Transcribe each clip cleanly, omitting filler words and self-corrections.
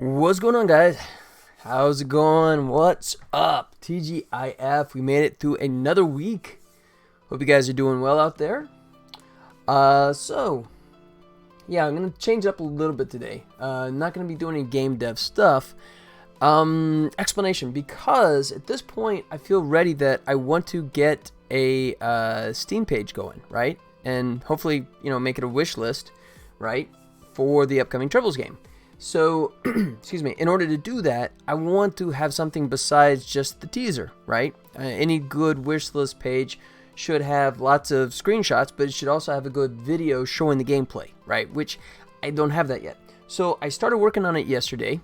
What's going on, guys? How's it going? What's up? TGIF. We made it through another week. Hope you guys are doing well out there. Yeah, I'm gonna change up a little bit today. Not gonna be doing any game dev stuff. Explanation, because at this point I feel ready that I want to get a Steam page going, right? And hopefully, make it a wish list, right, for the upcoming Tribbles game. So, excuse me, in order to do that, I want to have something besides just the teaser, right? Any good wish list page should have lots of screenshots, but it should also have a good video showing the gameplay, right? Which I don't have that yet. So I started working on it yesterday,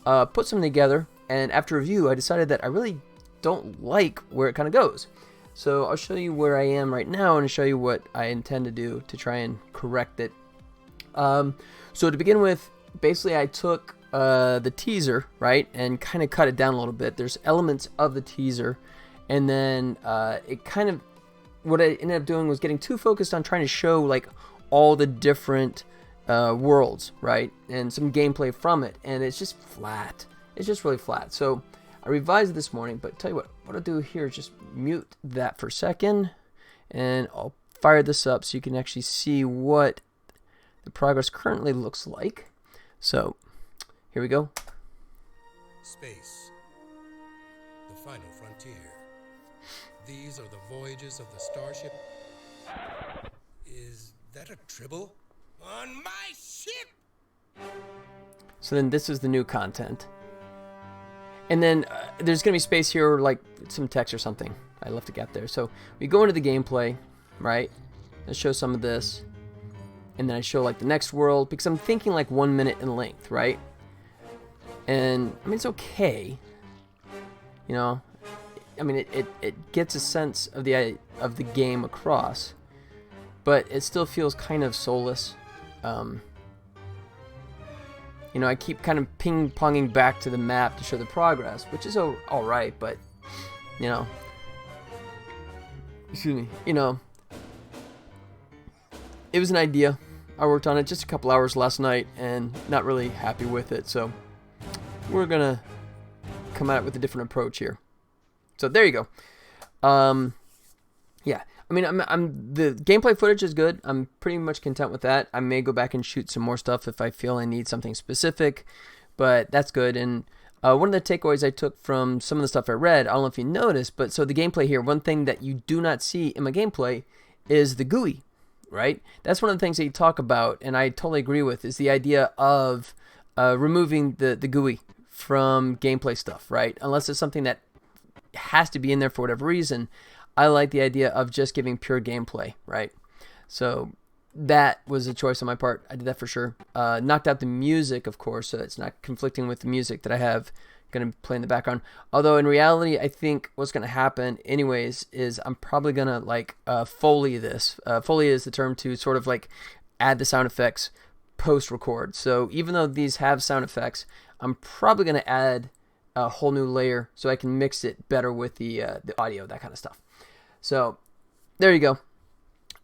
put something together, and after review, I decided that I really don't like where it kind of goes. So I'll show you where I am right now and show you what I intend to do to try and correct it. So to begin with, basically I took the teaser, right, and kind of cut it down a little bit. There's elements of the teaser, and then what I ended up doing was getting too focused on trying to show like all the different worlds, right, and some gameplay from it, and it's just flat. It's just really flat. So I revised it this morning, but tell you what I'll do here is just mute that for a second, and I'll fire this up so you can actually see what the progress currently looks like. So, here we go. Space. The final frontier. These are the voyages of the starship. Is that a Tribble? On my ship! So then this is the new content. And then there's going to be space here, like some text or something. I left a gap there. So we go into the gameplay, right? Let's show some of this. And then I show like the next world, because I'm thinking like 1 minute in length, right? And I mean, it's okay, I mean, it gets a sense of the game across, but it still feels kind of soulless. I keep kind of ping-ponging back to the map to show the progress, which is all right, but excuse me, it was an idea. I worked on it just a couple hours last night and not really happy with it, so we're gonna come at it with a different approach here. So there you go. Yeah, I mean, the gameplay footage is good. I'm pretty much content with that. I may go back and shoot some more stuff if I feel I need something specific, but that's good. And one of the takeaways I took from some of the stuff I read, I don't know if you noticed, but so the gameplay here, one thing that you do not see in my gameplay is the GUI. Right? That's one of the things that you talk about, and I totally agree with, is the idea of removing the GUI from gameplay stuff, right? Unless it's something that has to be in there for whatever reason. I like the idea of just giving pure gameplay, right? So that was a choice on my part. I did that for sure. Knocked out the music, of course, so it's not conflicting with the music that I have going to play in the background. Although in reality, I think what's going to happen anyways is I'm probably going to like Foley this. Foley is the term to sort of like add the sound effects post-record. So even though these have sound effects, I'm probably going to add a whole new layer so I can mix it better with the audio, that kind of stuff. So there you go.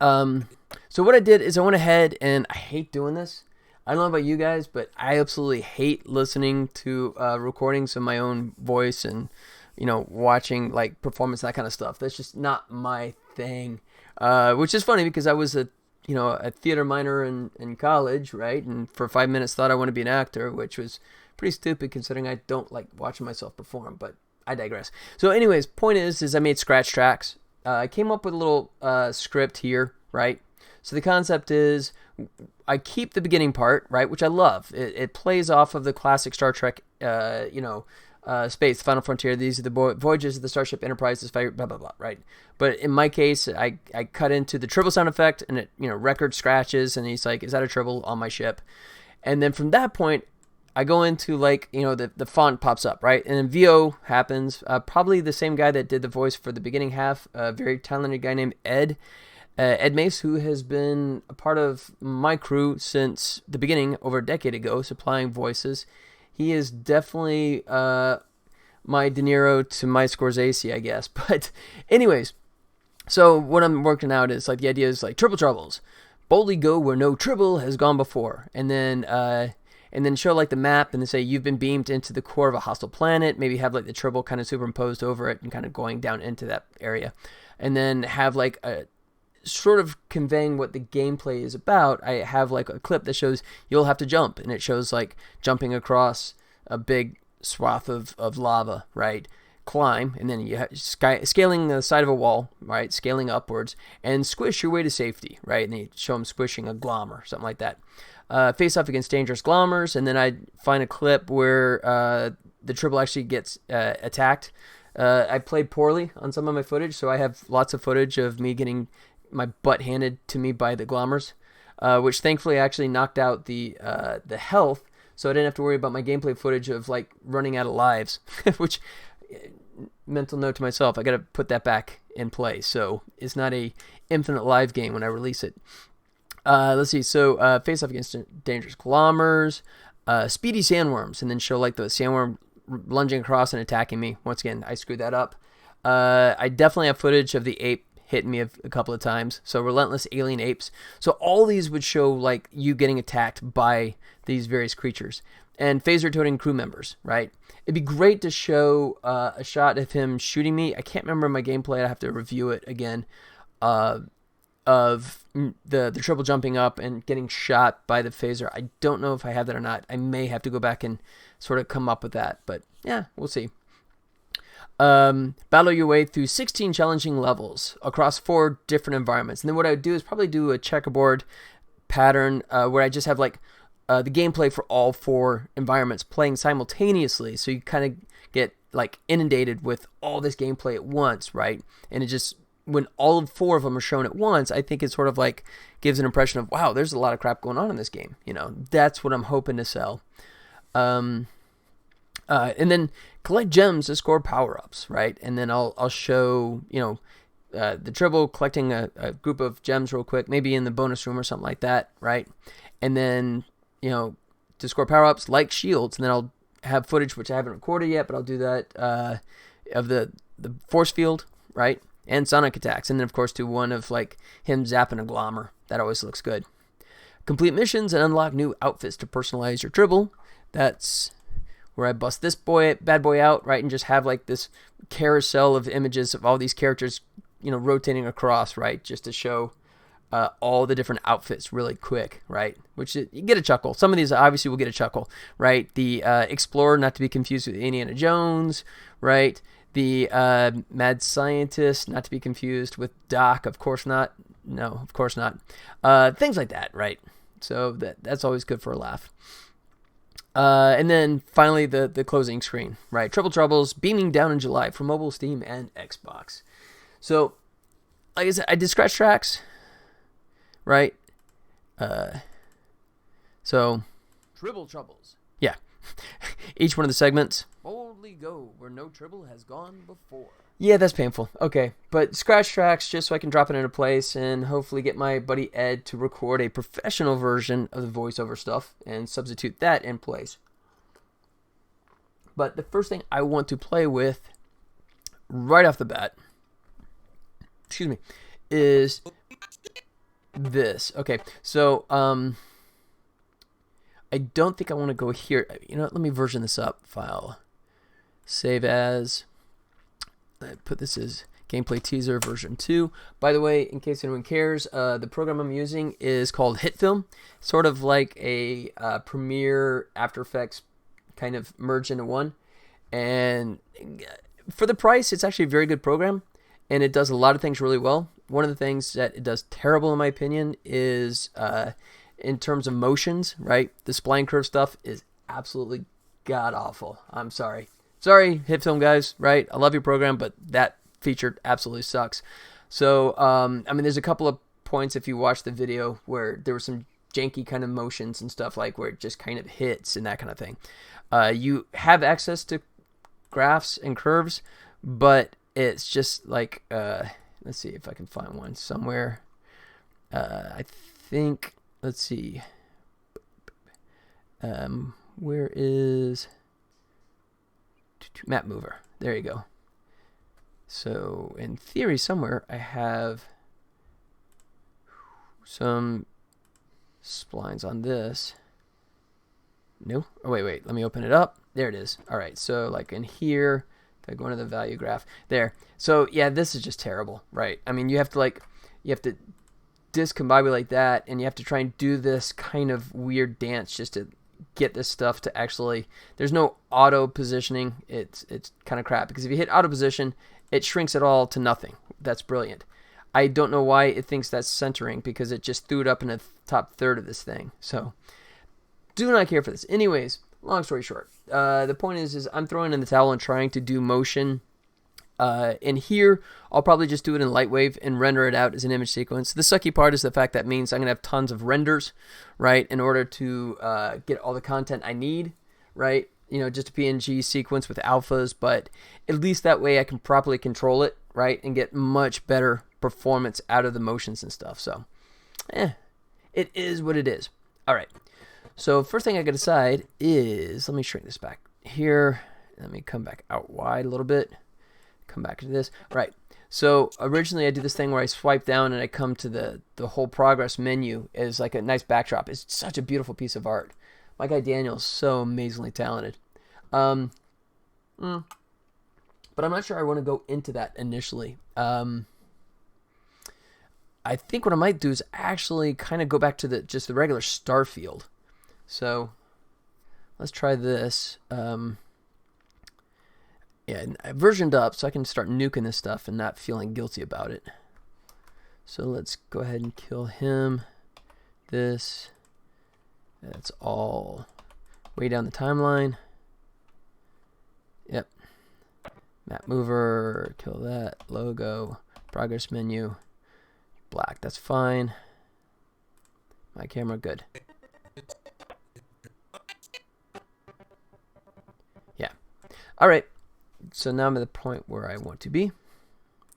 So what I did is I went ahead, and I hate doing this. I don't know about you guys, but I absolutely hate listening to recordings of my own voice and, watching like performance, that kind of stuff. That's just not my thing. Which is funny because I was a theater minor in college, right? And for 5 minutes thought I want to be an actor, which was pretty stupid considering I don't like watching myself perform, but I digress. So anyways, point is I made scratch tracks. I came up with a little script here, right? So the concept is I keep the beginning part, right, which I love. It plays off of the classic Star Trek, space, the Final Frontier. These are the voyages of the Starship Enterprise, this blah, blah, blah, right? But in my case, I cut into the Tribble sound effect, and it, record scratches, and he's like, is that a Tribble on my ship? And then from that point, I go into like, the font pops up, right? And then VO happens. Probably the same guy that did the voice for the beginning half, a very talented guy named Ed Mace, who has been a part of my crew since the beginning, over a decade ago, supplying voices. He is definitely my De Niro to my Scorsese, I guess. But anyways, so what I'm working out is like the idea is like Tribble Troubles. Boldly go where no Tribble has gone before. And then and then show like the map and then say you've been beamed into the core of a hostile planet. Maybe have like the Tribble kind of superimposed over it and kind of going down into that area, and then have like a sort of conveying what the gameplay is about. I have like a clip that shows you'll have to jump, and it shows like jumping across a big swath of lava, right? Climb, and then you have scaling the side of a wall, right? Scaling upwards, and squish your way to safety, right? And then you show them squishing a glom or something like that. Face off against dangerous glommers, and then I find a clip where the Tribble actually gets attacked. I played poorly on some of my footage, so I have lots of footage of me getting my butt handed to me by the glommers, which thankfully actually knocked out the health, so I didn't have to worry about my gameplay footage of like running out of lives, which, mental note to myself, I got to put that back in play. So it's not a infinite live game when I release it. Let's see. So face off against dangerous glommers, speedy sandworms, and then show like the sandworm lunging across and attacking me. Once again, I screwed that up. I definitely have footage of the ape hitting me a couple of times. So relentless alien apes. So all these would show like you getting attacked by these various creatures. And phaser toting crew members, right? It'd be great to show a shot of him shooting me. I can't remember my gameplay. I have to review it again. Of the Tribble jumping up and getting shot by the phaser. I don't know if I have that or not. I may have to go back and sort of come up with that. But yeah, we'll see. Battle your way through 16 challenging levels across 4 different environments. And then what I would do is probably do a checkerboard pattern where I just have like the gameplay for all 4 environments playing simultaneously, so you kind of get like inundated with all this gameplay at once, right? And it just, when all 4 of them are shown at once, I think it sort of like gives an impression of, wow, there's a lot of crap going on in this game. You know, that's what I'm hoping to sell. And then collect gems to score power-ups, right? And then I'll show, you know, the Tribble collecting a group of gems real quick, maybe in the bonus room or something like that, right? And then, you know, to score power-ups like shields, and then I'll have footage, which I haven't recorded yet, but I'll do that, of the force field, right? And sonic attacks, and then of course do one of like him zapping a glommer. That always looks good. Complete missions and unlock new outfits to personalize your Tribble. That's where I bust this bad boy out, right, and just have like this carousel of images of all these characters, you know, rotating across, right, just to show all the different outfits really quick, right? Which you get a chuckle. Some of these obviously will get a chuckle, right? The Explorer, not to be confused with Indiana Jones, right? The Mad Scientist, not to be confused with Doc, of course not. No, of course not. Things like that, right? So that's always good for a laugh. And then finally the closing screen, right? Tribble Troubles beaming down in July for mobile, Steam, and Xbox. So, like I said, I did scratch tracks, right? So Tribble Troubles. Yeah. Each one of the segments. Boldly go where no Tribble has gone before. Yeah, that's painful. Okay, but scratch tracks just so I can drop it into place and hopefully get my buddy Ed to record a professional version of the voiceover stuff and substitute that in place. But the first thing I want to play with right off the bat, excuse me, is this. Okay, so I don't think I want to go here. You know what? Let me version this up. File. Save as. I put this as gameplay teaser version 2. By the way, in case anyone cares, the program I'm using is called HitFilm. Sort of like a Premiere After Effects kind of merged into one. And for the price, it's actually a very good program. And it does a lot of things really well. One of the things that it does terrible, in my opinion, is in terms of motions, right? The spline curve stuff is absolutely god-awful. I'm sorry. Sorry, HitFilm guys, right? I love your program, but that feature absolutely sucks. So, I mean, there's a couple of points if you watch the video where there were some janky kind of motions and stuff, like where it just kind of hits and that kind of thing. You have access to graphs and curves, but it's just like, let's see if I can find one somewhere. I think, let's see. Where is map mover? There you go. So in theory somewhere I have some splines on this. No. Oh, wait. Let me open it up. There it is. All right. So like in here, if I go into the value graph there. So yeah, this is just terrible, right? I mean, you have to discombobulate that, and you have to try and do this kind of weird dance just to get this stuff to actually. There's no auto positioning. It's kind of crap because if you hit auto position, it shrinks it all to nothing. That's brilliant. I don't know why it thinks that's centering because it just threw it up in the top third of this thing. So do not care for this. Anyways, long story short, the point is I'm throwing in the towel and trying to do motion. In here, I'll probably just do it in Lightwave and render it out as an image sequence. The sucky part is the fact that means I'm going to have tons of renders, right, in order to get all the content I need, right? Just a PNG sequence with alphas, but at least that way I can properly control it, right, and get much better performance out of the motions and stuff. So, it is what it is. All right. So first thing I got to decide is, let me shrink this back here. Let me come back out wide a little bit. Come back to this. Right. So originally I do this thing where I swipe down and I come to the whole progress menu as like a nice backdrop. It's such a beautiful piece of art. My guy Daniel's so amazingly talented. But I'm not sure I want to go into that initially. I think what I might do is actually kind of go back to just the regular star field. So let's try this. Yeah, I versioned up so I can start nuking this stuff and not feeling guilty about it. So let's go ahead and kill him. This. That's all way down the timeline. Yep. Map mover, kill that. Logo, progress menu, black, that's fine. My camera, good. Yeah. All right. So now I'm at the point where I want to be.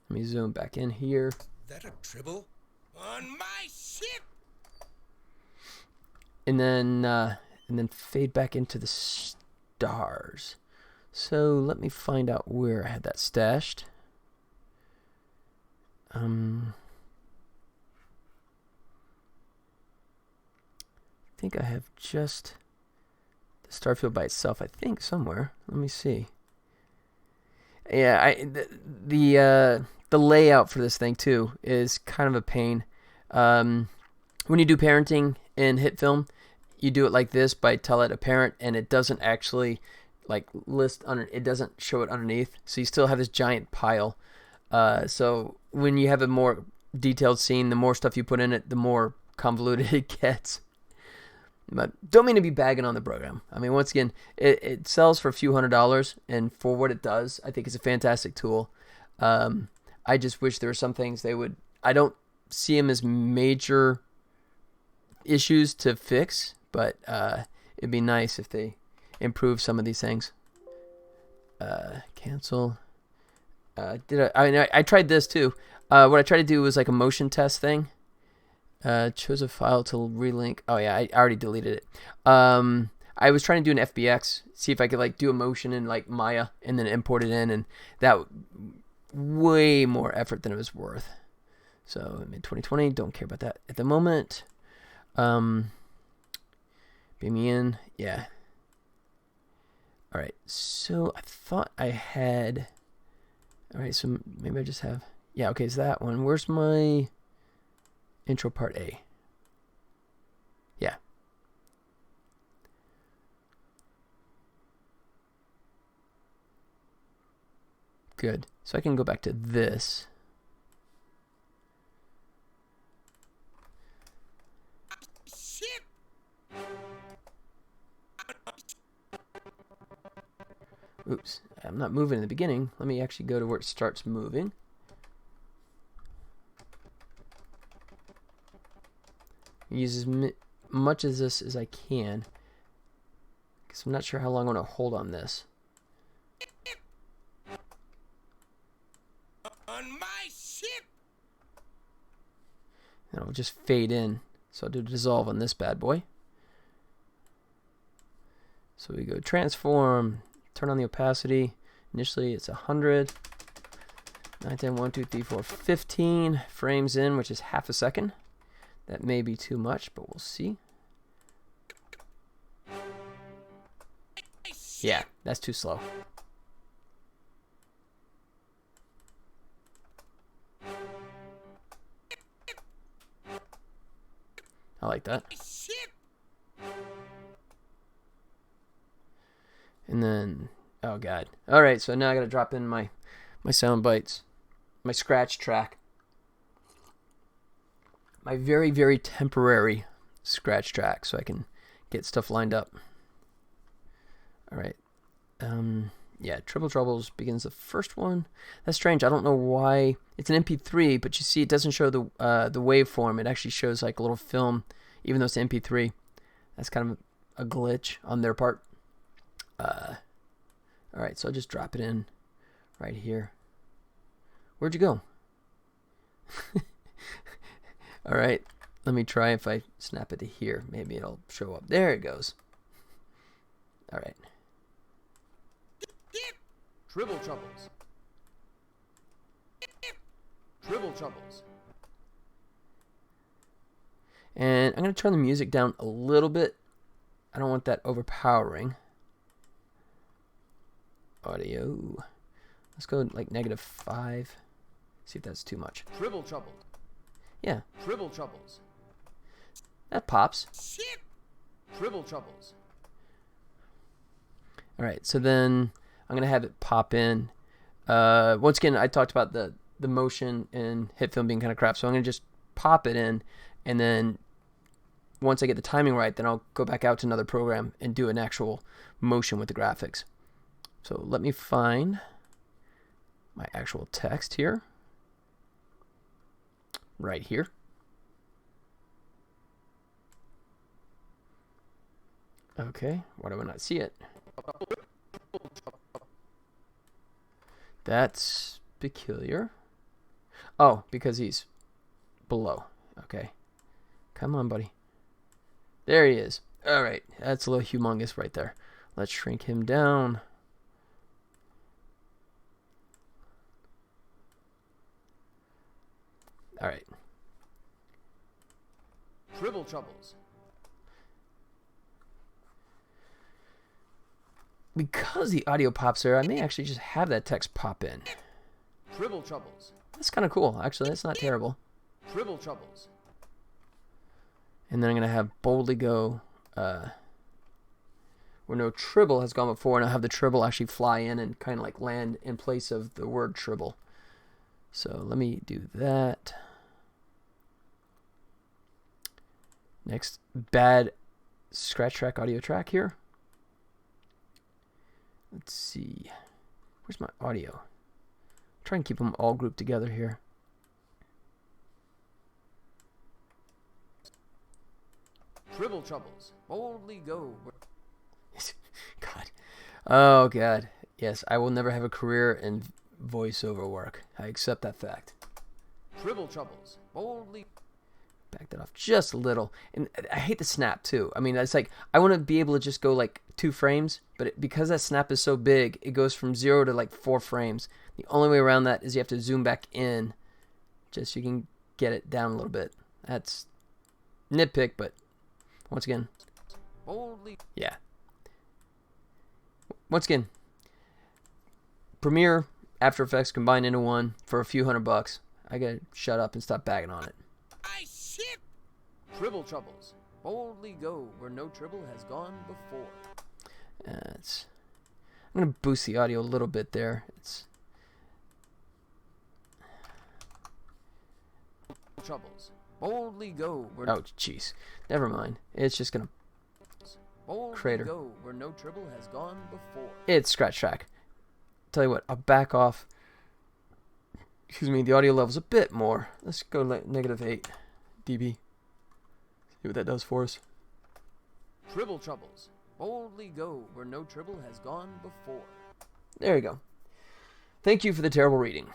Let me zoom back in here. That a Tribble? On my ship! And then fade back into the stars. So let me find out where I had that stashed. I think I have just the starfield by itself. I think somewhere. Let me see. Yeah, the layout for this thing too is kind of a pain. When you do parenting in hit film, you do it like this by tell it a parent, and it doesn't actually like list under. It doesn't show it underneath, so you still have this giant pile. So when you have a more detailed scene, the more stuff you put in it, the more convoluted it gets. But don't mean to be bagging on the program. I mean, once again, it sells for a few $100s, and for what it does, I think it's a fantastic tool. I just wish there were some things they would. I don't see them as major issues to fix, but it'd be nice if they improve some of these things. Cancel. I tried this too. What I tried to do was like a motion test thing. Chose a file to relink. Oh yeah, I already deleted it. I was trying to do an FBX, see if I could like do a motion in like Maya and then import it in, and that way more effort than it was worth. So I'm in 2020, don't care about that at the moment. Beam me in, yeah. All right, so I thought I had. All right, so maybe I just have. Yeah, okay, it's that one. Where's my intro part A? Yeah. Good. So I can go back to this. Ship! Oops, I'm not moving in the beginning. Let me actually go to where it starts moving. Use as much of this as I can, because I'm not sure how long I want to hold on this. On my ship! And it'll just fade in. So I'll do dissolve on this bad boy. So we go transform, turn on the opacity. Initially it's 100. 9, 10, 1, 2, 3, 4, 15 frames in, which is half a second. That may be too much, but we'll see. Yeah, that's too slow. I like that. And then, oh god. All right, so now I gotta drop in my sound bites, my scratch track, my very, very temporary scratch track, so I can get stuff lined up. All right. Yeah, Tribble Troubles begins the first one. That's strange. I don't know why. It's an MP3, but you see it doesn't show the waveform. It actually shows like a little film, even though it's MP3. That's kind of a glitch on their part. All right, so I'll just drop it in right here. Where'd you go? All right, let me try if I snap it to here. Maybe it'll show up. There it goes. All right. Tribble Troubles. Tribble Troubles. And I'm going to turn the music down a little bit. I don't want that overpowering. Audio. Let's go like -5. See if that's too much. Tribble Troubles. Yeah, Tribble Troubles. That pops. Shit. Tribble Troubles. All right, so then I'm gonna have it pop in. Once again, I talked about the motion and hit film being kind of crap, so I'm gonna just pop it in, and then once I get the timing right, then I'll go back out to another program and do an actual motion with the graphics. So let me find my actual text here. Right here. Okay, why do I not see it? That's peculiar. Oh, because he's below. Okay. Come on, buddy. There he is. All right, that's a little humongous right there. Let's shrink him down. All right. Tribble Troubles. Because the audio pops there, I may actually just have that text pop in. Tribble Troubles. That's kind of cool, actually. That's not terrible. Tribble Troubles. And then I'm going to have boldly go where no tribble has gone before, and I'll have the tribble actually fly in and kind of like land in place of the word tribble. So let me do that. Next, bad scratch track audio track here. Let's see. Where's my audio? Try and keep them all grouped together here. Tribble Troubles. Boldly go. God. Oh, God. Yes, I will never have a career in voiceover work. I accept that fact. Tribble Troubles. Boldly. Back that off just a little. And I hate the snap, too. I mean, it's like, I want to be able to just go like 2 frames, but because that snap is so big, it goes from 0 to like 4 frames. The only way around that is you have to zoom back in just so you can get it down a little bit. That's nitpick, but once again, yeah. Once again, Premiere, After Effects combined into one for a few $100. I gotta shut up and stop bagging on it. I ship. Tribble Troubles. Boldly go where no tribble has gone before. I'm gonna boost the audio a little bit there. It's Troubles. Boldly go where oh jeez. Never mind. It's just gonna crater. Go where no tribble has gone before. It's scratch track. Tell you what, I'll back off. Excuse me, the audio level's a bit more. Let's go like -8 dB. See what that does for us. Tribble Troubles. Boldly go where no tribble has gone before. There you go. Thank you for the terrible reading.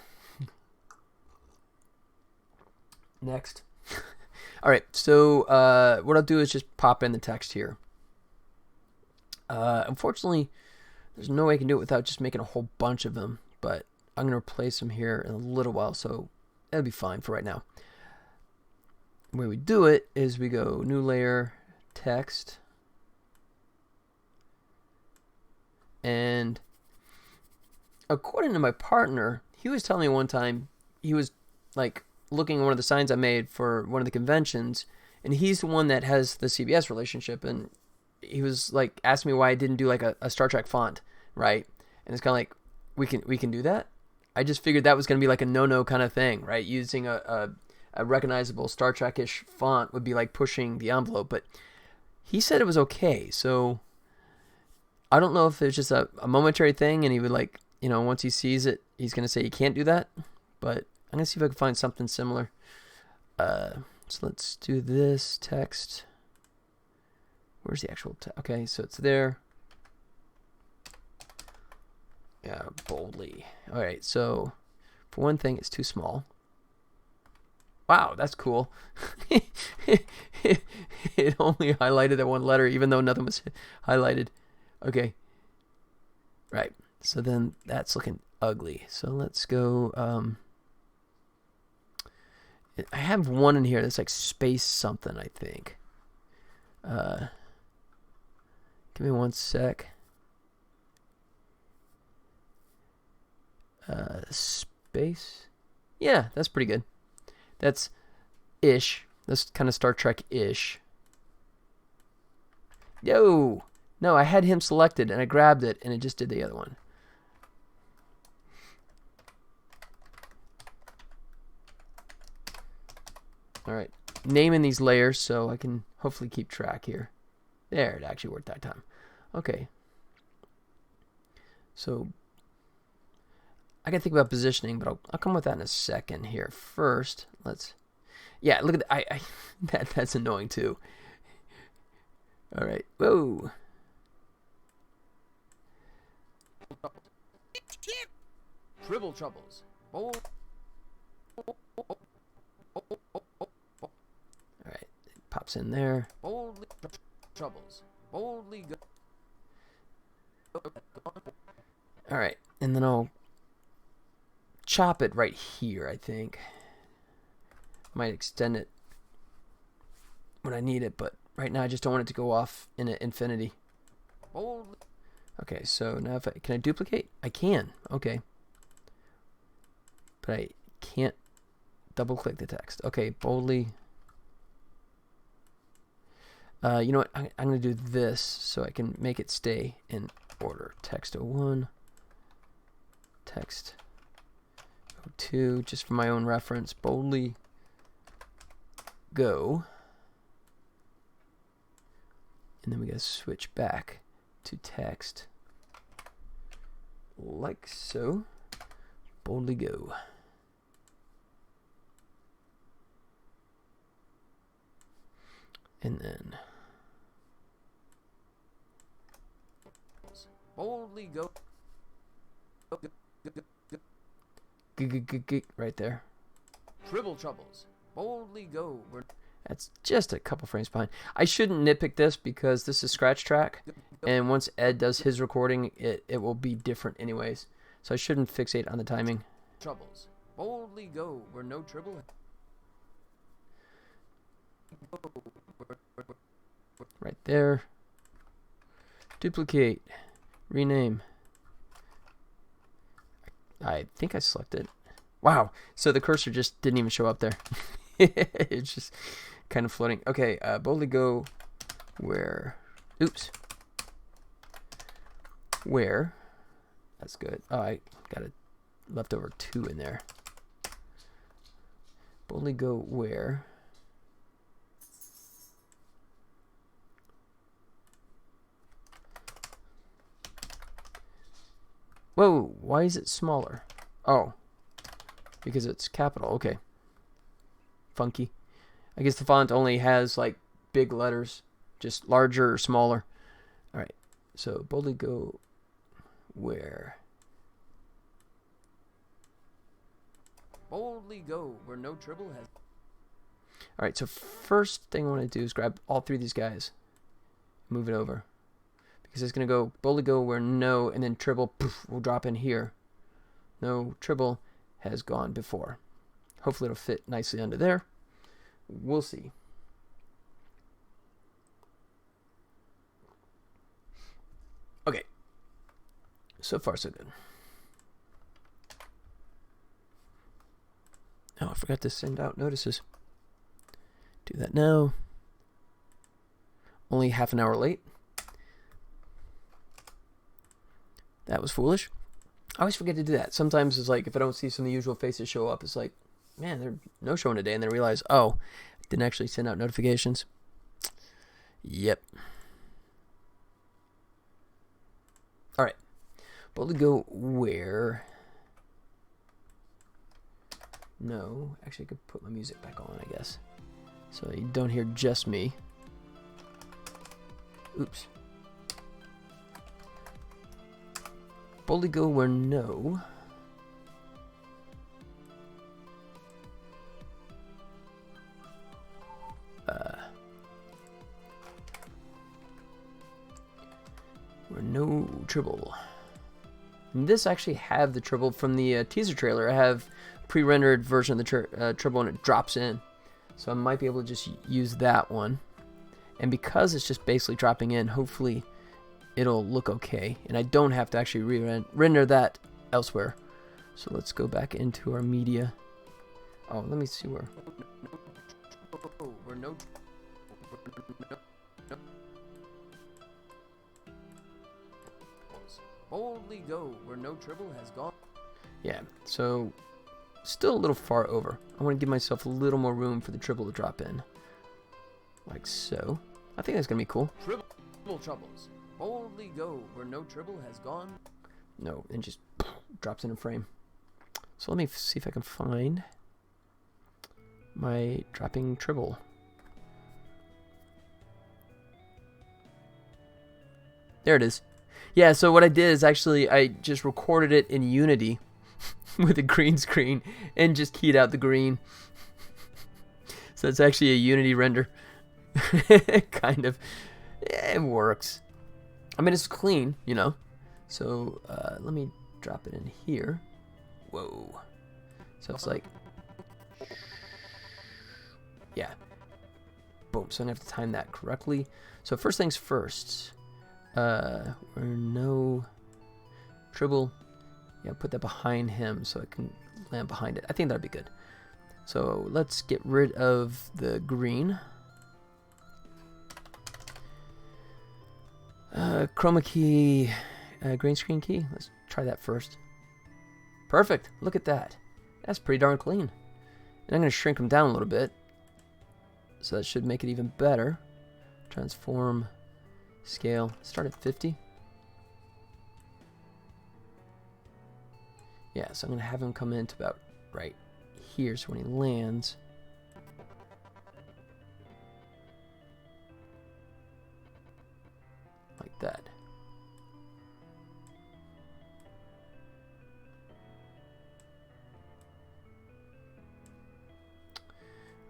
Next. All right, so what I'll do is just pop in the text here. Unfortunately, there's no way I can do it without just making a whole bunch of them, but I'm going to replace them here in a little while, so that'll be fine for right now. The way we do it is we go new layer, text, And according to my partner, he was telling me one time he was like looking at one of the signs I made for one of the conventions, and he's the one that has the CBS relationship, and he was like asking me why I didn't do like a Star Trek font, right? And it's kind of like we can do that. I just figured that was going to be like a no kind of thing, right? Using a recognizable Star Trek-ish font would be like pushing the envelope, but he said it was okay. So I don't know if it's just a momentary thing, and he would like, once he sees it, he's going to say he can't do that. But I'm going to see if I can find something similar. So let's do this text. Where's the actual text? Okay, so it's there. Yeah, boldly. All right, so for one thing, it's too small. Wow, that's cool. It only highlighted that one letter, even though nothing was highlighted. Okay. Right. So then that's looking ugly. So let's go. I have one in here that's like space something, I think. Give me one sec. Space. Yeah, that's pretty good. That's ish. That's kind of Star Trek-ish. Yo! No, I had him selected, and I grabbed it, and it just did the other one. Alright. Naming these layers so I can hopefully keep track here. There, it actually worked that time. Okay. So, I gotta think about positioning, but I'll come with that in a second here. First, let's... Yeah, look at that. That's annoying too. All right. Whoa. Tribble Troubles. All right. It pops in there. Boldly Troubles. Boldly go. All right. And then I'll chop it right here, I think. Might extend it when I need it, but right now I just don't want it to go off in an infinity. Okay, so now if can I duplicate? I can. Okay. But I can't double click the text. Okay, boldly. You know what? I'm going to do this so I can make it stay in order. Text 01. Text 02, just for my own reference. Boldly go, and then we gotta switch back to text like so. Boldly go. And then boldly go. Right there. Tribble Troubles. Boldly go. That's just a couple frames behind. I shouldn't nitpick this because this is scratch track, and once Ed does his recording, it will be different anyways. So I shouldn't fixate on the timing. Troubles. Boldly go where no trouble. Right there. Duplicate. Rename. I think I selected. Wow. So the cursor just didn't even show up there. It's just kind of floating. Okay, boldly go where... Oops. Where... That's good. Oh, I got a leftover 2 in there. Boldly go where... Whoa, why is it smaller? Oh, because it's capital. Okay. Funky. I guess the font only has like big letters, just larger or smaller. All right. So boldly go where? Boldly go where no Tribble has. All right. So first thing I want to do is grab all 3 of these guys, move it over, because it's gonna go boldly go where no, and then Tribble poof, will drop in here. No Tribble has gone before. Hopefully it'll fit nicely under there. We'll see. Okay. So far, so good. Oh, I forgot to send out notices. Do that now. Only half an hour late. That was foolish. I always forget to do that. Sometimes it's like if I don't see some of the usual faces show up, it's like, man, they're no showing today. And then I realize, oh, I didn't actually send out notifications. Yep. All right. Boldly go where? No. Actually, I could put my music back on, I guess. So you don't hear just me. Oops. Boldly go where no. Where no Tribble. And this actually have the Tribble from the teaser trailer. I have pre-rendered version of the Tribble and it drops in. So I might be able to just use that one. And because it's just basically dropping in, hopefully it'll look okay. And I don't have to actually render that elsewhere. So let's go back into our media. Oh, let me see where. We're no. Boldly go where no Tribble has gone. Yeah, so still a little far over. I want to give myself a little more room for the Tribble to drop in. Like so. I think that's going to be cool. Tribble Troubles. Boldly go where no Tribble has gone. No, and just drops in a frame. So let me see if I can find my dropping Tribble. There it is. Yeah, so what I did is actually I just recorded it in Unity with a green screen and just keyed out the green. So it's actually a Unity render. Kind of. Yeah, it works. I mean, it's clean, you know. So let me drop it in here. Whoa. So it's like, yeah. Boom. So I'm going to have to time that correctly. So first things first. We're no Tribble. Yeah, put that behind him so it can land behind it. I think that'd be good. So let's get rid of the green. Chroma key, green screen key. Let's try that first. Perfect. Look at that. That's pretty darn clean. And I'm going to shrink them down a little bit. So that should make it even better. Transform, scale. Start at 50. Yeah, so I'm going to have him come into about right here. So when he lands, like that.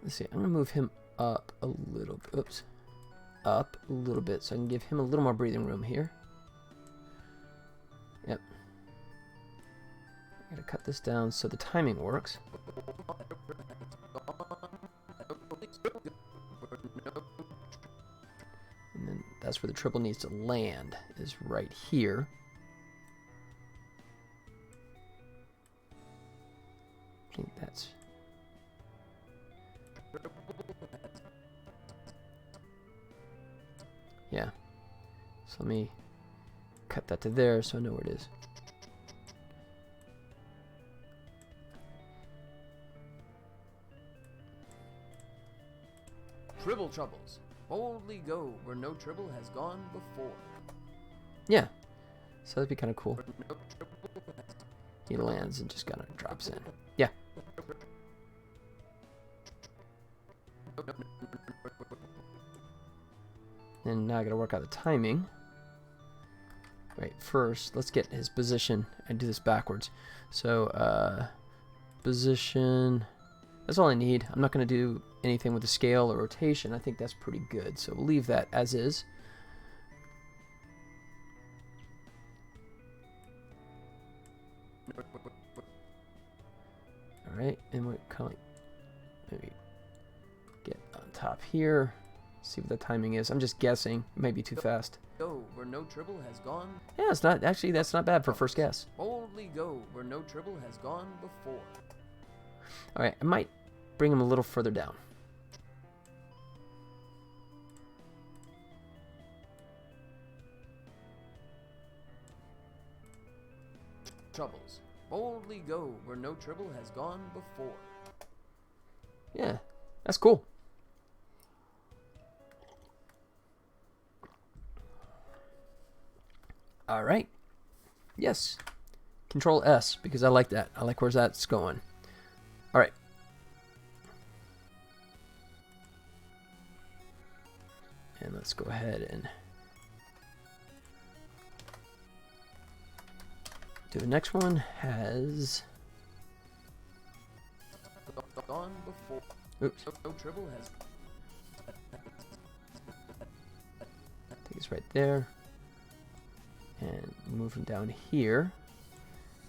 Let's see, I'm going to move him up a little bit. Oops. Up a little bit so I can give him a little more breathing room here. Yep. I gotta cut this down so the timing works. And then that's where the Tribble needs to land, is right here. I think that's... Yeah. So let me cut that to there so I know where it is. Tribble Troubles. Boldly go where no Tribble has gone before. Yeah. So that'd be kind of cool. He lands and just kind of drops in. Yeah. And now I gotta work out the timing. Wait, first, let's get his position and do this backwards. So, position, that's all I need. I'm not gonna do anything with the scale or rotation. I think that's pretty good. So we'll leave that as is. Alright, and we're kind of like, maybe get on top here. See what the timing is. I'm just guessing. It might be too fast. Go where no Tribble has gone. Yeah, it's not actually. That's not bad for first guess. Boldly go where no Tribble has gone before. All right, I might bring him a little further down. Troubles. Boldly go where no Tribble has gone before. Yeah, that's cool. All right. Yes. Control S, because I like that. I like where that's going. All right. And let's go ahead and do the next one. Has gone before. Oops. No Tribble has. Take this right there. And move him down here.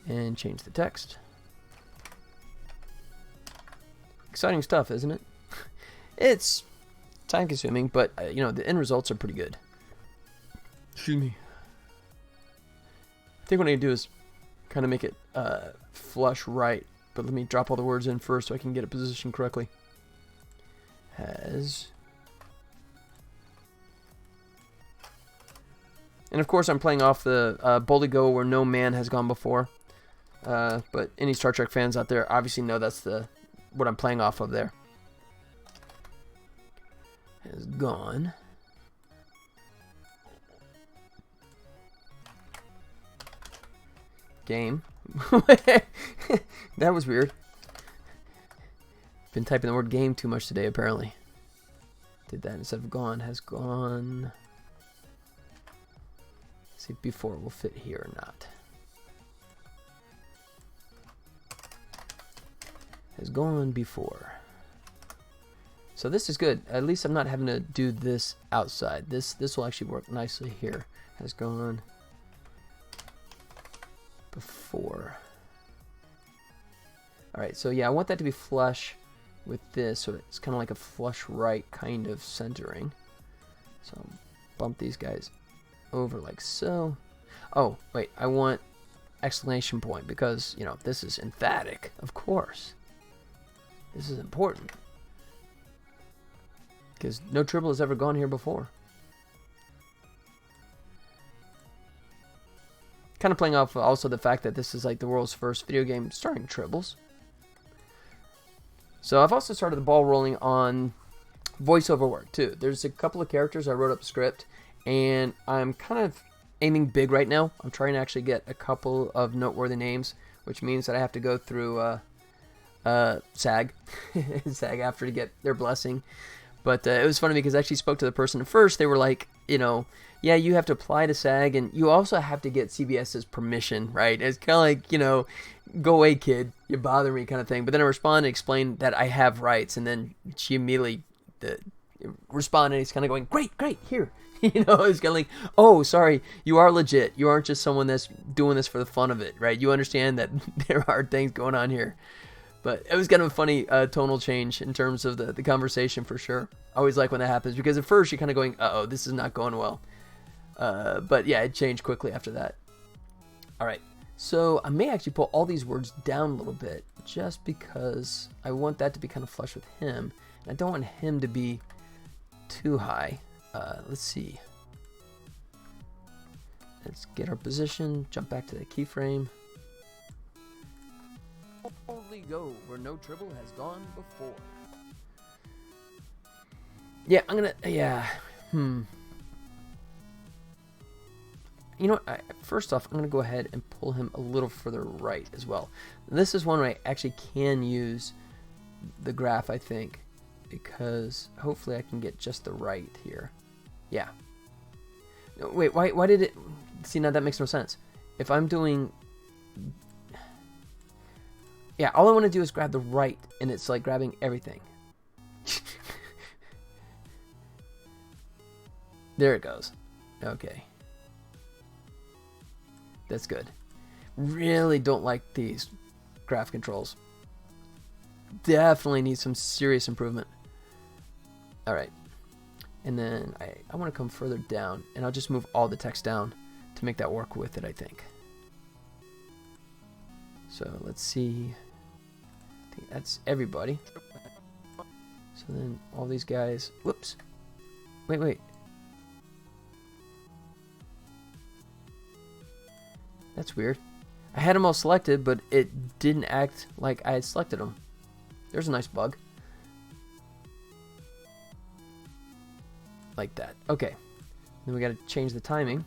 And change the text. Exciting stuff, isn't it? It's time consuming, but you know, the end results are pretty good. Excuse me. I think what I need to do is kind of make it flush right, but let me drop all the words in first so I can get it positioned correctly. Has. And of course I'm playing off the Boldly Go where no man has gone before. But any Star Trek fans out there obviously know that's what I'm playing off of there. Has gone. Game. That was weird. Been typing the word game too much today, apparently. Did that instead of gone. Has gone. See if before will fit here or not. Has gone before. So this is good. At least I'm not having to do this outside. This will actually work nicely here. Has gone before. Alright, so yeah, I want that to be flush with this, so it's kind of like a flush right kind of centering. So I'll bump these guys over like so. Oh, wait, I want exclamation point because, you know, this is emphatic, of course. This is important. Because no Tribble has ever gone here before. Kind of playing off also the fact that this is like the world's first video game starring Tribbles. So I've also started the ball rolling on voiceover work too. There's a couple of characters I wrote up a script, and I'm kind of aiming big right now. I'm trying to actually get a couple of noteworthy names, which means that I have to go through SAG after to get their blessing. But it was funny because I actually spoke to the person at first. They were like, you know, yeah, you have to apply to SAG, and you also have to get CBS's permission, right? It's kind of like, you know, go away, kid, you bother me kind of thing. But then I responded and explained that I have rights, and then she immediately responded. He's kind of going, great, here. You know, it's kind of like, oh, sorry, you are legit. You aren't just someone that's doing this for the fun of it, right? You understand that there are things going on here. But it was kind of a funny tonal change in terms of the conversation for sure. I always like when that happens because at first you're kind of going, uh-oh, this is not going well. But yeah, it changed quickly after that. All right, so I may actually pull all these words down a little bit just because I want that to be kind of flush with him. And I don't want him to be too high. Let's see. Let's get our position, jump back to the keyframe. Boldly go where no Tribble has gone before. Yeah, I'm gonna, yeah, You know what, first off, I'm gonna go ahead and pull him a little further right as well. This is one where I actually can use the graph, I think, because hopefully I can get just the right here. Yeah. No, wait, why did it, see, now that makes no sense. If I'm doing, yeah, all I want to do is grab the right, and it's like grabbing everything. There it goes. Okay. That's good. Really don't like these graph controls. Definitely need some serious improvement. Alright. And then I want to come further down, and I'll just move all the text down to make that work with it, I think. So let's see. I think that's everybody. So then all these guys. Whoops. Wait. That's weird. I had them all selected, but it didn't act like I had selected them. There's a nice bug. Like that. Okay. Then we got to change the timing.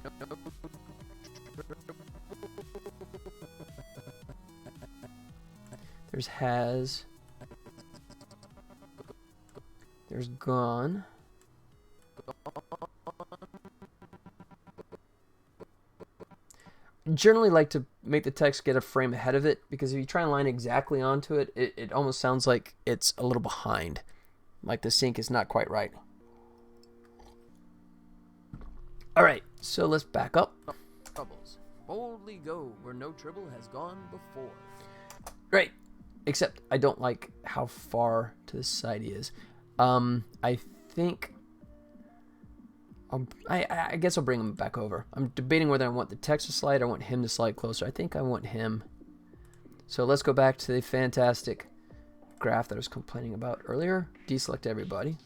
There's has. There's gone. Generally like to make the text get a frame ahead of it, because if you try and line exactly onto it, it almost sounds like it's a little behind. Like the sync is not quite right. Alright, so let's back up. Troubles. Boldly go where no Tribble has gone before. Right. Except I don't like how far to the side he is. I think I guess I'll bring him back over. I'm debating whether I want the text to slide or I want him to slide closer. I think I want him. So let's go back to the fantastic graph that I was complaining about earlier. Deselect everybody.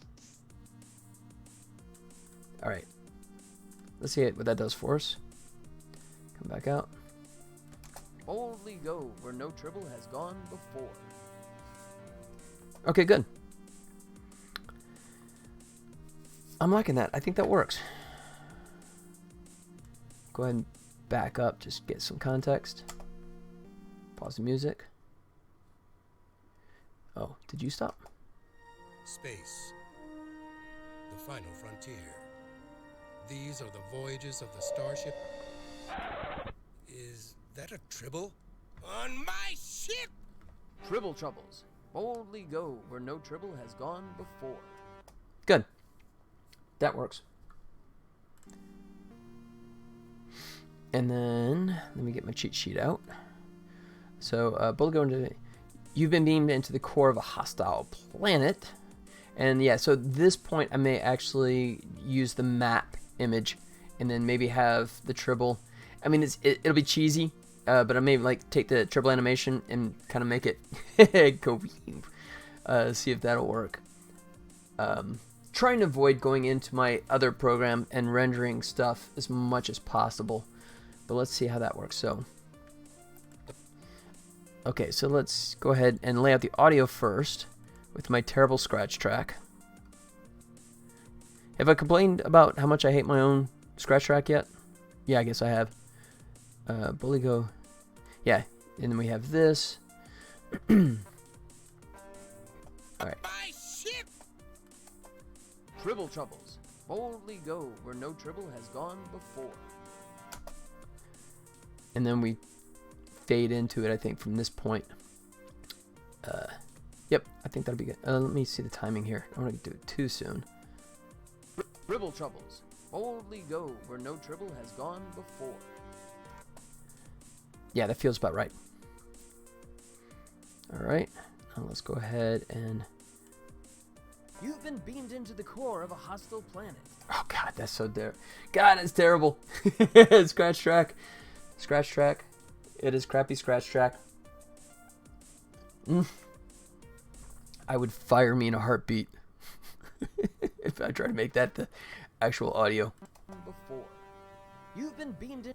Alright. Let's see what that does for us. Come back out. Boldly go where no Tribble has gone before. Okay, good. I'm liking that. I think that works. Go ahead and back up. Just get some context. Pause the music. Oh, did you stop? Space. The final frontier. These are the voyages of the starship. Is that a Tribble? On my ship! Tribble Troubles. Boldly go where no Tribble has gone before. Good. That works. And then, let me get my cheat sheet out. So, boldly go into... You've been beamed into the core of a hostile planet. And yeah, so at this point, I may actually use the map image and then maybe have the Tribble. I mean, it'll be cheesy, but I may like take the Tribble animation and kind of make it go see if that'll work. Trying to avoid going into my other program and rendering stuff as much as possible, but let's see how that works. So okay, so let's go ahead and lay out the audio first with my terrible scratch track. Have I complained about how much I hate my own scratch track yet? Yeah, I guess I have. Bully go. Yeah, and then we have this. Alright. My ship! Tribble Troubles. Boldly go where no Tribble has gone before. And then we fade into it, I think, from this point. Yep, I think that'll be good. Let me see the timing here. I don't want to do it too soon. Tribble Troubles. Boldly go where no Tribble has gone before. Yeah, that feels about right. Alright, now let's go ahead and... You've been beamed into the core of a hostile planet. Oh god, that's so terrible. God, it's terrible. Scratch track. Scratch track. It is crappy scratch track. I would fire me in a heartbeat if I try to make that the actual audio. Before. You've been beamed in.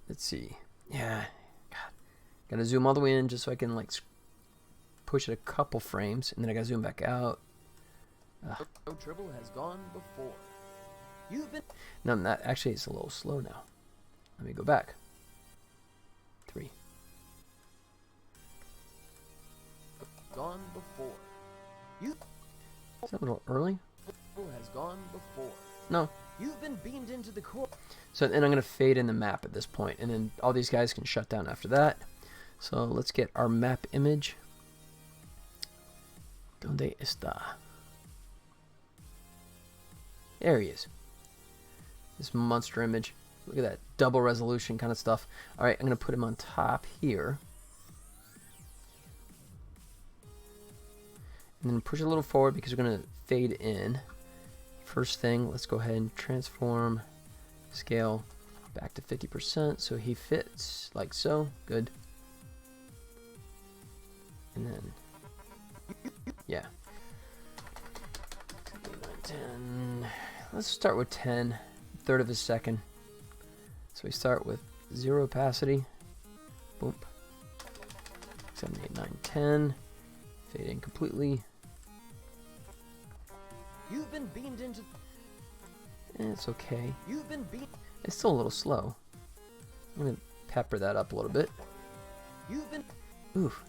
Let's see. Yeah. God. Gotta zoom all the way in just so I can like push it a couple frames, and then I gotta zoom back out. No Tribble has gone before. You've been. No, not actually. It's a little slow now. Let me go back. 3. Gone before. You. Is that a little early? Has gone before. No. You've been beamed into the core. So then I'm going to fade in the map at this point, and then all these guys can shut down after that. So let's get our map image. ¿Dónde está? There he is. This monster image. Look at that double resolution kind of stuff. All right, I'm going to put him on top here. And then push a little forward because we're going to fade in. First thing, let's go ahead and transform scale back to 50% so he fits like so. Good. And then, yeah. 10. Let's start with 10, third of a second. So we start with 0 opacity. Boom. 7, 8, 9, 10. Fade in completely. You've been beamed into. It's okay. You've been beamed. It's still a little slow. I'm gonna pepper that up a little bit. You've been. Oof.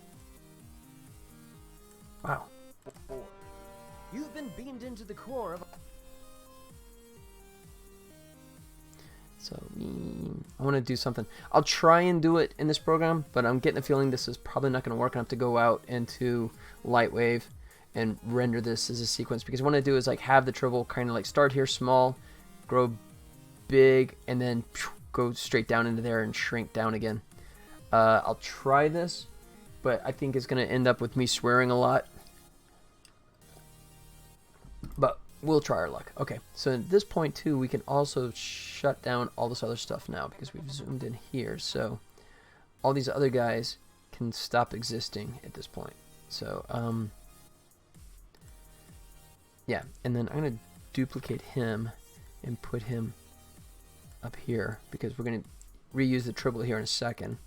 Wow. You've been beamed into the core of. So I want to do something. I'll try and do it in this program, but I'm getting the feeling this is probably not going to work. I have to go out into Lightwave and render this as a sequence, because what I do is like have the Tribble kind of like start here small, grow big, and then go straight down into there and shrink down again. I'll try this, but I think it's going to end up with me swearing a lot. But we'll try our luck. Okay, so at this point too, we can also shut down all this other stuff now because we've zoomed in here. So all these other guys can stop existing at this point. So yeah, and then I'm gonna duplicate him and put him up here because we're gonna reuse the Tribble here in a second.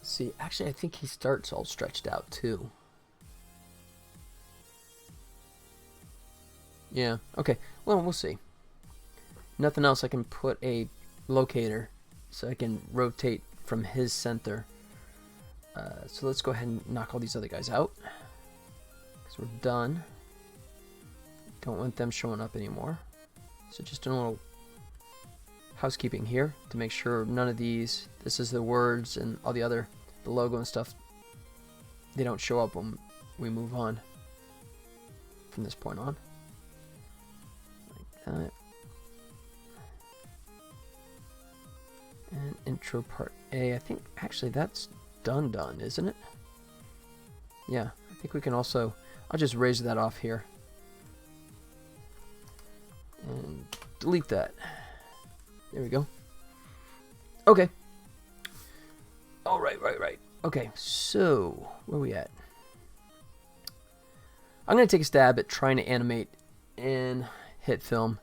See, actually I think he starts all stretched out too. Yeah, okay. Well, we'll see. Nothing else, I can put a locator so I can rotate from his center. So let's go ahead and knock all these other guys out, because we're done. Don't want them showing up anymore. So just doing a little housekeeping here to make sure none of these, this is the words and all the other, the logo and stuff, they don't show up when we move on from this point on. Like that. And intro part A, I think actually that's done, isn't it? Yeah, I think we can also, I'll just raise that off here and delete that. There we go. Okay. Oh, right. Okay, so where are we at? I'm going to take a stab at trying to animate in hit film,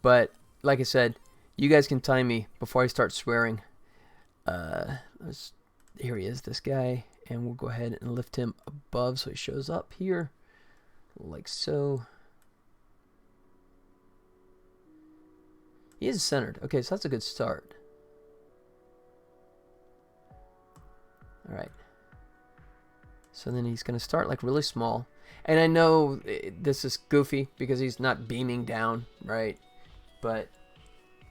but like I said, you guys can time me before I start swearing. Here he is, this guy, and we'll go ahead and lift him above so he shows up here, like so. He is centered. Okay, so that's a good start. Alright. So then he's going to start like really small. And I know this is goofy because he's not beaming down, right? But,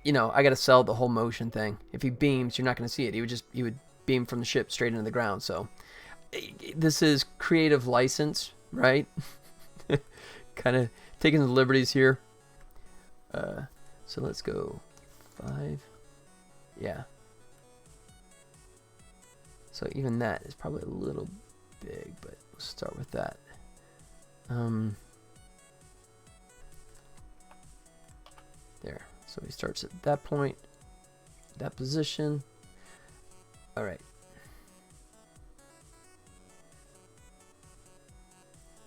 you know, I got to sell the whole motion thing. If he beams, you're not going to see it. He would beam from the ship straight into the ground. So this is creative license, right? Kind of taking the liberties here. So let's go 5. Yeah. So even that is probably a little big, but we'll start with that. There. So he starts at that point, that position. All right.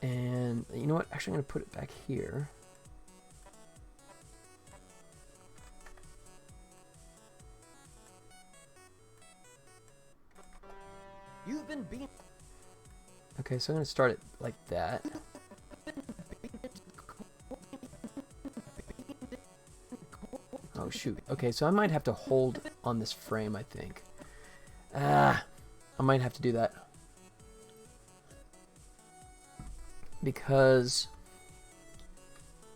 And you know what? Actually, I'm going to put it back here. You've been beamed. Okay, so I'm going to start it like that. Oh, shoot. Okay, so I might have to hold on this frame, I think. I might have to do that. Because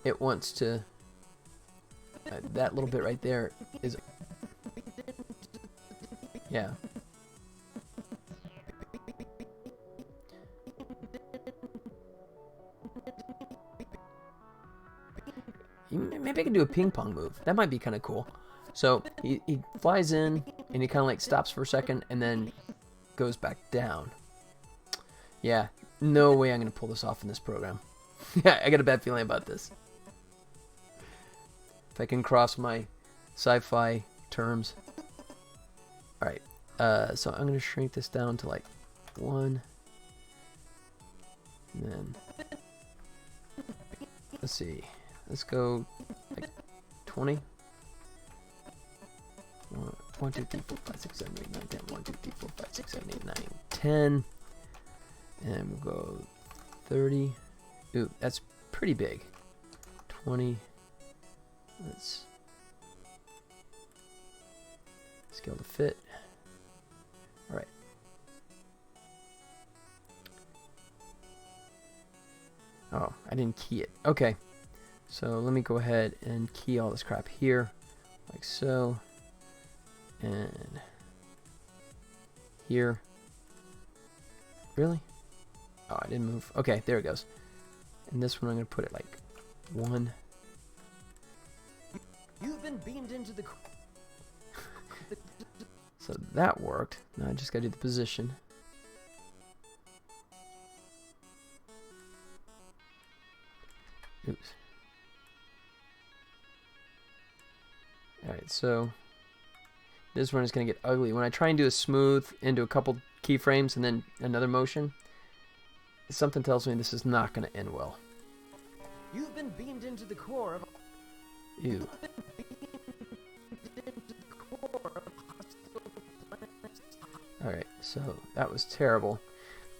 it wants to... that little bit right there is... Yeah. Maybe I can do a ping pong move. That might be kind of cool. So he flies in and he kind of like stops for a second and then goes back down. Yeah, no way I'm going to pull this off in this program. Yeah, I got a bad feeling about this. If I can cross my sci-fi terms. Alright, so I'm going to shrink this down to like 1. And then, let's see, let's go like 20. 1, 2, 3, 4, 5, 6, 7, 8, 9, 10. 1, 2, 3, 4, 5, 6, 7, 8, 9, 10. And we'll go 30. Ooh, that's pretty big. 20. Let's scale to fit. All right. Oh, I didn't key it. Okay. So let me go ahead and key all this crap here, like so. And here. Really? Oh, I didn't move. Okay, there it goes. And this one I'm going to put it like 1. You've been beamed into the... So that worked. Now I just got to do the position. Oops. Alright, so this one is going to get ugly. When I try and do a smooth into a couple keyframes and then another motion, something tells me this is not going to end well. You've been beamed into the core of... Ew. Alright, so that was terrible.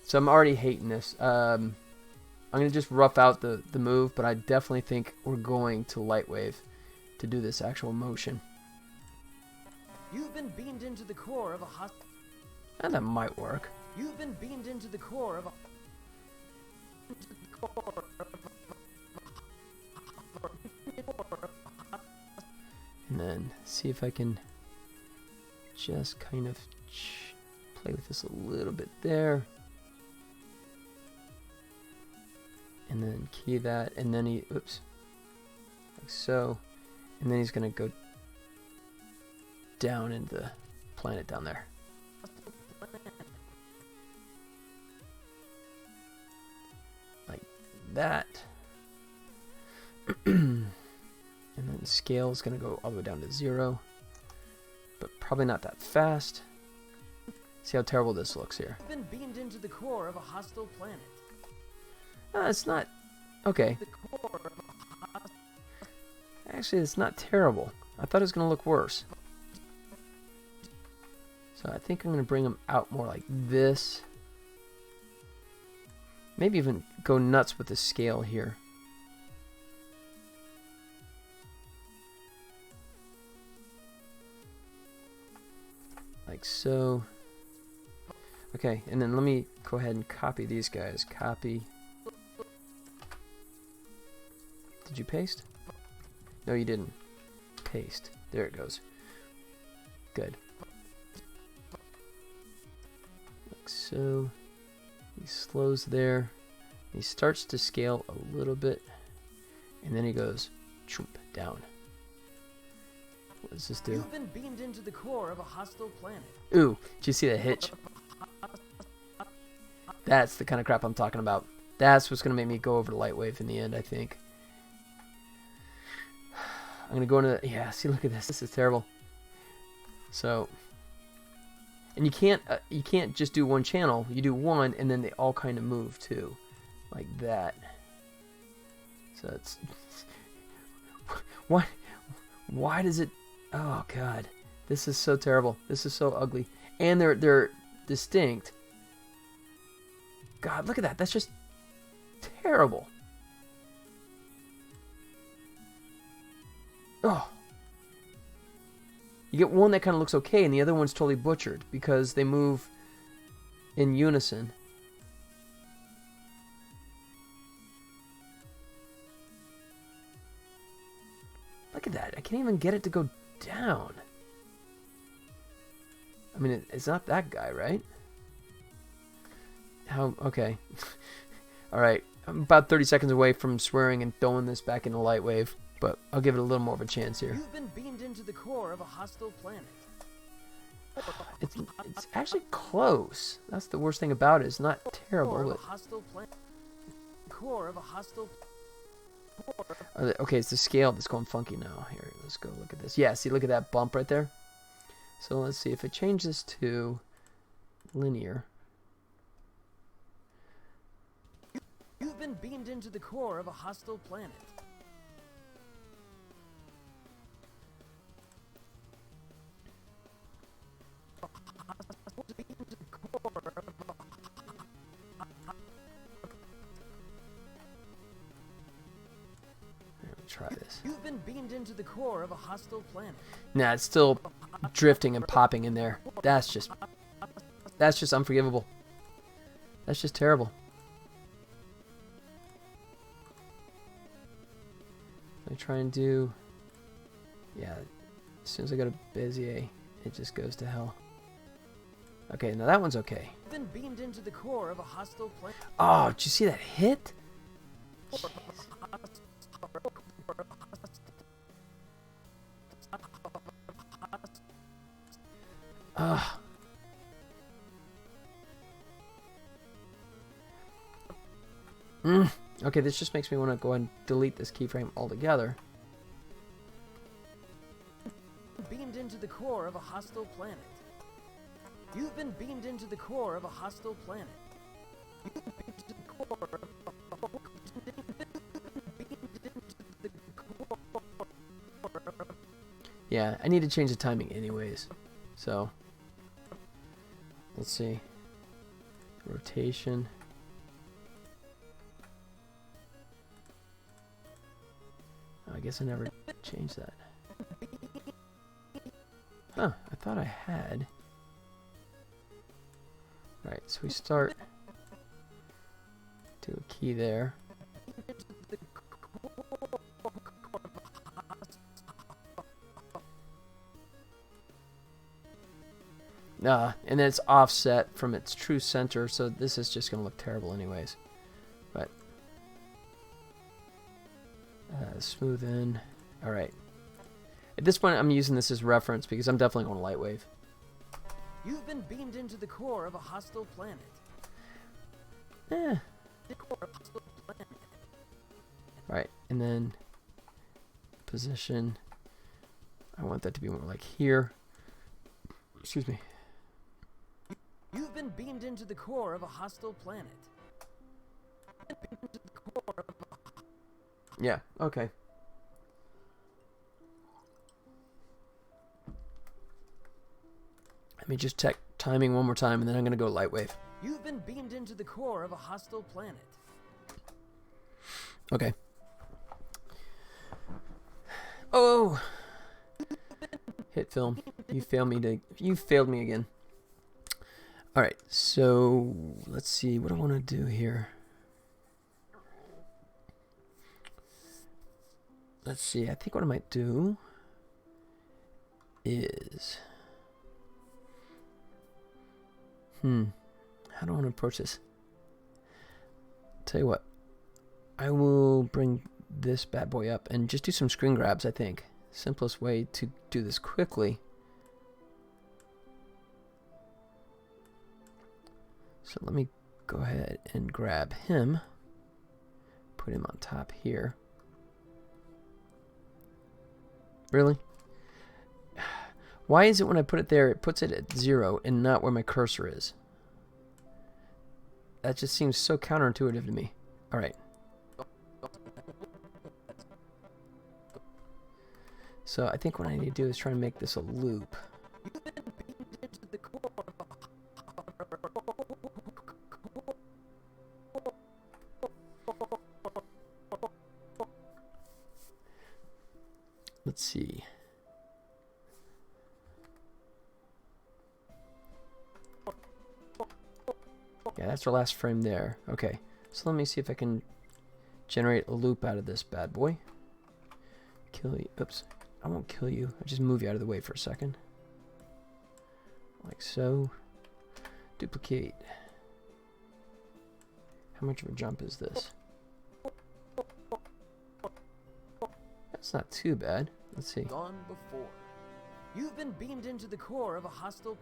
So I'm already hating this. I'm going to just rough out the move, but I definitely think we're going to Lightwave to do this actual motion. You've been beamed into the core of a hostile... And that might work. You've been beamed into the core of a... And then see if I can just kind of play with this a little bit there. And then key that, and then he, oops, like so. And then he's going to go down into the planet down there. Like that. And then scale is going to go all the way down to 0. But probably not that fast. See how terrible this looks here. You've been beamed into the core of a hostile planet. It's not... Okay. The core of a Actually, it's not terrible. I thought it was going to look worse. So I think I'm going to bring them out more like this. Maybe even go nuts with the scale here. Like so. Okay, and then let me go ahead and copy these guys. Copy. Did you paste? No, you didn't. Paste. There it goes. Good. Like so. He slows there. He starts to scale a little bit. And then he goes choomp down. What does this do? You've been beamed into the core of a hostile planet. Ooh, did you see that hitch? That's the kind of crap I'm talking about. That's what's going to make me go over to Lightwave in the end, I think. I'm going to go into... Yeah, see, look at this. This is terrible. So... And you can't just do one channel. You do one, and then they all kind of move, too. Like that. So it's... Why does it... Oh, God. This is so terrible. This is so ugly. And they're distinct. God, look at that. That's just terrible. Oh. You get one that kind of looks okay, and the other one's totally butchered because they move in unison. Look at that. I can't even get it to go down. I mean, it's not that guy, right? How? Okay. Alright. I'm about 30 seconds away from swearing and throwing this back into Lightwave, but I'll give it a little more of a chance here. You've been beamed into the core of a hostile planet. It's actually close. That's the worst thing about it. It's not terrible. But... Core of a hostile. Okay, it's the scale that's going funky now. Here, let's go look at this. Yeah, see, look at that bump right there. So let's see if I change this to linear. You've been beamed into the core of a hostile planet. Try this. You've been beamed into the core of a hostile planet. Nah, it's still drifting and popping in there. That's just unforgivable. That's just terrible. I try and do, yeah, as soon as I go to Bezier, it just goes to hell. Okay, now that one's okay. You've been beamed into the core of a hostile planet. Oh, did you see that hit? Jeez. Ugh. Okay, this just makes me want to go and delete this keyframe altogether. Beamed into the core of a hostile planet. You've been beamed into the core of a hostile planet. You've been beamed into the core of a Yeah, I need to change the timing anyways. So, let's see. Rotation. Oh, I guess I never changed that. Huh, I thought I had. Right, so we start. Do a key there. And then it's offset from its true center, so this is just going to look terrible anyways. But smooth in. Alright. At this point, I'm using this as reference because I'm definitely going to light wave. You've been beamed into the core of a hostile planet. Right, and then position. I want that to be more like here. Excuse me. You've been beamed into the core of a hostile planet. Yeah, okay. Let me just check timing one more time, and then I'm going to go light wave. You've been beamed into the core of a hostile planet. Okay. Oh! Hit film. You failed me again. Alright, so let's see. What do I want to do here? Let's see. I think what I might do is... How do I want to approach this? Tell you what. I will bring this bad boy up and just do some screen grabs, I think. Simplest way to do this quickly. So let me go ahead and grab him. Put him on top here. Really? Why is it when I put it there, it puts it at 0 and not where my cursor is? That just seems so counterintuitive to me. Alright. So I think what I need to do is try and make this a loop. Let's see. Yeah, that's our last frame there. Okay, so let me see if I can generate a loop out of this bad boy. Kill you. Oops. I won't kill you. I'll just move you out of the way for a second. Like so. Duplicate. How much of a jump is this? That's not too bad. Let's see. Gone before. You've been beamed into the core of a hostile.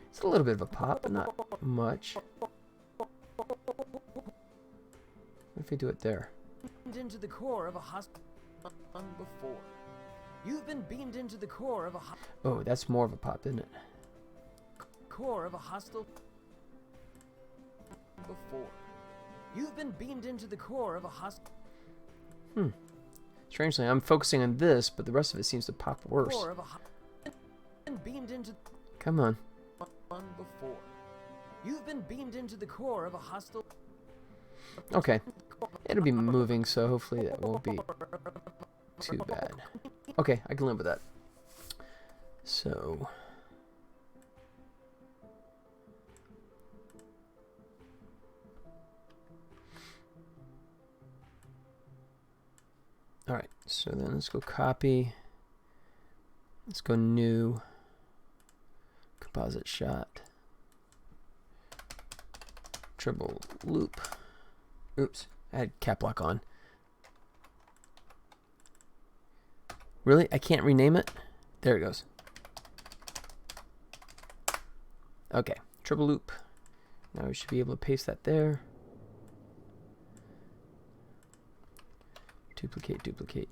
It's a little bit of a pop, but not much. What if we do it there? Beamed into the core of a hostile. Before. You've been beamed into the core of a. Oh, that's more of a pop, isn't it? Core of a hostile. Before. You've been beamed into the core of a hostile. Strangely, I'm focusing on this, but the rest of it seems to pop worse. Core of a. Been beamed into. Come on. Before. You've been beamed into the core of a hostile. Okay. It'll be moving, so hopefully that won't be too bad. Okay, I can live with that. So. Alright, so then let's go copy. Let's go new. Composite shot. Tribble loop. Oops, I had cap lock on. Really? I can't rename it? There it goes. Okay, tribble loop. Now we should be able to paste that there. Duplicate, duplicate.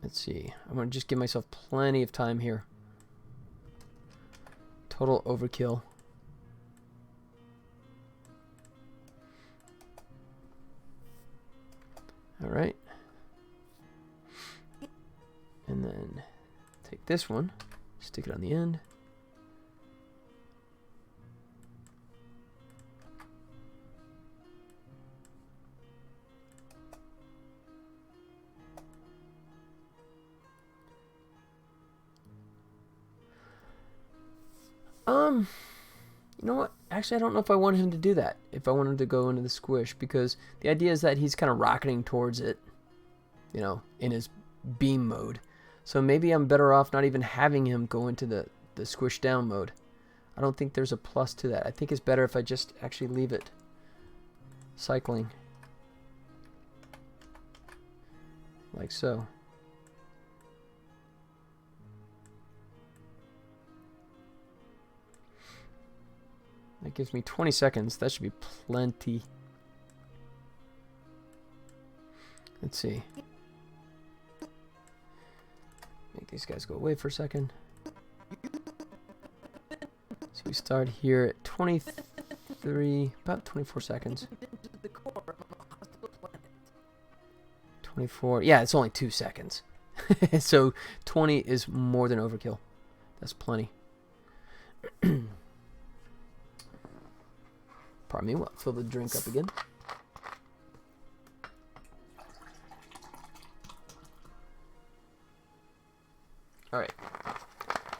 Let's see. I'm going to just give myself plenty of time here. Total overkill. All right. And then take this one, stick it on the end. You know what? Actually, I don't know if I wanted him to do that. If I wanted to go into the squish, because the idea is that he's kind of rocketing towards it, you know, in his beam mode. So maybe I'm better off not even having him go into the squish down mode. I don't think there's a plus to that. I think it's better if I just actually leave it cycling. Like so. That gives me 20 seconds. That should be plenty. Let's see. Make these guys go away for a second. So we start here at 23, about 24 seconds. 24. Yeah, it's only 2 seconds. So 20 is more than overkill. That's plenty. Pardon me, we'll fill the drink up again. Alright,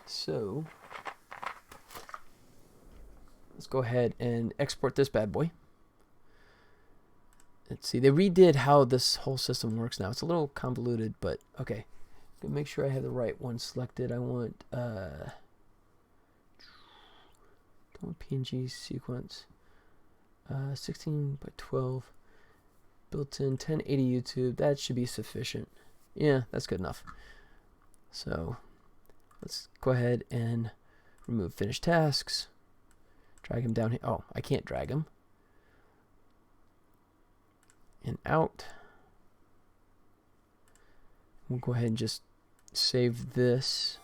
so let's go ahead and export this bad boy. Let's see, they redid how this whole system works now. It's a little convoluted, but okay. Make sure I have the right one selected. I want PNG sequence. 16 by 12 built-in 1080 YouTube. That should be sufficient. Yeah, that's good enough. So let's go ahead and remove finish tasks. Drag him down here. Oh, I can't drag him. And out. We'll go ahead and just save this.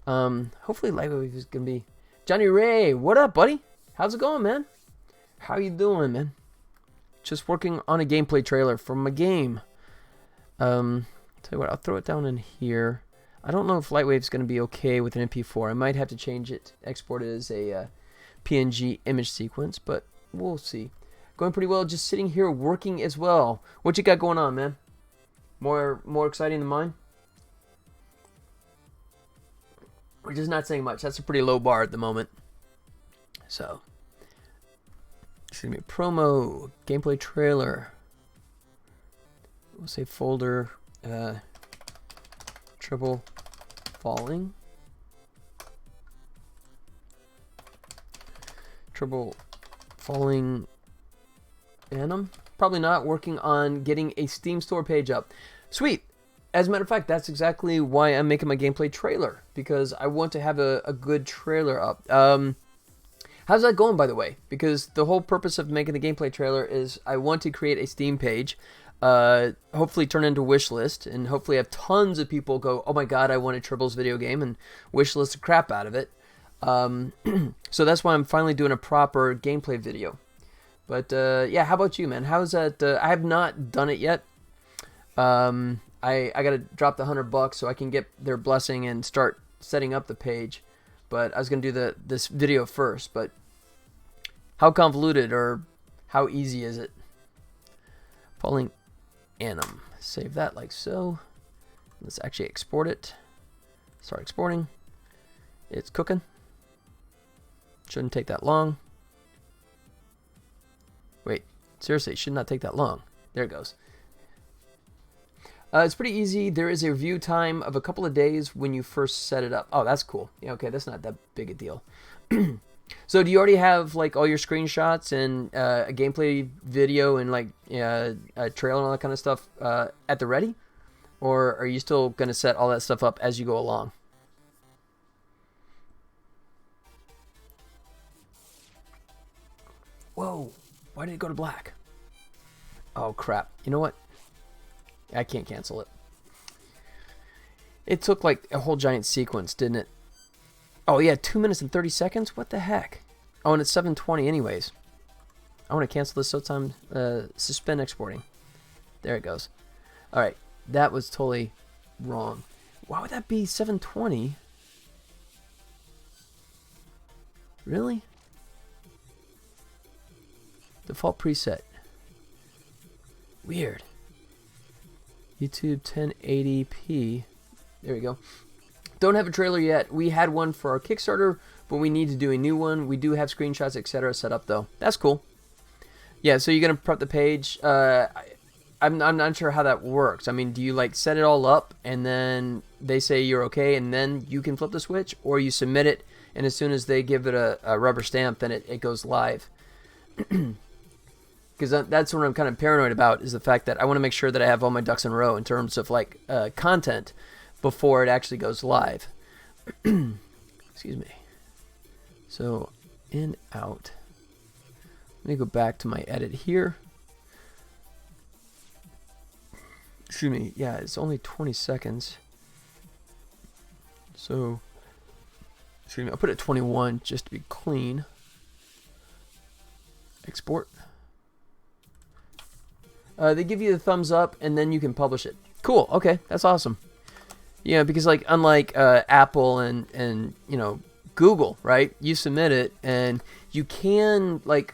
Hopefully Lightwave is gonna be Johnny Ray. What up, buddy? How's it going, man? How you doing, man? Just working on a gameplay trailer for my game. Tell you what, I'll throw it down in here. I don't know if Lightwave's going to be okay with an MP4. I might have to change it, export it as a PNG image sequence, but we'll see. Going pretty well, just sitting here working as well. What you got going on, man? More exciting than mine? We're just not saying much. That's a pretty low bar at the moment. So, excuse me, promo, gameplay trailer. We'll say folder, Tribble falling. Tribble falling Phantom, probably not, working on getting a Steam store page up. Sweet. As a matter of fact, that's exactly why I'm making my gameplay trailer, because I want to have a good trailer up. How's that going, by the way? Because the whole purpose of making the gameplay trailer is I want to create a Steam page, hopefully turn into a wish list, and hopefully have tons of people go, oh my god, I want a Tribbles video game, and wish list the crap out of it. So that's why I'm finally doing a proper gameplay video. But yeah, how about you, man? How's that? I have not done it yet. I gotta drop the $100 so I can get their blessing and start setting up the page. But I was gonna do this video first. But how convoluted or how easy is it? Falling Annum. Save that like so. Let's actually export it. Start exporting. It's cooking. Shouldn't take that long. Wait, seriously, it should not take that long. There it goes. It's pretty easy. There is a review time of a couple of days when you first set it up. Oh, that's cool. Yeah, okay, that's not that big a deal. So do you already have like all your screenshots and a gameplay video and like a trailer and all that kind of stuff at the ready? Or are you still going to set all that stuff up as you go along? Whoa, why did it go to black? Oh crap, you know what? I can't cancel it. It took like a whole giant sequence, didn't it? Oh yeah, 2 minutes and 30 seconds? What the heck? Oh, and it's 7:20 anyways. I want to cancel this sometime. Suspend exporting. There it goes. Alright, that was totally wrong. Why would that be 7:20? Really? Default preset. Weird. YouTube 1080p. There we go. Don't have a trailer yet. We had one for our Kickstarter, but we need to do a new one. We do have screenshots, etc. set up though. That's cool. Yeah, so you're gonna prep the page. I'm not sure how that works. I mean, do you like set it all up and then they say you're okay and then you can flip the switch, or you submit it and as soon as they give it a rubber stamp, then it goes live? Because that's what I'm kind of paranoid about, is the fact that I want to make sure that I have all my ducks in a row in terms of like content before it actually goes live. Excuse me. So in, out. Let me go back to my edit here. Excuse me. Yeah, it's only 20 seconds. So, excuse me, I'll put it at 21 just to be clean. Export. They give you the thumbs up and then you can publish it. Cool. Okay, that's awesome. Yeah, because like unlike Apple and you know Google, right? You submit it and you can like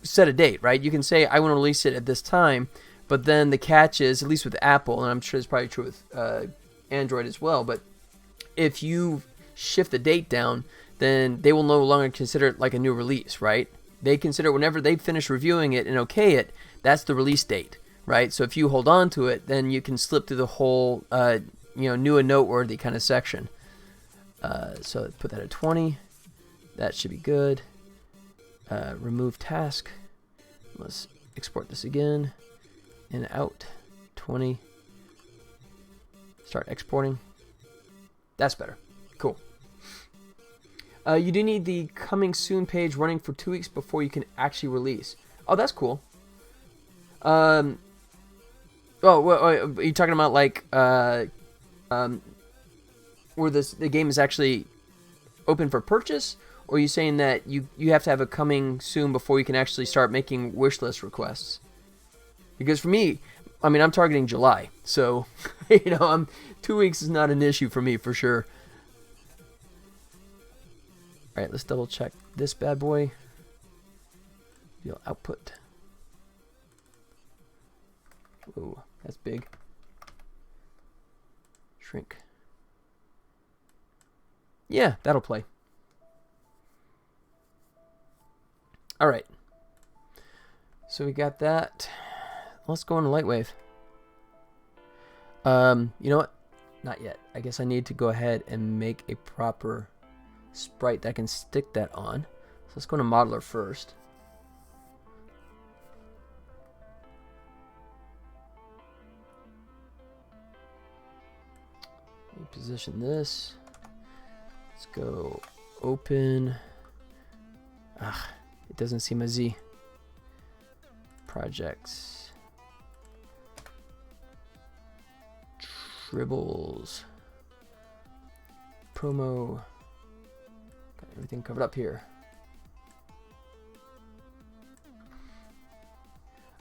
set a date, right? You can say I want to release it at this time, but then the catch is, at least with Apple, and I'm sure it's probably true with Android as well, but if you shift the date down, then they will no longer consider it like a new release, right? They consider whenever they finish reviewing it and okay it, that's the release date, right? So if you hold on to it, then you can slip through the whole, you know, new and noteworthy kind of section. So put that at 20. That should be good. Remove task. Let's export this again. And out. 20. Start exporting. That's better. Cool. You do need the coming soon page running for 2 weeks before you can actually release. Oh, that's cool. Oh, are you talking about like where the game is actually open for purchase, or are you saying that you have to have a coming soon before you can actually start making wish list requests? Because for me, I mean, I'm targeting July, so you know, 2 weeks is not an issue for me for sure. All right, let's double check this bad boy. Deal output. Whoa, that's big. Shrink. Yeah, that'll play. All right. So we got that. Let's go into Lightwave. You know what? Not yet. I guess I need to go ahead and make a proper sprite that I can stick that on. So let's go to Modeler first. position this. Let's go open. Ah, it doesn't seem a Z. Projects. Tribbles. Promo. Got everything covered up here.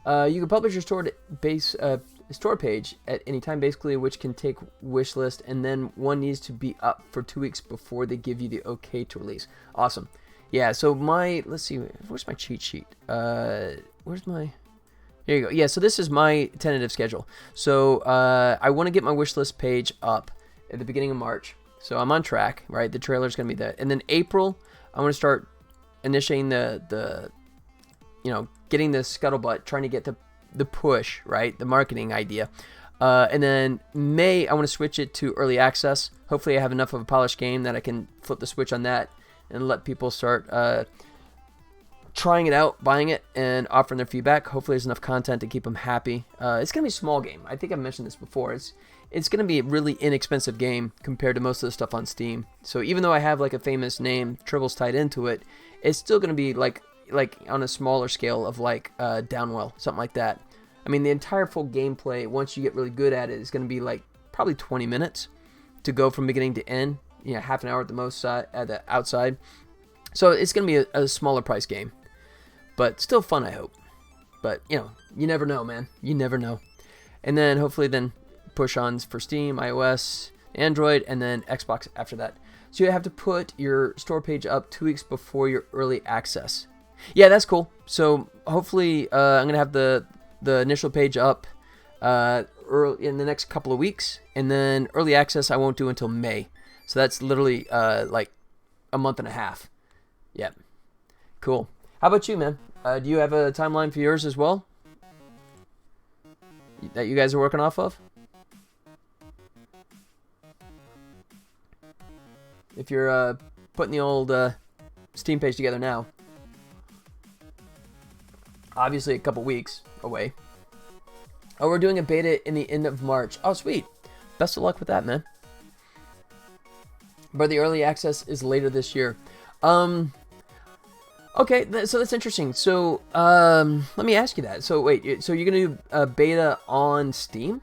You can publish your store page at any time, basically, which can take wish list, and then one needs to be up for 2 weeks before they give you the okay to release. Awesome. Yeah, so let's see, where's my cheat sheet? Where's my, here you go. Yeah, so this is my tentative schedule. So I want to get my wish list page up at the beginning of March. So I'm on track, right? The trailer's going to be that. And then April, I want to start initiating the getting the scuttlebutt, trying to get the push, right? The marketing idea. And then May, I want to switch it to early access. Hopefully I have enough of a polished game that I can flip the switch on that and let people start trying it out, buying it, and offering their feedback. Hopefully there's enough content to keep them happy. It's going to be a small game. I think I've mentioned this before. It's going to be a really inexpensive game compared to most of the stuff on Steam. So even though I have like a famous name, Tribbles, tied into it, it's still going to be like on a smaller scale of like Downwell, something like that. I mean, the entire full gameplay, once you get really good at it, is going to be like probably 20 minutes to go from beginning to end. Half an hour at the most at the outside. So it's going to be a smaller price game, but still fun, I hope. But you never know, man. You never know. And then hopefully push on for Steam, iOS, Android, and then Xbox after that. So you have to put your store page up 2 weeks before your early access. Yeah, that's cool. So hopefully I'm gonna have the initial page up early in the next couple of weeks, and then early access I won't do until May. So that's literally like a month and a half. Yeah, cool. How about you, man? Do you have a timeline for yours as well that you guys are working off of? If you're putting the old Steam page together now. Obviously a couple weeks away. Oh, we're doing a beta in the end of March. Oh, sweet. Best of luck with that, man. But the early access is later this year. Okay, so that's interesting. So let me ask you that. So wait, so you're going to do a beta on Steam?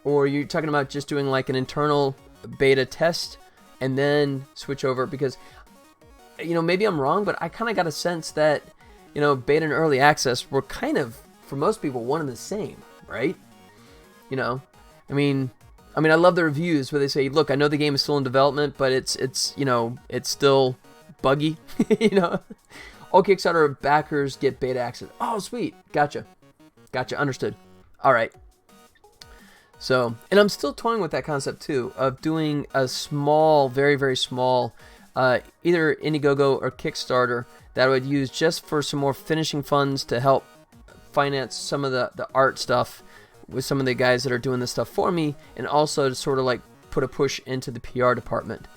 Or are you talking about just doing like an internal beta test and then switch over? Because, maybe I'm wrong, but I kind of got a sense that, beta and early access were kind of, for most people, one and the same, right? I mean, I love the reviews where they say, look, I know the game is still in development, but it's still buggy, All Kickstarter backers get beta access. Oh, sweet. Gotcha. Understood. All right. So, and I'm still toying with that concept too, of doing a small, very, very small, either Indiegogo or Kickstarter that I would use just for some more finishing funds to help finance some of the art stuff with some of the guys that are doing this stuff for me, and also to sort of like put a push into the PR department.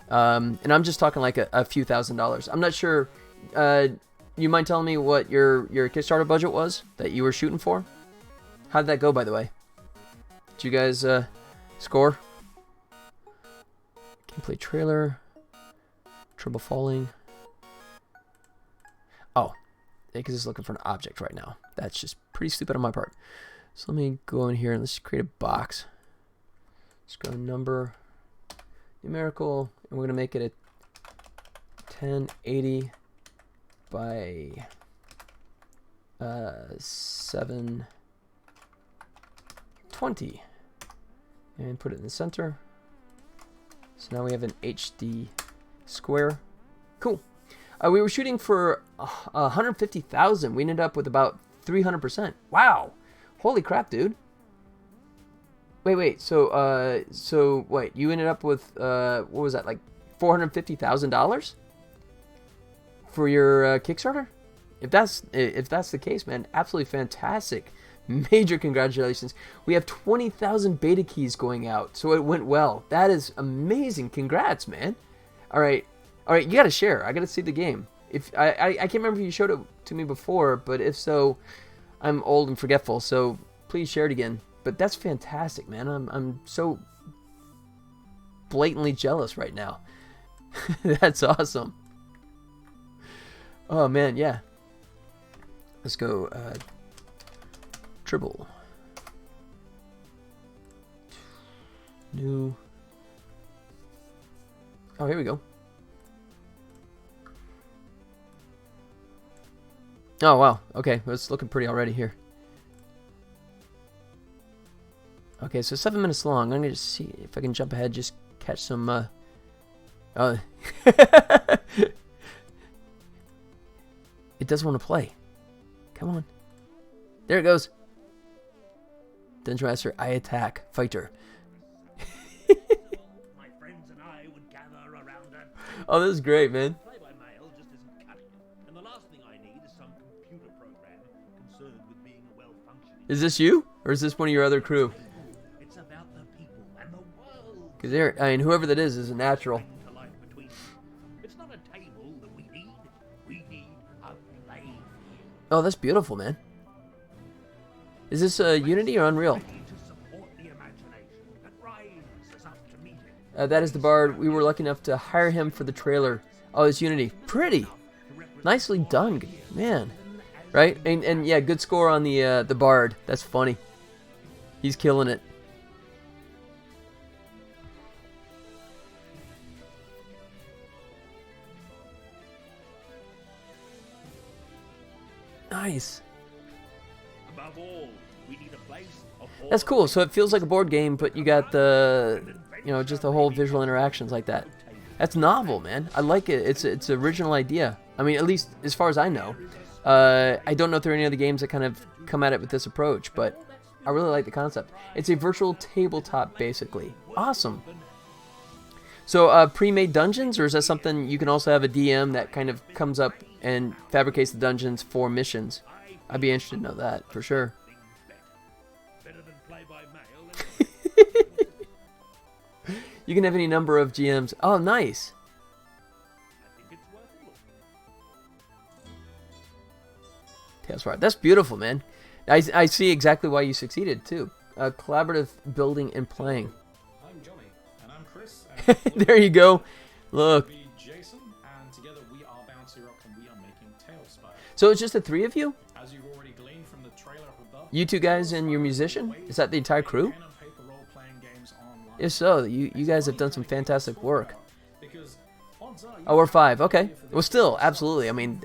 And I'm just talking like a few $1,000s. I'm not sure. You mind telling me what your Kickstarter budget was that you were shooting for? How did that go, by the way? Did you guys score? Gameplay trailer. Trouble falling. Oh, because it's looking for an object right now. That's just pretty stupid on my part. So let me go in here and let's create a box. Let's go number, numerical, and we're gonna make it a 1080 by 720, and put it in the center. So now we have an HD square. Cool. We were shooting for 150,000. We ended up with about 300%. Wow. Holy crap, dude. Wait. So wait, you ended up with what was that, like $450,000 for your Kickstarter? If that's the case, man, absolutely fantastic. Major congratulations. We have 20,000 beta keys going out, so it went well. That is amazing. Congrats, man. All right, you got to share. I got to see the game. If I can't remember if you showed it to me before, but if so, I'm old and forgetful, so please share it again. But that's fantastic, man. I'm so blatantly jealous right now. That's awesome. Oh man, yeah. Let's go Tribble. New. Oh, here we go. Oh wow, okay, well, it's looking pretty already here. Okay, so 7 minutes long. I'm gonna just see if I can jump ahead, just catch some it doesn't want to play. Come on. There it goes. Dungeon Master, I attack. Fighter. My friends and I would gather around a Oh, this is great, man. play by mail just isn't cutting it. And the last thing I need is some computer program concerned with being a well-functioning. Is this you? Or is this one of your other crew? It's about the people and the world. Because I mean, whoever that is a natural. To life between them. It's not a table that we need. We need a play field. Oh, that's beautiful, man. Is this Unity or Unreal? Ready to support the imagination that rises up to meet it. That is the bard. We were lucky enough to hire him for the trailer. Oh, it's Unity. Pretty. Nicely done, man. Right? And yeah, good score on the bard. That's funny. He's killing it. Nice. Above all, we need a place of That's cool. So it feels like a board game, but you got the, you know, just the whole visual interactions like that. That's novel, man. I like it. It's an original idea. I mean, at least as far as I know. I don't know if there are any other games that kind of come at it with this approach, but I really like the concept. It's a virtual tabletop, basically. Awesome. So pre-made dungeons, or is that something you can also have a DM that kind of comes up and fabricates the dungeons for missions? I'd be interested to know that, for sure. better than play by mail. You can have any number of GMs. Oh, nice. I think it's worth a look. Tales from Art. That's beautiful, man. I see exactly why you succeeded, too. Collaborative building and playing. I'm Johnny, and I'm Chris. There you go. Look. Be Jason, and together we are Bouncy Rock, and we are making Tailspire. So it's just the three of you? As you've already gleaned from the trailer up above, You two guys and your musician? Is that the entire crew? pen and paper role-playing games online. If so, you guys have done some fantastic work. Because odds are you Oh, we're five. Okay. Well, still, absolutely. I mean,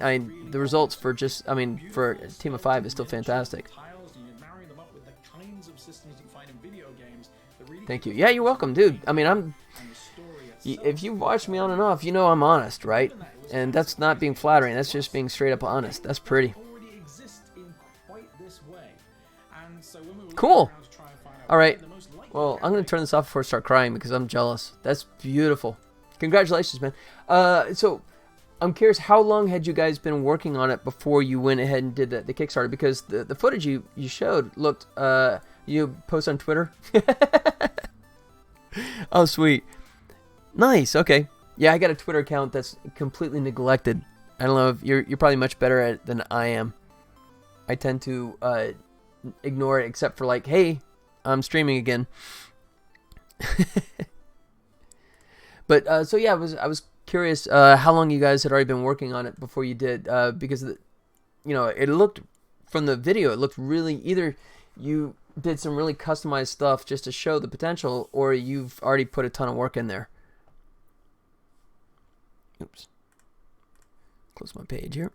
the results for for a team of five is still fantastic. tiles, and you marry them up with the kinds of systems you find in video games that really Thank you. Yeah, you're welcome, dude. I mean, and the story itself. if you watch me on and off, you know I'm honest, right? And that's not being flattering. That's just being straight up honest. That's pretty. already exist in quite this way. And so when we were Cool. looking around to try and find out All right. the most likely Well, I'm going to turn this off before I start crying because I'm jealous. That's beautiful. Congratulations, man. So I'm curious, how long had you guys been working on it before you went ahead and did the Kickstarter? Because the footage you showed looked, you post on Twitter? Oh, sweet. Nice. Okay. Yeah, I got a Twitter account that's completely neglected. I don't know if you're probably much better at it than I am. I tend to ignore it except for like, hey, I'm streaming again. But so yeah, I was curious how long you guys had already been working on it before you did, because it looked from the video, it looked really, either you did some really customized stuff just to show the potential, or you've already put a ton of work in there. Oops. Close my page here.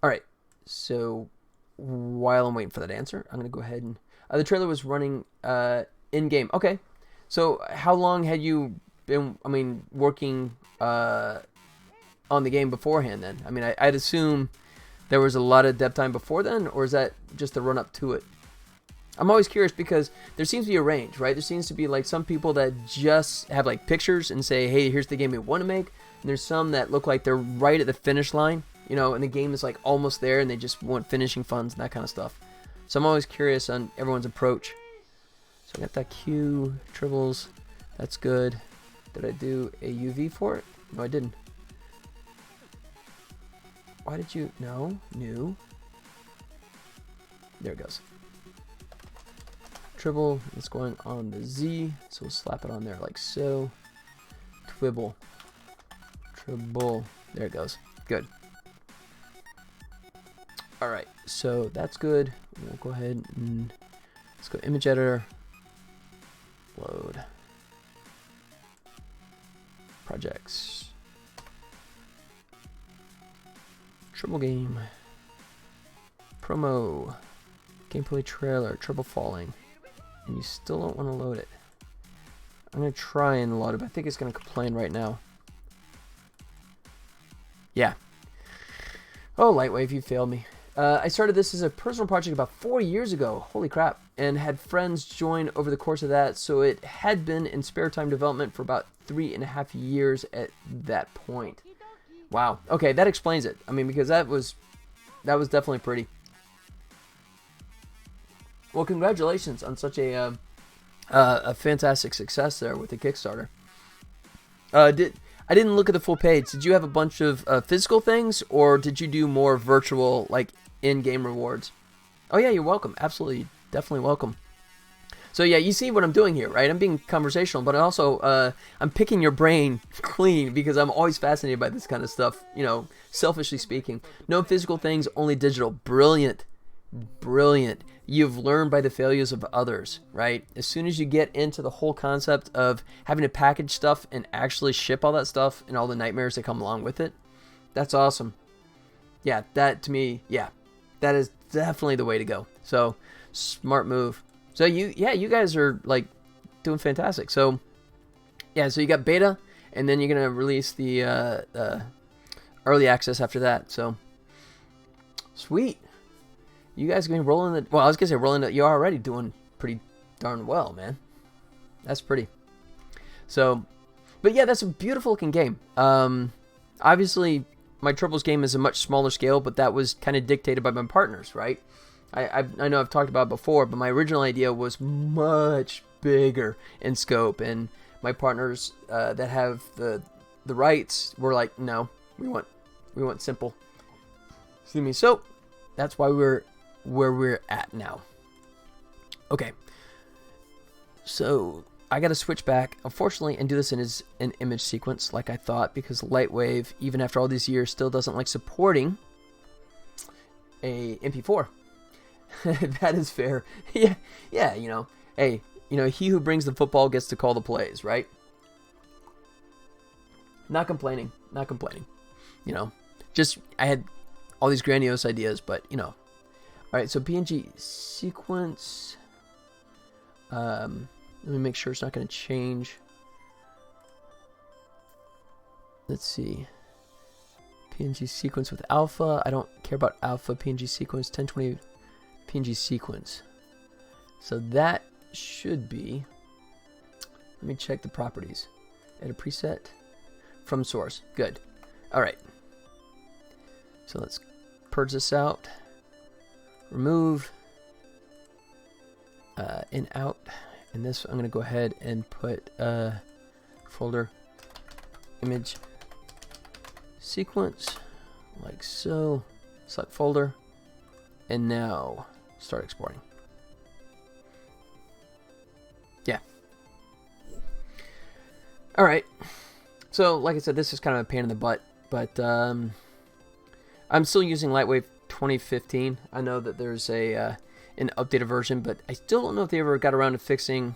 All right. So while I'm waiting for that answer, I'm going to go ahead and... the trailer was running in-game. Okay. So how long had you been, working on the game beforehand then? I mean, I'd assume there was a lot of dev time before then, or is that just the run-up to it? I'm always curious because there seems to be a range, right? There seems to be like some people that just have like pictures and say, hey, here's the game we want to make. And there's some that look like they're right at the finish line, and the game is like almost there and they just want finishing funds and that kind of stuff. So I'm always curious on everyone's approach. So I got that Q, Tribbles, that's good. Did I do a UV for it? No, I didn't. Why did you, no, new. There it goes. Tribble is going on the Z, so we'll slap it on there like so. Twibble. Tribble. There it goes. Good. Alright, so that's good. We'll go ahead and let's go image editor. Load. Projects. Tribble game. Promo. Gameplay trailer. Tribble falling. And you still don't want to load it. I'm going to try and load it, but I think it's going to complain right now. Yeah. Oh, Lightwave, you failed me. I started this as a personal project about 4 years ago. Holy crap. And had friends join over the course of that, so it had been in spare time development for about 3.5 years at that point. Wow. Okay, that explains it. I mean, because that was definitely pretty. Well, congratulations on such a fantastic success there with the Kickstarter. I didn't look at the full page. Did you have a bunch of physical things, or did you do more virtual, like in-game rewards? Oh yeah, you're welcome. Absolutely, definitely welcome. So yeah, you see what I'm doing here, right? I'm being conversational, but also I'm picking your brain clean because I'm always fascinated by this kind of stuff. You know, selfishly speaking, no physical things, only digital. Brilliant, brilliant. You've learned by the failures of others, right? As soon as you get into the whole concept of having to package stuff and actually ship all that stuff and all the nightmares that come along with it, that's awesome. Yeah, that to me, yeah, that is definitely the way to go. So, smart move. So you guys are like doing fantastic. So, yeah, so you got beta, and then you're gonna release the early access after that. So, sweet. You guys are going to be rolling the... Well, I was going to say rolling the... You're already doing pretty darn well, man. That's pretty. So, but yeah, that's a beautiful looking game. Obviously, my Tribbles game is a much smaller scale, but that was kind of dictated by my partners, right? I know I've talked about it before, but my original idea was much bigger in scope, and my partners that have the rights were like, no, we want simple. Excuse me. So, that's why we're where we're at now. Okay, so I gotta switch back, unfortunately, and do this in an image sequence like I thought, because Lightwave, even after all these years, still doesn't like supporting a MP4. That is fair. Yeah, you know, hey, you know, he who brings the football gets to call the plays, right? Not complaining, you know, just I had all these grandiose ideas, but you know. Alright, so PNG sequence. Let me make sure it's not going to change. Let's see. PNG sequence with alpha. I don't care about alpha. PNG sequence. 1020 PNG sequence. So that should be... Let me check the properties. Add a preset. From source. Good. Alright. So let's purge this out. Remove in out, and this I'm going to go ahead and put folder image sequence like so. Select folder, and now start exporting. Yeah. All right. So like I said, this is kind of a pain in the butt, but I'm still using Lightwave 2015. I know that there's an updated version, but I still don't know if they ever got around to fixing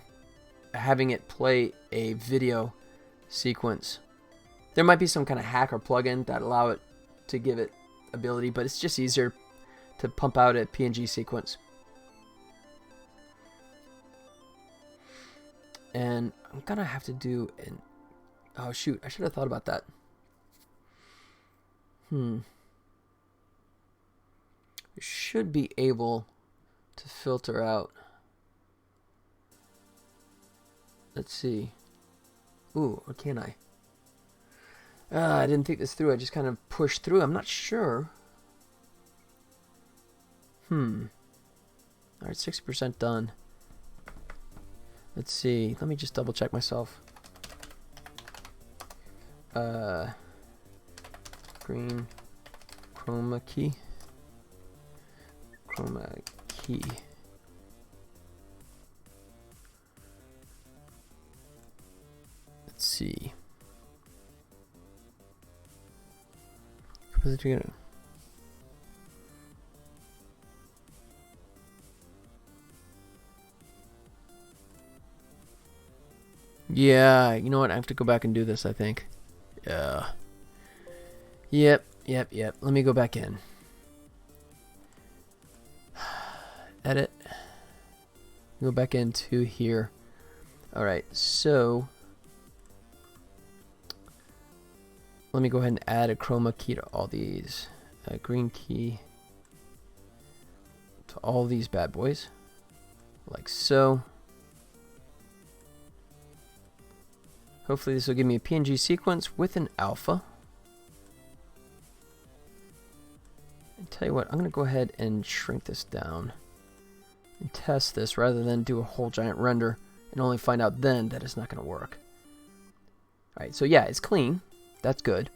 having it play a video sequence. There might be some kind of hack or plugin that allow it to give it ability, but it's just easier to pump out a PNG sequence. And I'm gonna have to do an... Oh shoot, I should have thought about that. We should be able to filter out. Let's see. Ooh, or can I? I didn't think this through. I just kind of pushed through. I'm not sure. Alright, 60% done. Let's see. Let me just double check myself. Green chroma key. Chroma key. see. What's it gonna? Yeah, you know what? I have to go back and do this, I think. Yeah. Yep. Let me go back in. Edit. Go back into here. Alright, so let me go ahead and add a chroma key to all these. A green key to all these bad boys. Like so. Hopefully this will give me a PNG sequence with an alpha. And tell you what, I'm going to go ahead and shrink this down and test this rather than do a whole giant render and only find out then that it's not going to work. Alright, so yeah, it's clean. That's good.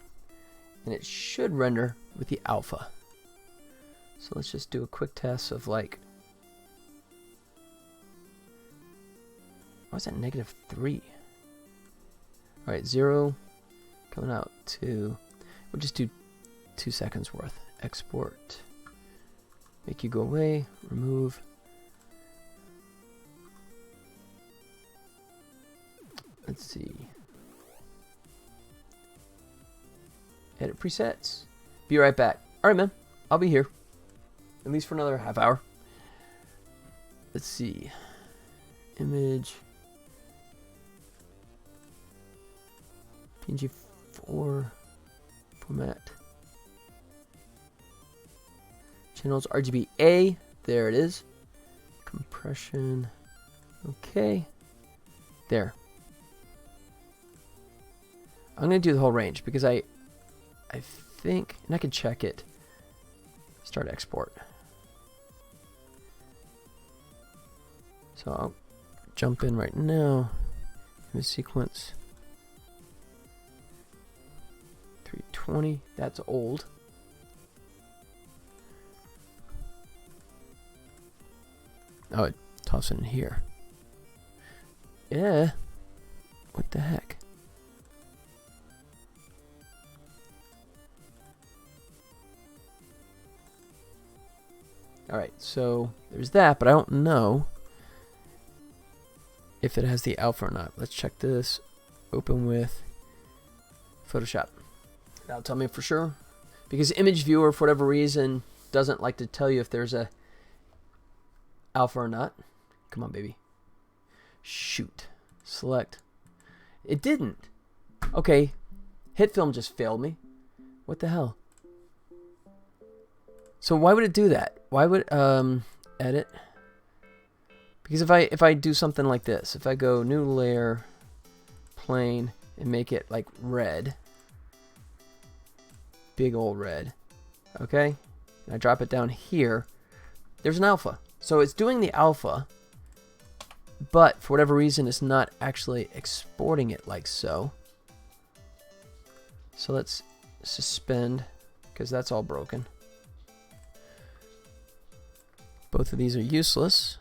And it should render with the alpha. So let's just do a quick test of like... Why is that -3? Alright, 0 coming out to... We'll just do 2 seconds worth. Export. Make you go away. Remove. Let's see. Edit presets. Be right back. Alright, man. I'll be here. At least for another half hour. Let's see. Image. PNG4 format. Channels RGBA. There it is. Compression. Okay. There. I'm going to do the whole range because I think, and I can check it. Start export. So I'll jump in right now. Image sequence. 320. That's old. Oh, it toss it in here. Yeah. What the heck? Alright, so there's that, but I don't know if it has the alpha or not. Let's check this. Open with Photoshop. That'll tell me for sure. Because Image Viewer, for whatever reason, doesn't like to tell you if there's a alpha or not. Come on, baby. Shoot. Select. It didn't. Okay. HitFilm just failed me. What the hell? So why would it do that? Why would edit? Because if I do something like this, if I go new layer, plane, and make it like red, big old red, okay, and I drop it down here, there's an alpha. So it's doing the alpha, but for whatever reason, it's not actually exporting it like so. So let's suspend, because that's all broken. Both of these are useless.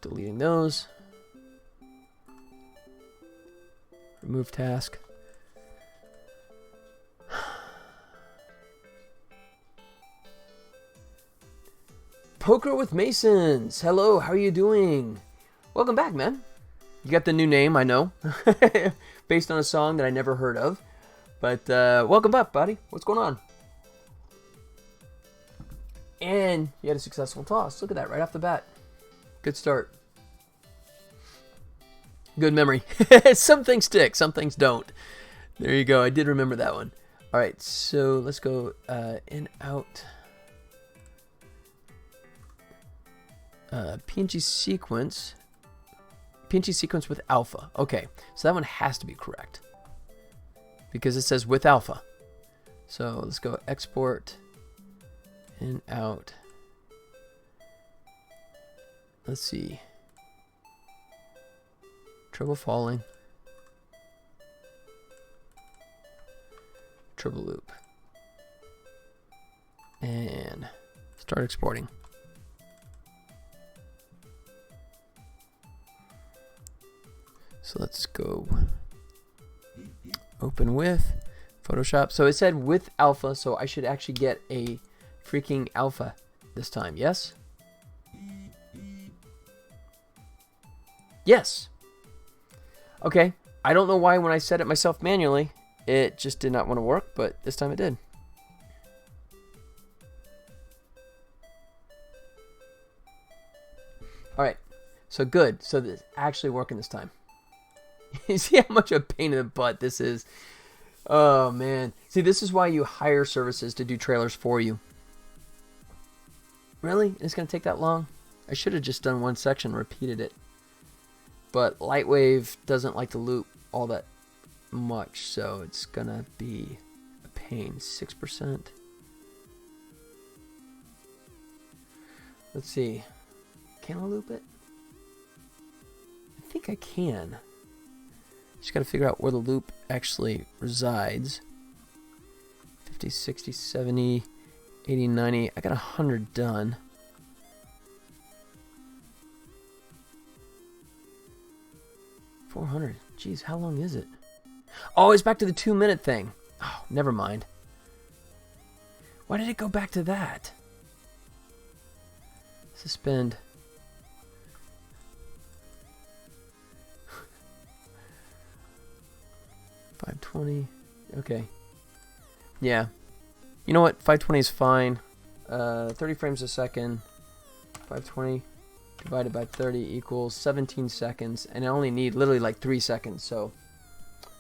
Deleting those. Remove task. Poker with Masons. Hello, how are you doing? Welcome back, man. You got the new name, I know. Based on a song that I never heard of. But welcome back, buddy. What's going on? And you had a successful toss. Look at that, right off the bat. Good start. Good memory. Some things stick, some things don't. There you go. I did remember that one. All right, so let's go in, out. PNG sequence. PNG sequence with alpha. Okay, so that one has to be correct. Because it says with alpha. So let's go export, in, out. Let's see. Trouble falling. Trouble loop. And start exporting. So let's go open with Photoshop. So it said with alpha, so I should actually get a freaking alpha this time. Yes? Yes. Okay. I don't know why when I set it myself manually, it just did not want to work, but this time it did. Alright. So good. So this is actually working this time. You see how much of a pain in the butt this is? Oh, man. See, this is why you hire services to do trailers for you. Really? It's going to take that long? I should have just done one section and repeated it. But Lightwave doesn't like to loop all that much, so it's going to be a pain. 6%. Let's see. Can I loop it? I think I can. Just got to figure out where the loop actually resides. 50, 60, 70, 80, 90. I got 100 done. 400. Jeez, how long is it? Oh, it's back to the 2-minute thing. Oh, never mind. Why did it go back to that? Suspend. $520. Okay. Yeah. You know what? 520 is fine. 30 frames a second. 520 divided by 30 equals 17 seconds. And I only need literally like 3 seconds. So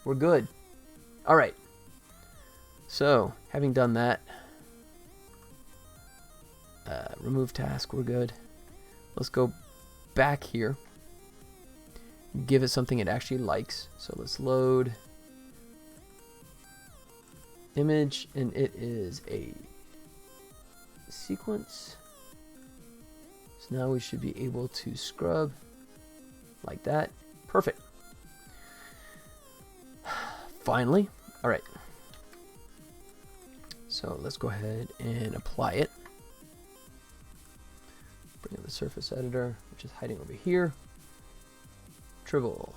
we're good. All right. So having done that, remove task. We're good. Let's go back here. Give it something it actually likes. So let's load image, and it is a sequence. So now we should be able to scrub like that. Perfect. Finally. All right. So let's go ahead and apply it. Bring in the surface editor, which is hiding over here. Tribble.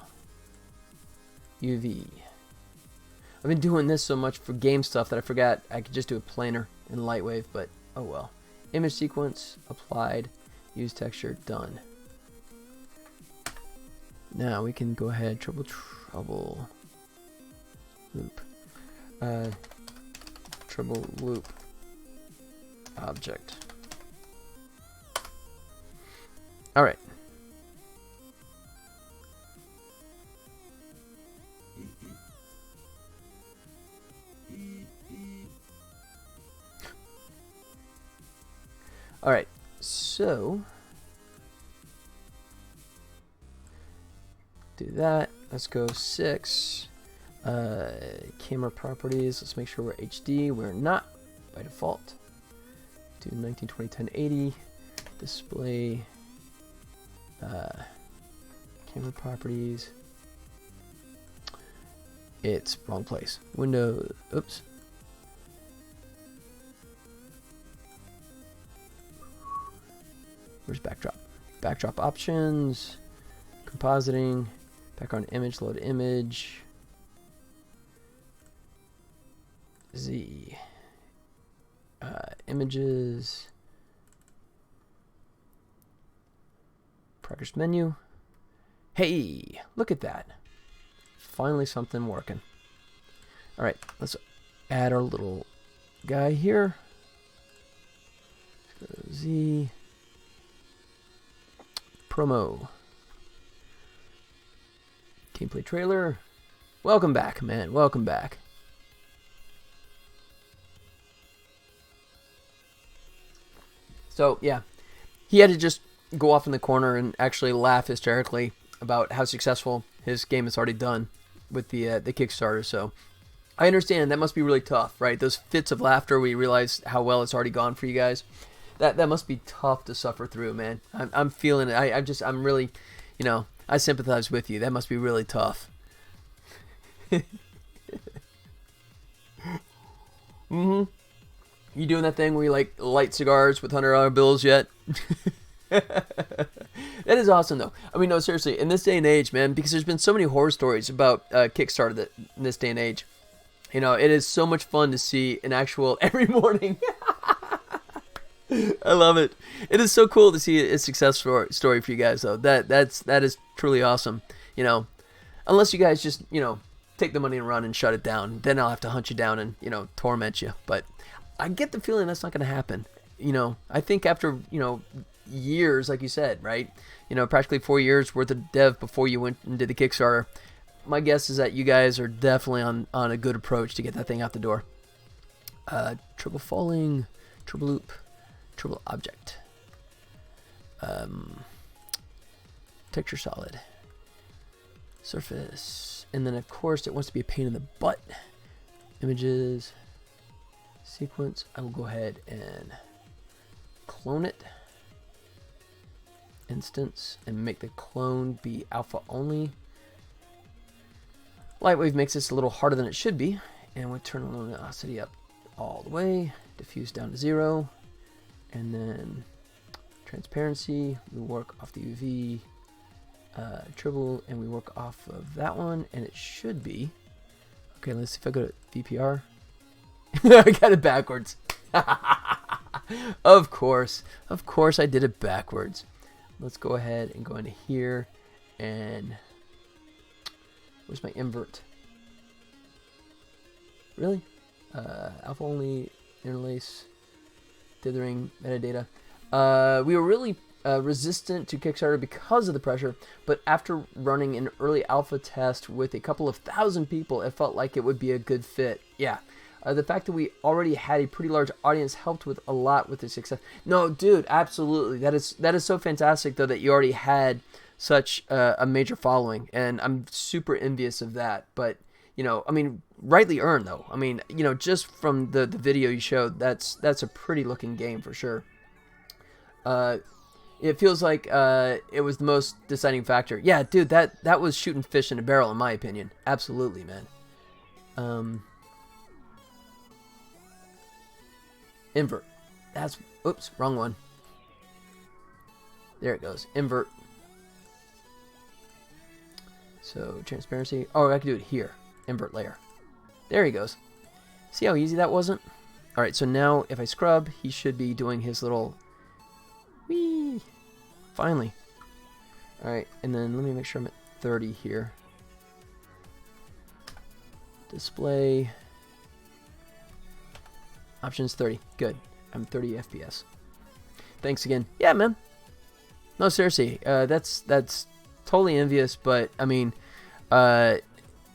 UV. I've been doing this so much for game stuff that I forgot I could just do a planar in Lightwave, but oh well. Image sequence, applied, use texture, done. Now we can go ahead, Tribble Trouble loop. Tribble loop object. Alright. Alright, so do that. Let's go 6. Camera properties. Let's make sure we're HD. We're not by default. Do 1920 1080. Display. Camera properties. It's wrong place. Window. Oops. Where's backdrop? Backdrop options, compositing, background image, load image, Z, images, progress menu. Hey, look at that. Finally something working. All right, let's add our little guy here. Let's go Z. Promo. Gameplay trailer. Welcome back, man. Welcome back. So, yeah. He had to just go off in the corner and actually laugh hysterically about how successful his game has already done with the Kickstarter. So, I understand. That must be really tough, right? Those fits of laughter where you realize how well it's already gone for you guys. That must be tough to suffer through, man. I'm feeling it. I'm really, you know, I sympathize with you. That must be really tough. You doing that thing where you like light cigars with $100 bills yet? That is awesome, though. I mean, no, seriously, in this day and age, man, because there's been so many horror stories about Kickstarter that in this day and age. You know, it is so much fun to see an actual every morning. I love it. It is so cool to see a success story for you guys, though. That is truly awesome. You know, unless you guys just, you know, take the money and run and shut it down, then I'll have to hunt you down and, you know, torment you. But I get the feeling that's not going to happen. You know, I think after, you know, years, like you said, right? You know, practically 4 years worth of dev before you went and did the Kickstarter. My guess is that you guys are definitely on a good approach to get that thing out the door. Triple falling, triple loop, triple object. Texture solid. Surface. And then, of course, it wants to be a pain in the butt. Images. Sequence. I will go ahead and clone it. Instance. And make the clone be alpha only. Lightwave makes this a little harder than it should be. And we'll turn luminosity up all the way. Diffuse down to 0. And then transparency. We work off the UV. Tribble, and we work off of that one, and it should be okay. Let's see if I go to VPR. I got it backwards. Of course I did it backwards. Let's go ahead and go into here, and where's my invert? Really? Alpha only, interlace, dithering, metadata. We were really resistant to Kickstarter because of the pressure, but after running an early alpha test with a couple of thousand people, it felt like it would be a good fit. Yeah. The fact that we already had a pretty large audience helped with a lot with the success. No, dude, absolutely. That is so fantastic, though, that you already had such a major following, and I'm super envious of that. But, you know, I mean, rightly earned, though. I mean, you know, just from the video you showed, that's a pretty looking game for sure. It feels like it was the most deciding factor. Yeah, dude, that was shooting fish in a barrel, in my opinion. Absolutely, man. Invert. That's, oops, wrong one. There it goes. Invert. So, transparency. Oh, I can do it here. Invert layer. There he goes. See how easy that wasn't? Alright, so now if I scrub, he should be doing his little... Whee! Finally. Alright, and then let me make sure I'm at 30 here. Display. Options 30. Good. I'm 30 FPS. Thanks again. Yeah, man. No, seriously. That's totally envious, but I mean,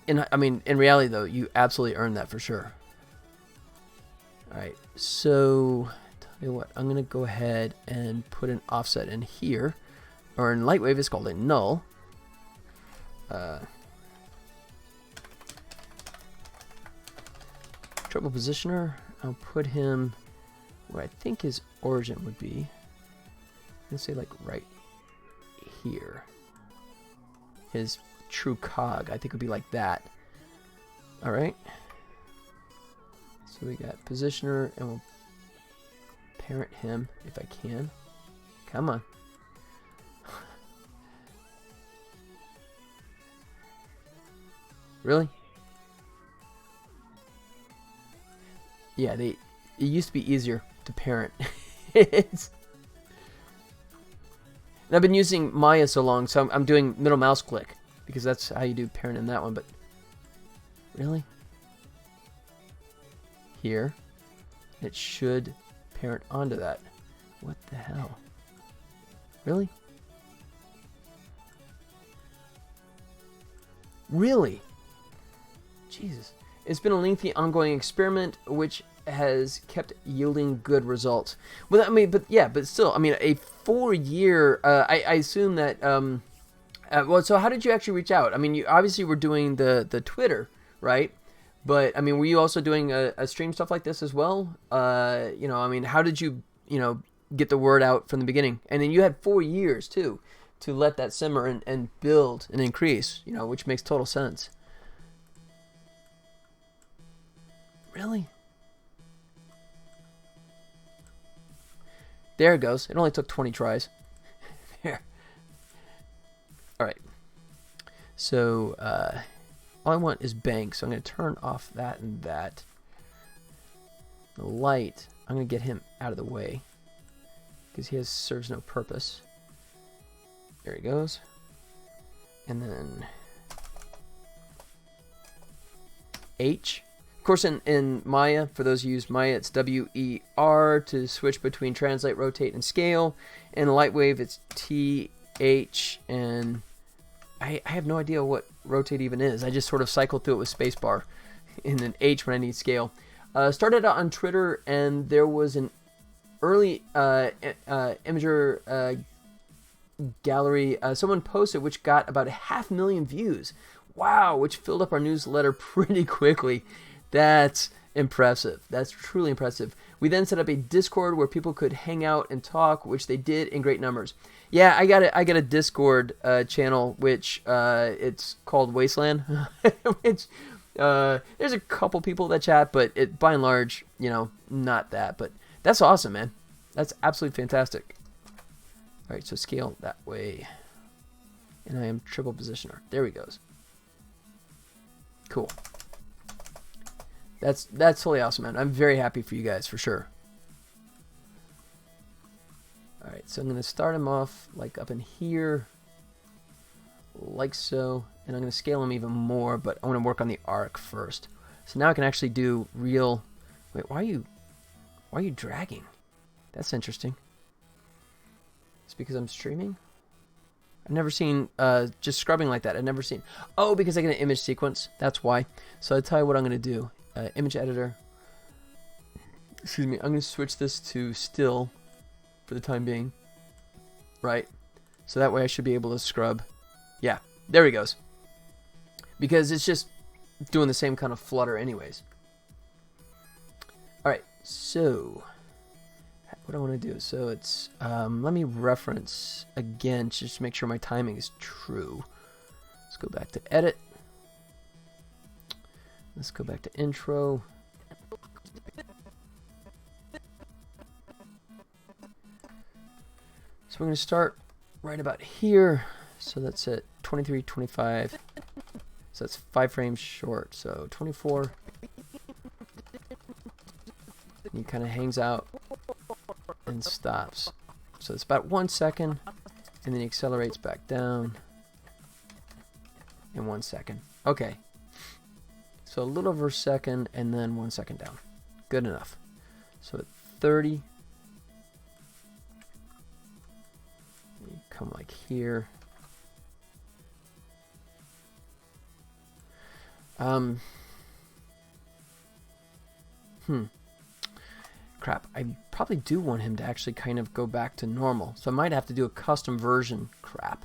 in reality though, you absolutely earned that for sure. Alright, so tell you what, I'm gonna go ahead and put an offset in here. Or in Lightwave it's called a null. Triple positioner. I'll put him where I think his origin would be. Let's say like right here. His true cog, I think would be like that. Alright. So we got positioner, and we'll parent him if I can. Come on. Really? Yeah, it used to be easier to parent. And I've been using Maya so long, so I'm doing middle mouse click, because that's how you do parent in that one, but really? Here. It should parent onto that. What the hell? Really? Really? Jesus. It's been a lengthy ongoing experiment which has kept yielding good results. Well, I mean, but yeah, but still, I mean, a 4-year, I assume that, well, so how did you actually reach out? I mean, you obviously were doing the Twitter, right? But, I mean, were you also doing a stream stuff like this as well? You know, I mean, how did you, you know, get the word out from the beginning? And then you had 4 years, too, to let that simmer and build and increase, you know, which makes total sense. Really? There it goes. It only took 20 tries. There. So all I want is bank, so I'm going to turn off that and that. The light, I'm going to get him out of the way because he serves no purpose. There he goes. And then H. Of course, in Maya, for those who use Maya, it's WER to switch between translate, rotate, and scale. In Lightwave, it's TH, and I have no idea what rotate even is. I just sort of cycle through it with spacebar, and then H when I need scale. Started out on Twitter, and there was an early imager gallery someone posted, which got about 500,000 views. Wow, which filled up our newsletter pretty quickly. That's impressive. That's truly impressive. We then set up a Discord where people could hang out and talk, which they did in great numbers. Yeah, I got a Discord channel, which it's called Wasteland. Which there's a couple people that chat, but by and large, not that. But that's awesome, man. That's absolutely fantastic. All right, so scale that way, and I am triple positioner. There he goes. Cool. That's totally awesome, man. I'm very happy for you guys, for sure. All right, so I'm going to start him off like up in here, like so, and I'm going to scale him even more, but I want to work on the arc first. So now I can actually do real. Wait, why are you dragging? That's interesting. It's because I'm streaming. I've never seen just scrubbing like that. I've never seen. Oh, because I get an image sequence. That's why. So I'll tell you what I'm going to do. Image editor. Excuse me. I'm going to switch this to still for the time being. Right. So that way I should be able to scrub. Yeah. There he goes. Because it's just doing the same kind of flutter anyways. All right. So what I want to do. So it's let me reference again just to make sure my timing is true. Let's go back to edit. Let's go back to intro. So we're going to start right about here. So that's at 23, 25. So that's 5 frames short. So 24. And he kind of hangs out and stops. So it's about 1 second, and then he accelerates back down in 1 second. Okay. So a little over a second, and then 1 second down. Good enough. So at 30, you come like here. Crap, I probably do want him to actually kind of go back to normal. So I might have to do a custom version. Crap.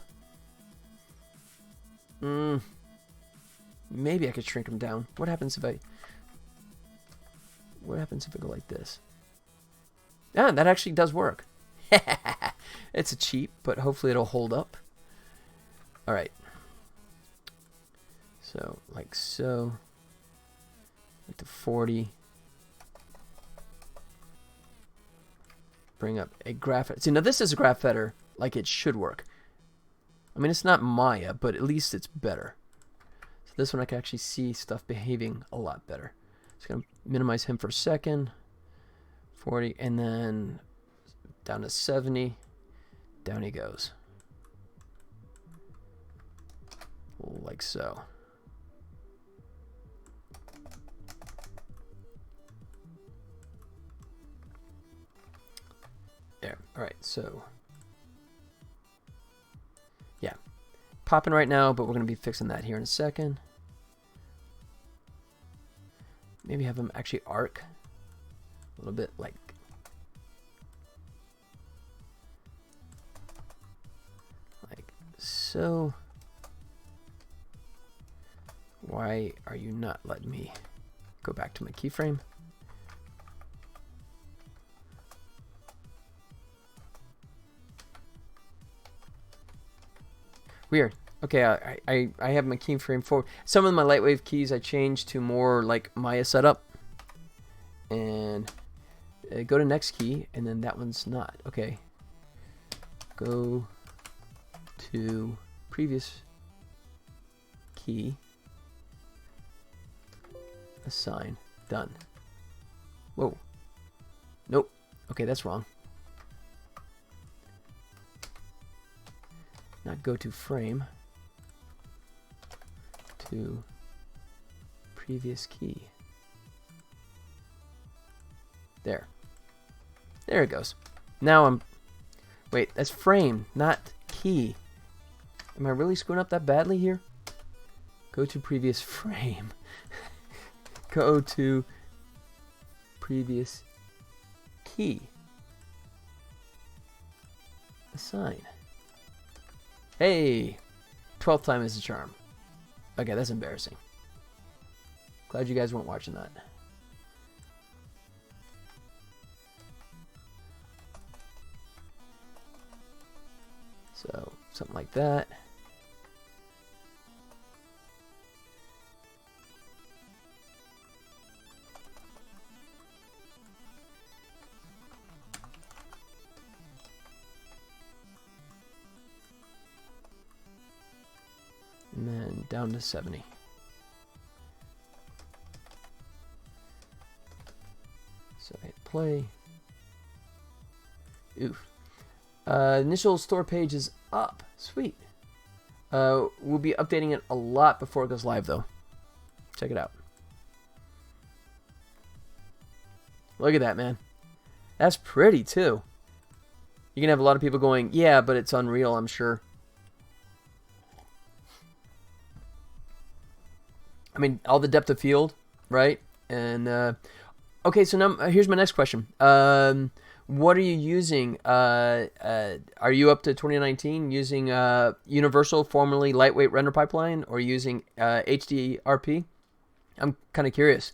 Maybe I could shrink him down. What happens if I go like this? Yeah, that actually does work. It's a cheat, but hopefully it'll hold up. All right. So, like so. Like to 40. Bring up a graph. See, now this is a graph editor like it should work. I mean, it's not Maya, but at least it's better. So this one I can actually see stuff behaving a lot better. Just going to minimize him for a second. 40, and then down to 70. Down he goes. Like so. There. All right, so yeah, popping right now, but we're going to be fixing that here in a second. Maybe have him actually arc a little bit like so. Why are you not letting me go back to my keyframe? Weird. Okay, I have my keyframe forward. Some of my Lightwave keys I changed to more like Maya setup. And go to next key, and then that one's not. Okay. Go to previous. key. Assign. Done. Whoa. Nope. Okay, that's wrong. Not go to frame. To previous key. There. There it goes. Now I'm... Wait, that's frame, not key. Am I really screwing up that badly here? Go to previous frame. Go to previous key. Assign. Hey! 12th time is the charm. Okay, that's embarrassing. Glad you guys weren't watching that. So, something like that. And then down to 70. So hit play. Oof. Initial store page is up. Sweet. We'll be updating it a lot before it goes live, though. Check it out. Look at that, man. That's pretty, too. You're going to have a lot of people going, yeah, but it's Unreal, I'm sure. I mean, all the depth of field, right? And, okay, so now here's my next question. What are you using? Are you up to 2019 using Universal, formerly Lightweight Render Pipeline, or using HDRP? I'm kind of curious.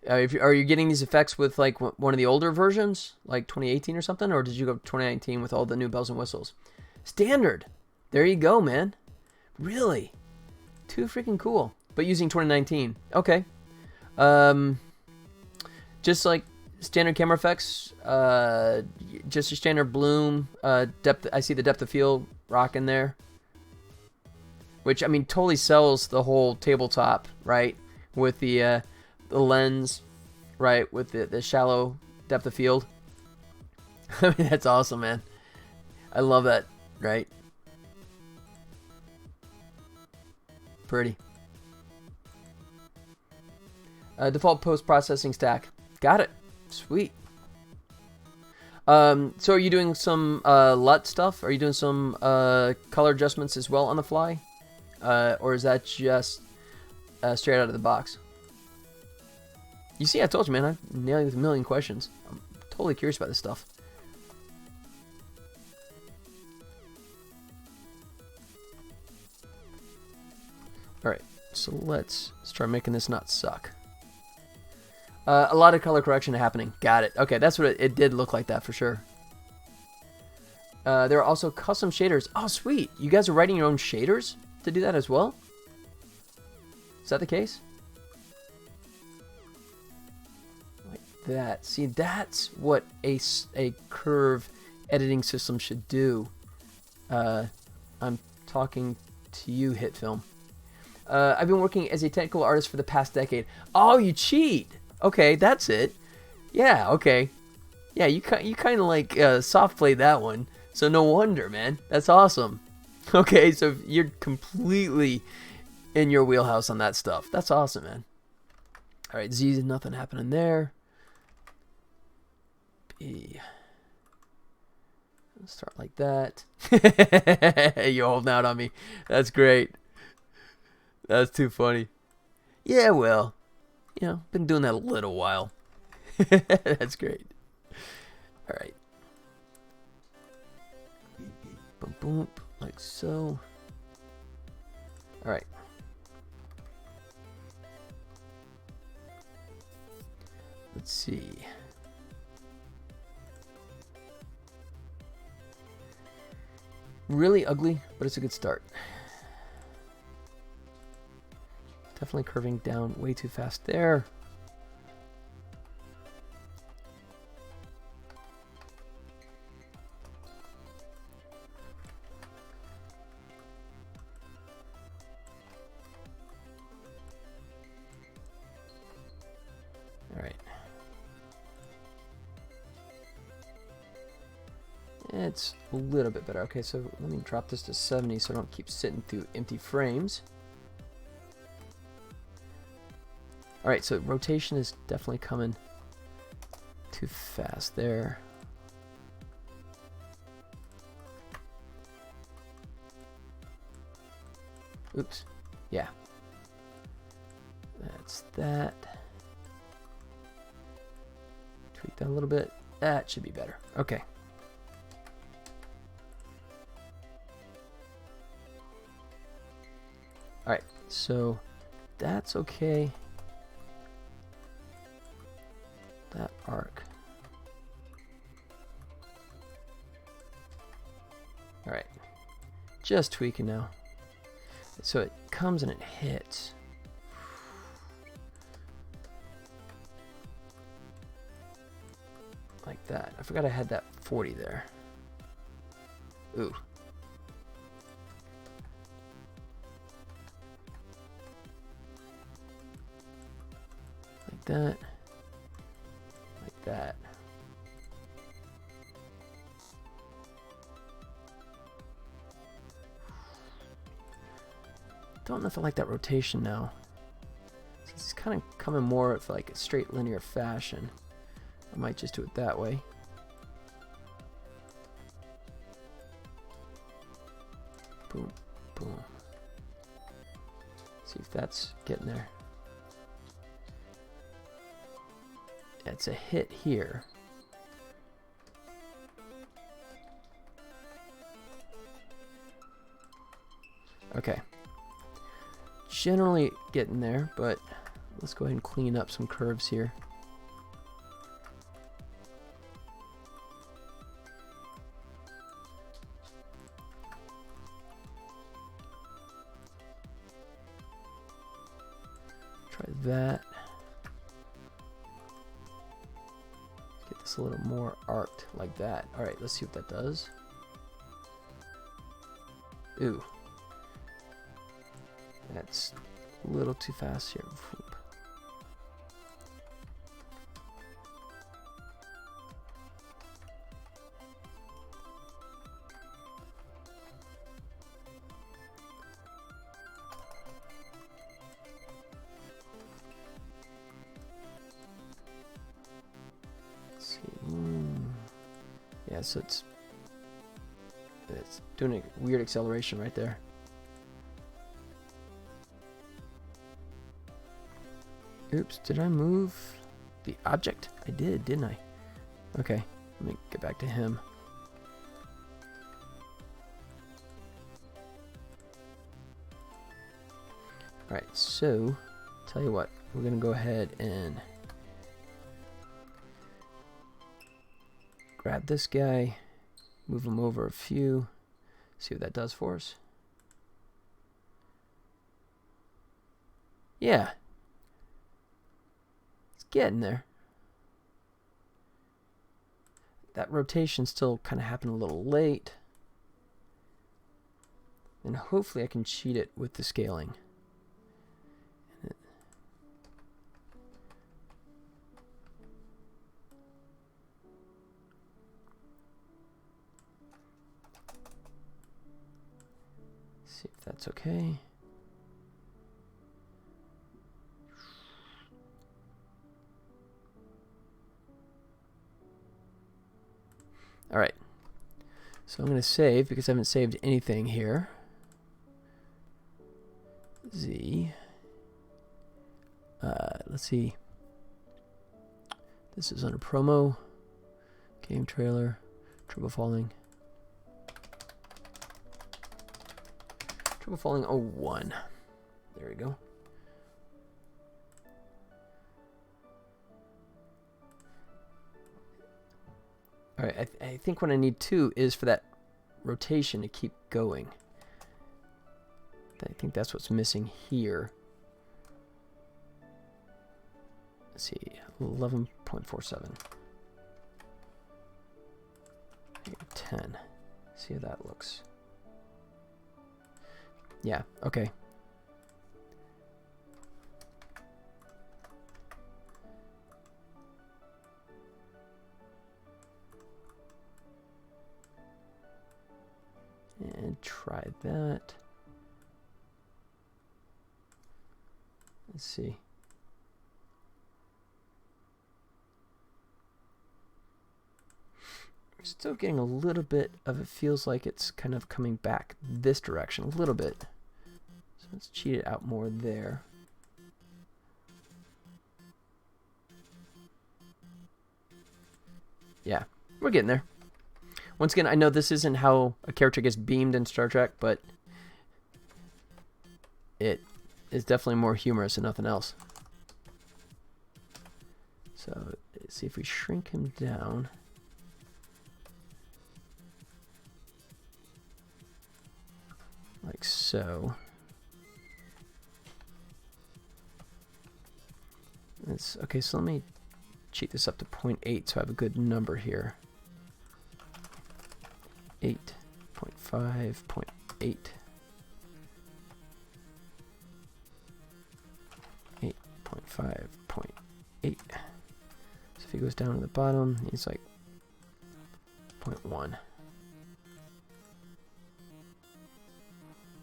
Are you getting these effects with like one of the older versions, like 2018 or something, or did you go 2019 with all the new bells and whistles? Standard. There you go, man. Really? Too freaking cool. But using 2019. Okay. Just like standard camera effects, just your standard bloom, depth. I see the depth of field rocking there, which I mean totally sells the whole tabletop, right? With the lens, right? With the shallow depth of field. I mean that's awesome, man. I love that, right? Pretty. Default post-processing stack. Got it. Sweet. So are you doing some LUT stuff? Are you doing some color adjustments as well on the fly? Or is that just straight out of the box? You see, I told you, man. I'm nailing with a million questions. I'm totally curious about this stuff. Alright, so let's start making this not suck. A lot of color correction happening. Got it. Okay, that's what it did look like that for sure. There are also custom shaders. Oh, sweet. You guys are writing your own shaders to do that as well? Is that the case? Like that. See, that's what a curve editing system should do. I'm talking to you, Hit Film. I've been working as a technical artist for the past decade. Oh, you cheat! Okay, that's it. Yeah, okay. Yeah, you kind of like soft played that one. So no wonder, man. That's awesome. Okay, so you're completely in your wheelhouse on that stuff. That's awesome, man. All right, Z, nothing happening there. B. Let's start like that. You're holding out on me. That's great. That's too funny. Yeah, well. You know, been doing that a little while. That's great. All right. Boom, boom, like so. All right. Let's see. Really ugly, but it's a good start. Definitely curving down way too fast there. that's a little bit better. Okay, so let me drop this to 70 so I don't keep sitting through empty frames. Alright, so rotation is definitely coming too fast there. Oops. Yeah. That's that. Tweak that a little bit. That should be better. Okay. Alright, so that's okay. That arc. Alright. Just tweaking now. So it comes and it hits. Like that. I forgot I had that 40 there. Ooh. Like that. Like that. Don't know if I like that rotation now. It's kind of coming more of like a straight linear fashion. I might just do it that way. Boom, boom. See if that's getting there. It's a hit here. Okay. Generally getting there, but let's go ahead and clean up some curves here. Try that. Get this a little more arced like that. Alright, let's see what that does. Ooh. That's a little too fast here. Let's see. Yeah, so it's doing a weird acceleration right there. Oops, did I move the object? I did, didn't I? Okay, let me get back to him. Alright, so, tell you what, we're going to go ahead and grab this guy, move him over a few, see what that does for us. Yeah. Getting there. That rotation still kind of happened a little late. And hopefully I can cheat it with the scaling. See if that's okay. Alright, so I'm going to save because I haven't saved anything here. Z. Let's see. This is under promo. Game trailer. Tribble Falling. Tribble Falling 01. There we go. Alright, I think what I need too is for that rotation to keep going. I think that's what's missing here. Let's see, 11.47. 10. See how that looks. Yeah, okay. try that. Let's see. We're still getting a little bit of, it feels like it's kind of coming back this direction a little bit. So let's cheat it out more there. Yeah, we're getting there. Once again, I know this isn't how a character gets beamed in Star Trek, but it is definitely more humorous than nothing else. So, let's see if we shrink him down. Like so. Okay, so let me cheat this up to 0.8 so I have a good number here. 8.5, 0.8. 8.5, 0.8. So if he goes down to the bottom, he's like 0.1.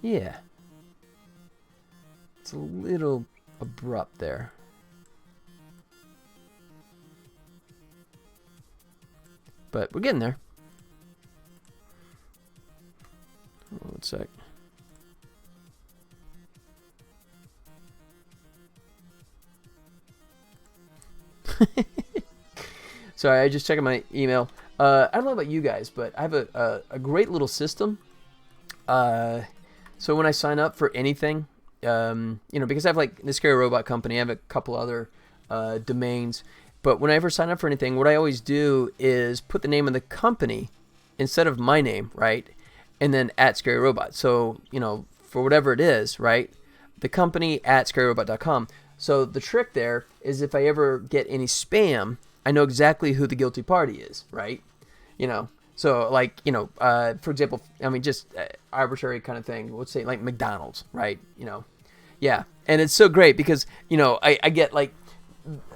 Yeah. It's a little abrupt there. But we're getting there. Oh, 1 sec. Sorry, I just checked my email. I don't know about you guys, but I have a great little system. So when I sign up for anything, you know, because I have like the Scary Robot Company, I have a couple other domains. But whenever I sign up for anything, what I always do is put the name of the company instead of my name, right? And then at Scary Robot. So, you know, for whatever it is, right? The company at scaryrobot.com. So the trick there is if I ever get any spam, I know exactly who the guilty party is, right? You know, so like, you know, for example, I mean, just arbitrary kind of thing. Let's say like McDonald's, right? You know, yeah. And it's so great because, you know, I get like,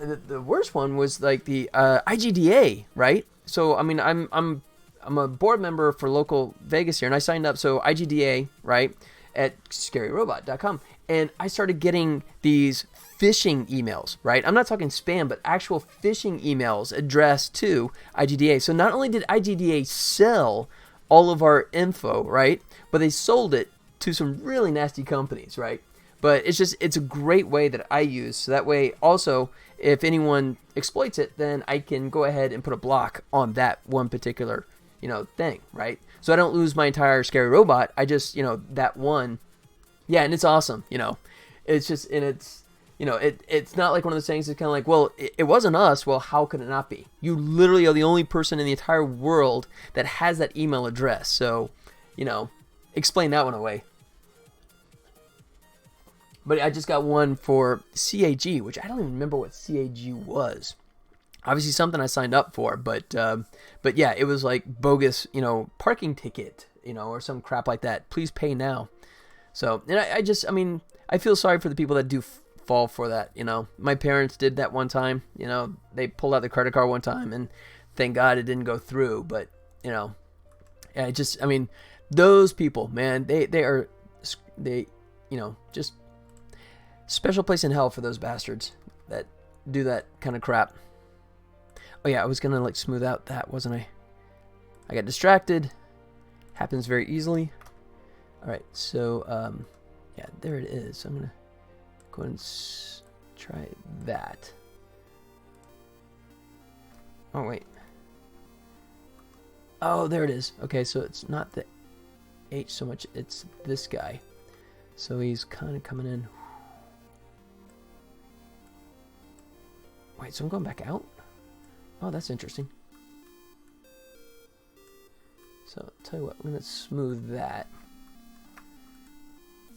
the worst one was like the IGDA, right? So I mean, I'm a board member for local Vegas here, and I signed up. So IGDA, right, at scaryrobot.com, and I started getting these phishing emails, right? I'm not talking spam, but actual phishing emails addressed to IGDA. So not only did IGDA sell all of our info, right, but they sold it to some really nasty companies, right? But it's a great way that I use. So that way, also, if anyone exploits it, then I can go ahead and put a block on that one particular, you know, thing, right? So I don't lose my entire Scary Robot. I just, you know, that one. Yeah, and it's awesome, you know. It's just, and it's, you know, it's not like one of those things that's kind of like, well, it wasn't us. Well, how could it not be? You literally are the only person in the entire world that has that email address. So, you know, explain that one away. But I just got one for CAG, which I don't even remember what CAG was. Obviously something I signed up for, but yeah, it was like bogus, you know, parking ticket, you know, or some crap like that. Please pay now. So, and I mean, I feel sorry for the people that do fall for that, you know. My parents did that one time, you know. They pulled out the credit card one time, and thank God it didn't go through. But, you know, I mean, those people, man, they, you know, just special place in hell for those bastards that do that kind of crap. Oh yeah, I was gonna like smooth out that, wasn't I? I got distracted. Happens very easily. Alright, so yeah, there it is. I'm gonna go ahead and try that. Oh wait. Oh, there it is. Okay, so it's not the H so much, it's this guy. So he's kind of coming in. Wait, so I'm going back out? Oh, that's interesting. So, I'll tell you what, I'm going to smooth that.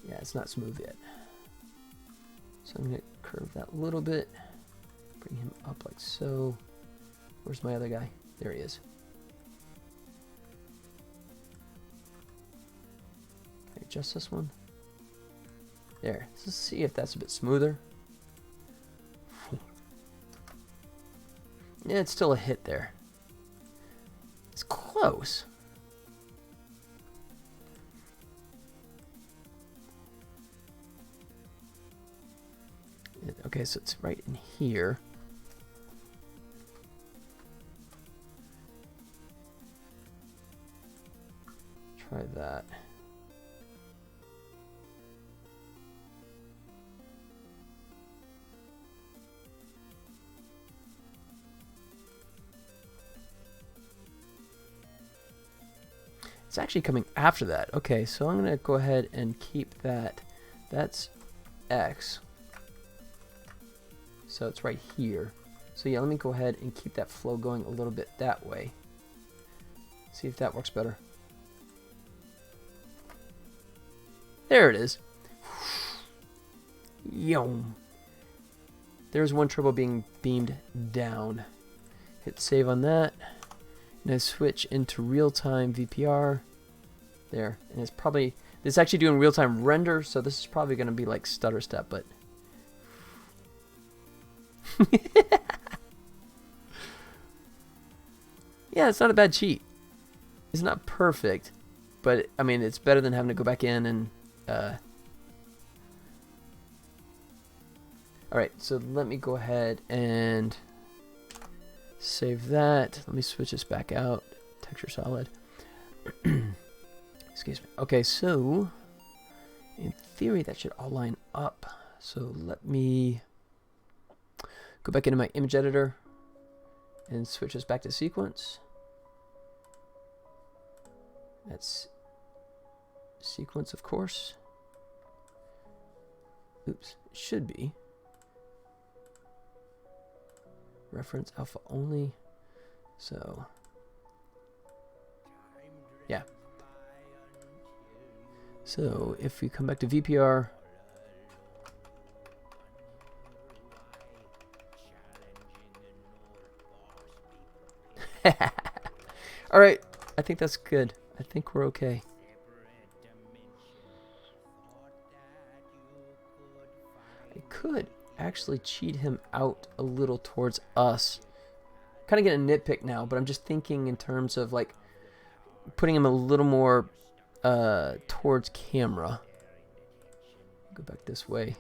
Yeah, it's not smooth yet. So I'm going to curve that a little bit. Bring him up like so. Where's my other guy? There he is. Can I adjust this one? There. Let's see if that's a bit smoother. Yeah, it's still a hit there. It's close. Okay, so it's right in here. Try that. It's actually coming after that. Okay, so I'm going to go ahead and keep that. That's X. So it's right here. So yeah, let me go ahead and keep that flow going a little bit that way. See if that works better. There it is. Yum. There's one Tribble being beamed down. Hit save on that. And I switch into real-time VPR. There. And it's probably... It's actually doing real-time render, so this is probably going to be like stutter step, but... Yeah, it's not a bad cheat. It's not perfect, but, I mean, it's better than having to go back in and... Alright, so let me go ahead and... save that. Let me switch this back out. Texture solid. Excuse me. Okay, so in theory that should all line up. So let me go back into my image editor and switch this back to sequence. That's sequence, of course. Oops, it should be. Reference alpha only. So yeah. So if we come back to VPR, all right, I think that's good. I think we're okay. I could actually cheat him out a little towards us. Kind of getting a nitpick now, but I'm just thinking in terms of like putting him a little more towards camera. Go back this way.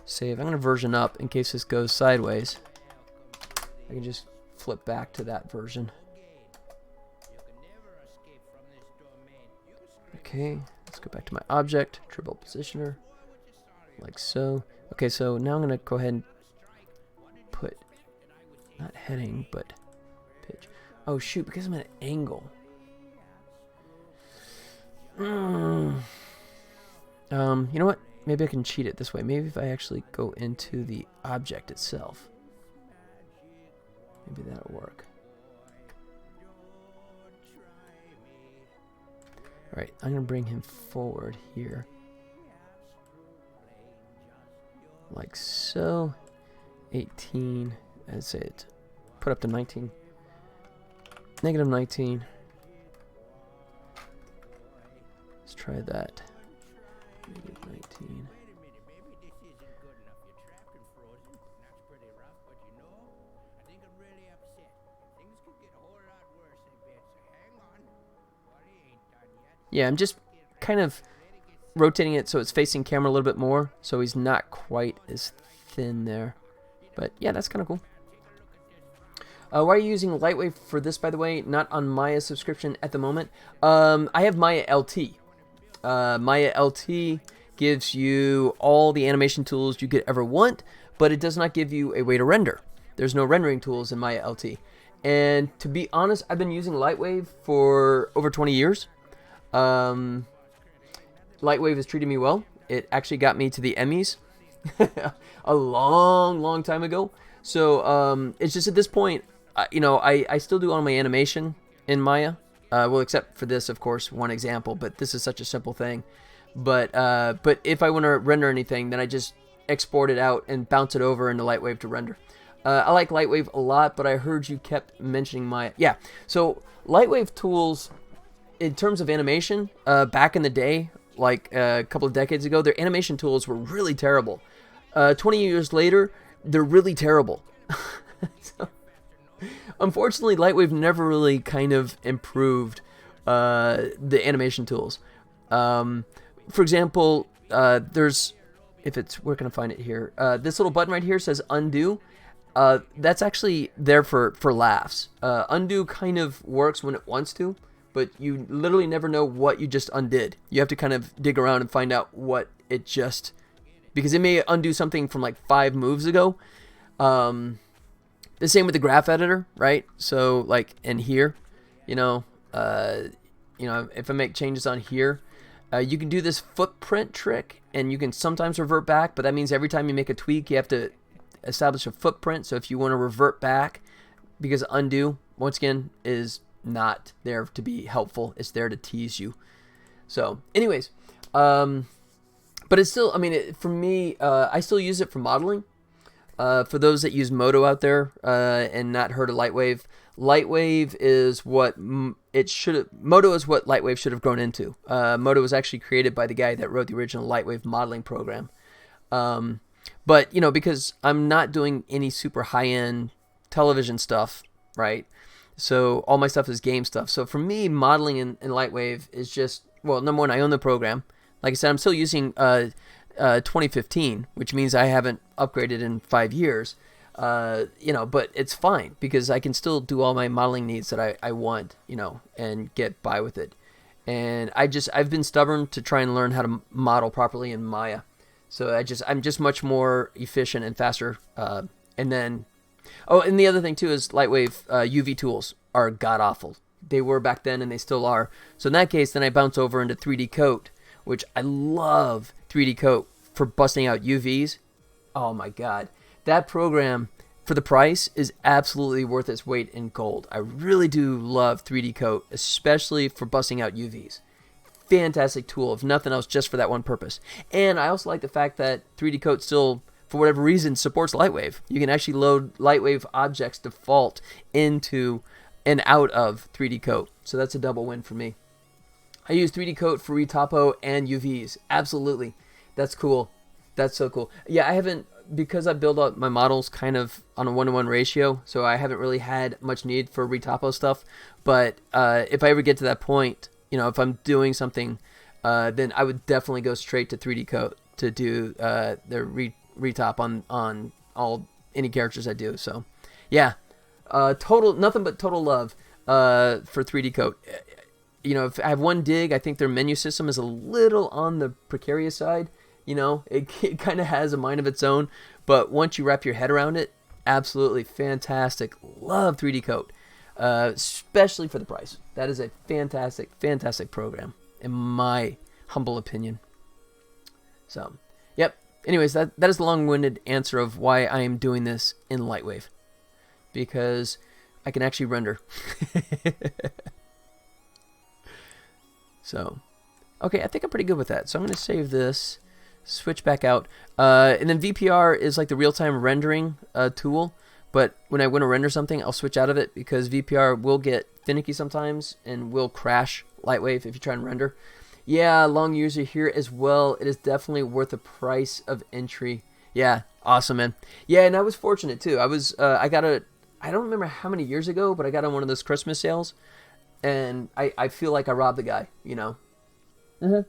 Save. I'm going to version up in case this goes sideways. I can just flip back to that version. Okay, let's go back to my object, Tribble positioner, like so. Okay, so now I'm going to go ahead and put, not heading, but pitch. Oh shoot, because I'm at an angle. You know what? Maybe I can cheat it this way. Maybe if I actually go into the object itself. Maybe that'll work. Alright, I'm going to bring him forward here. Like so. 18. I'd say it. Put up to 19. Negative 19. Let's try that. Negative 19. Yeah, I'm just kind of rotating it so it's facing camera a little bit more, so he's not quite as thin there. But yeah, that's kind of cool. Why are you using Lightwave for this, by the way? Not on Maya subscription at the moment. I have Maya LT. Maya LT gives you all the animation tools you could ever want, but it does not give you a way to render. There's no rendering tools in Maya LT. And to be honest, I've been using Lightwave for over 20 years. Lightwave has treated me well. It actually got me to the Emmys a long time ago. So it's just at this point, you know, I still do all my animation in Maya. Well, except for this, of course, one example. But this is such a simple thing. But if I want to render anything, then I just export it out and bounce it over into Lightwave to render. I like Lightwave a lot, but I heard you kept mentioning Maya. Yeah, so Lightwave tools, in terms of animation, back in the day, like a couple of decades ago, their animation tools were really terrible. 20 years later, they're really terrible. So, unfortunately, Lightwave never really kind of improved the animation tools. For example, there's if it's, where can I find it here? This little button right here says undo. That's actually there for laughs. Undo kind of works when it wants to, but you literally never know what you just undid. You have to kind of dig around and find out what it just, because it may undo something from like 5 moves ago. The same with the graph editor, right? So like in here, if I make changes on here, you can do this footprint trick, and you can sometimes revert back, but that means every time you make a tweak, you have to establish a footprint. So if you want to revert back, because undo, once again, is not there to be helpful. It's there to tease you. So anyways, but it's still, for me, I still use it for modeling. For those that use Moto out there and not heard of Lightwave, Lightwave is what Moto is what Lightwave should have grown into. Moto was actually created by the guy that wrote the original Lightwave modeling program. But because I'm not doing any super high-end television stuff, right? So all my stuff is game stuff. So for me, modeling in Lightwave is just, well, number one, I own the program. Like I said, I'm still using 2015, which means I haven't upgraded in 5 years. But it's fine because I can still do all my modeling needs that I want, and get by with it. And I've been stubborn to try and learn how to model properly in Maya. So I'm just much more efficient and faster. And the other thing too is Lightwave UV tools are god awful. They were back then and they still are. So in that case, then I bounce over into 3D Coat, which I love 3D Coat for busting out UVs. Oh my God. That program, for the price, is absolutely worth its weight in gold. I really do love 3D Coat, especially for busting out UVs. Fantastic tool, if nothing else, just for that one purpose. And I also like the fact that 3D Coat still, for whatever reason, supports Lightwave. You can actually load Lightwave objects default into and out of 3D Coat. So that's a double win for me. I use 3D Coat for retopo and UVs. Absolutely. That's cool. That's so cool. Yeah, I haven't, because I build out my models kind of on a 1-to-1 ratio, so I haven't really had much need for retopo stuff. But if I ever get to that point, if I'm doing something, then I would definitely go straight to 3D Coat to do the retop on any characters I do. So, yeah, nothing but total love for 3D Coat. If I have one dig, I think their menu system is a little on the precarious side. It kind of has a mind of its own, but once you wrap your head around it, absolutely fantastic. Love 3D Coat, especially for the price. That is a fantastic, fantastic program, in my humble opinion. So, yep. Anyways, that is the long-winded answer of why I am doing this in Lightwave, because I can actually render. So, okay, I think I'm pretty good with that. So I'm going to save this. Switch back out, and then VPR is like the real-time rendering tool, but when I want to render something, I'll switch out of it because VPR will get finicky sometimes and will crash Lightwave if you try and render. Yeah, long user here as well. It is definitely worth the price of entry. Yeah, awesome, man. Yeah, and I was fortunate too. I don't remember how many years ago, but I got on one of those Christmas sales, and I feel like I robbed the guy, Mm-hmm.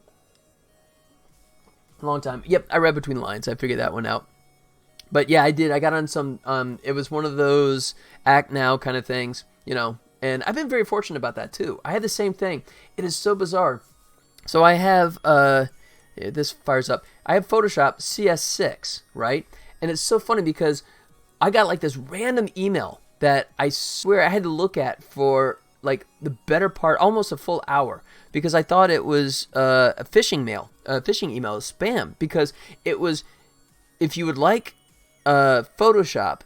Long time. Yep, I read between the lines. I figured that one out. But yeah, I did. I got on some, it was one of those act now kind of things, and I've been very fortunate about that too. I had the same thing. It is so bizarre. So I have, this fires up. I have Photoshop CS6, right? And it's so funny because I got like this random email that I swear I had to look at for like the better part, almost a full hour, because I thought it was a phishing email, spam, because it was, if you would like Photoshop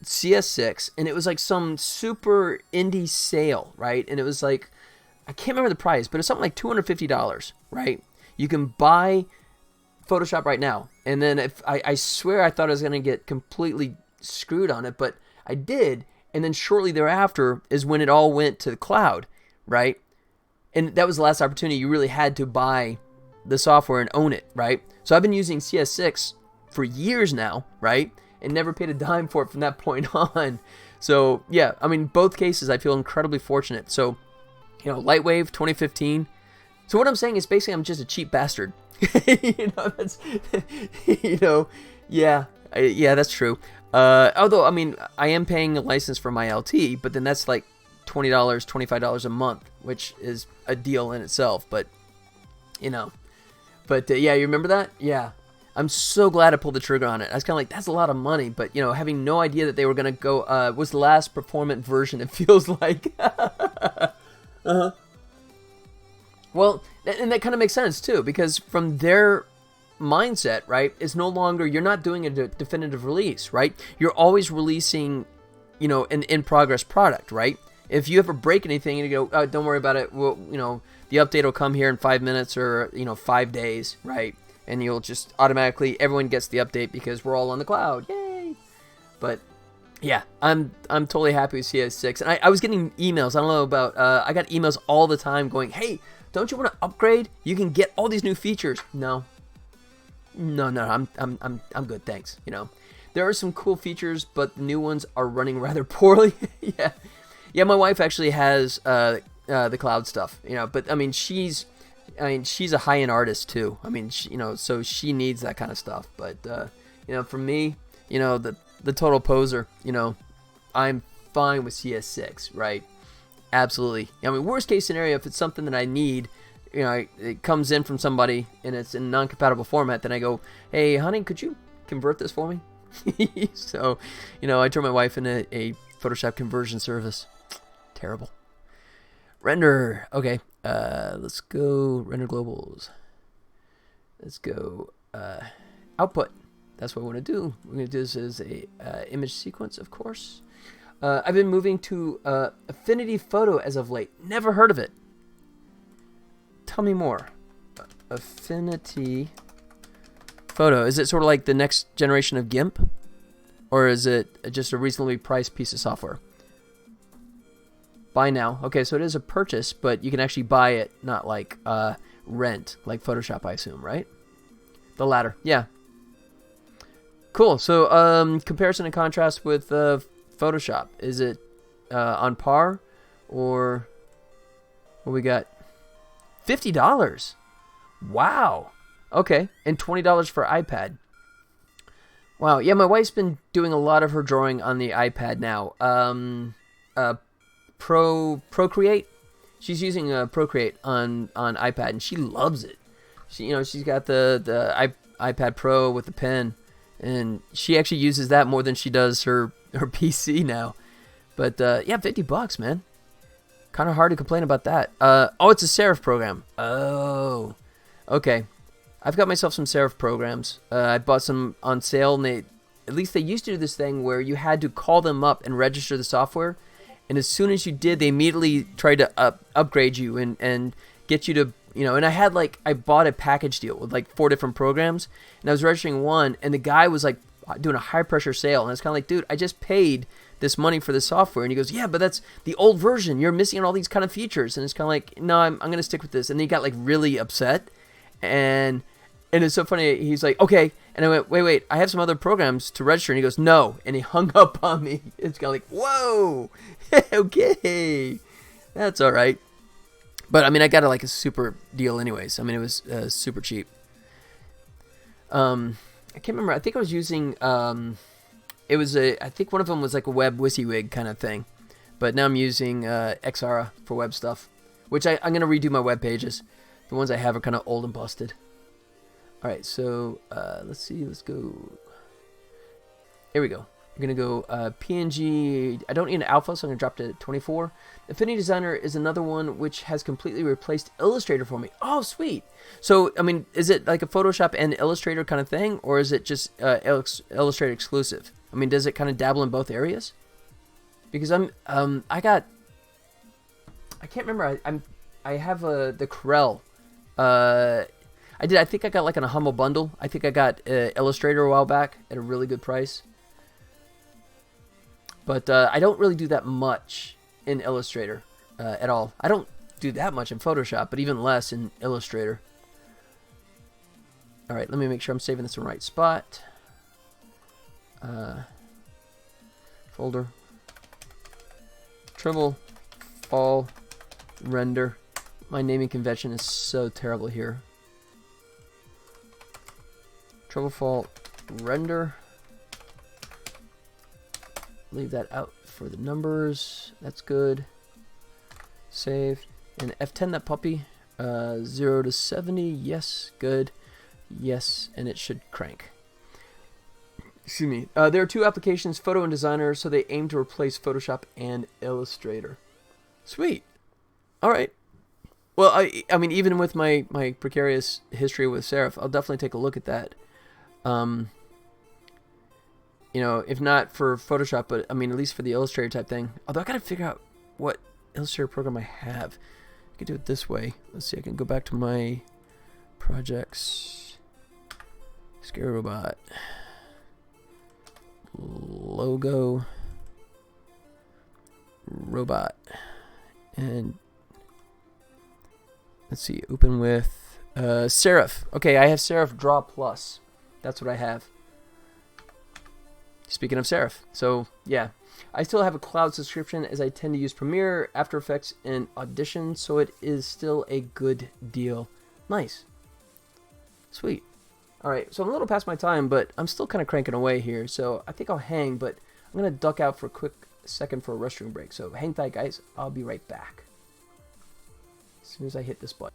CS6, and it was like some super indie sale, right? And it was like, I can't remember the price, but it's something like $250, right? You can buy Photoshop right now. And then if I swear I thought I was going to get completely screwed on it, but I did. And then shortly thereafter is when it all went to the cloud, right? And that was the last opportunity you really had to buy the software and own it, right? So I've been using CS6 for years now, right? And never paid a dime for it from that point on. So yeah, I mean, both cases I feel incredibly fortunate. So, Lightwave 2015, So what I'm saying is basically I'm just a cheap bastard. That's, yeah, yeah, that's true. Although, I mean, I am paying a license for my LT, but then that's like $20, $25 a month, which is a deal in itself, but, But, yeah, you remember that? Yeah. I'm so glad I pulled the trigger on it. I was kind of like, that's a lot of money, but, having no idea that they were going to go, was the last performant version, it feels like. Uh-huh. Well, and that kind of makes sense, too, because from their mindset, right, it's no longer, you're not doing a definitive release, right? You're always releasing, an in-progress product, right? If you ever break anything and you go, oh, don't worry about it, well, the update will come here in 5 minutes or, 5 days, right? And you'll just automatically, everyone gets the update because we're all on the cloud. Yay! But, yeah, I'm totally happy with CS6. And I was getting emails, I don't know about, I got emails all the time going, hey, don't you want to upgrade? You can get all these new features. No, I'm good, thanks, There are some cool features, but the new ones are running rather poorly. Yeah, my wife actually has the cloud stuff, but I mean she's a high-end artist too. I mean, so she needs that kind of stuff. But for me, the total poser, I'm fine with CS6, right? Absolutely. I mean, worst case scenario, if it's something that I need, it comes in from somebody and it's in non-compatible format, then I go, hey, honey, could you convert this for me? So, I turn my wife into a Photoshop conversion service. Terrible. Render. Okay. Let's go render globals. Let's go output. That's what I want to do. We're going to do this as a image sequence, of course. I've been moving to Affinity Photo as of late. Never heard of it. Tell me more. Affinity Photo. Is it sort of like the next generation of GIMP? Or is it just a reasonably priced piece of software? Buy now. Okay, so it is a purchase, but you can actually buy it, not like rent, like Photoshop, I assume, right? The latter. Yeah. Cool. So comparison and contrast with Photoshop. Is it on par? Or what we got? $50. Wow. Okay. And $20 for iPad. Wow. Yeah, my wife's been doing a lot of her drawing on the iPad now. Procreate. She's using Procreate on iPad, and she loves it. She's got the iPad Pro with the pen, and she actually uses that more than she does her PC now. But yeah, $50, man. Kind of hard to complain about that. Oh, it's a Serif program. Oh, okay. I've got myself some Serif programs. I bought some on sale, and at least they used to do this thing where you had to call them up and register the software. And as soon as you did, they immediately tried to upgrade you and get you to, and I bought a package deal with like 4 different programs, and I was registering one, and the guy was like doing a high pressure sale, and it's kind of like, dude, I just paid this money for this software, and he goes, yeah, but that's the old version, you're missing all these kind of features, and it's kind of like, no, I'm going to stick with this, and then he got like really upset, and it's so funny, he's like, okay, and I went, wait, I have some other programs to register, and he goes, no, and he hung up on me. It's kind of like, whoa, okay, that's all right. But I mean, I got like a super deal anyways. I mean, it was super cheap. I can't remember. I think I was using. I think one of them was like a web WYSIWYG kind of thing, but now I'm using Xara for web stuff, which I'm gonna redo my web pages. The ones I have are kind of old and busted. All right, so let's see. Let's go. Here we go. I'm going to go PNG. I don't need an alpha, so I'm going to drop to 24. Affinity Designer is another one which has completely replaced Illustrator for me. Oh, sweet. So, I mean, is it like a Photoshop and Illustrator kind of thing, or is it just Illustrator exclusive? I mean, does it kind of dabble in both areas? Because I can't remember. I have the Corel. I think I got like on a Humble Bundle. I think I got Illustrator a while back at a really good price. But I don't really do that much in Illustrator at all. I don't do that much in Photoshop, but even less in Illustrator. All right, let me make sure I'm saving this in the right spot. Folder. Tribble all render My naming convention is so terrible here. Trouble fault render. Leave that out for the numbers. That's good. Save. And F10 that puppy. 0 to 70. Yes. Good. Yes. And it should crank. Excuse me. There are two applications, Photo and Designer, so they aim to replace Photoshop and Illustrator. Sweet. All right. Well, I mean, even with my precarious history with Serif, I'll definitely take a look at that. You know, if not for Photoshop, but I mean, at least for the Illustrator type thing. Although I gotta figure out what Illustrator program I have. I could do it this way. Let's see, I can go back to my projects. Scary Robot. Logo. Robot. And let's see, open with Serif. Okay, I have Serif Draw Plus. That's what I have. Speaking of Serif, so yeah, I still have a cloud subscription as I tend to use Premiere, After Effects, and Audition, so it is still a good deal. Nice. Sweet. Alright, so I'm a little past my time, but I'm still kind of cranking away here, so I think I'll hang, but I'm going to duck out for a quick second for a restroom break. So hang tight, guys. I'll be right back as soon as I hit this button.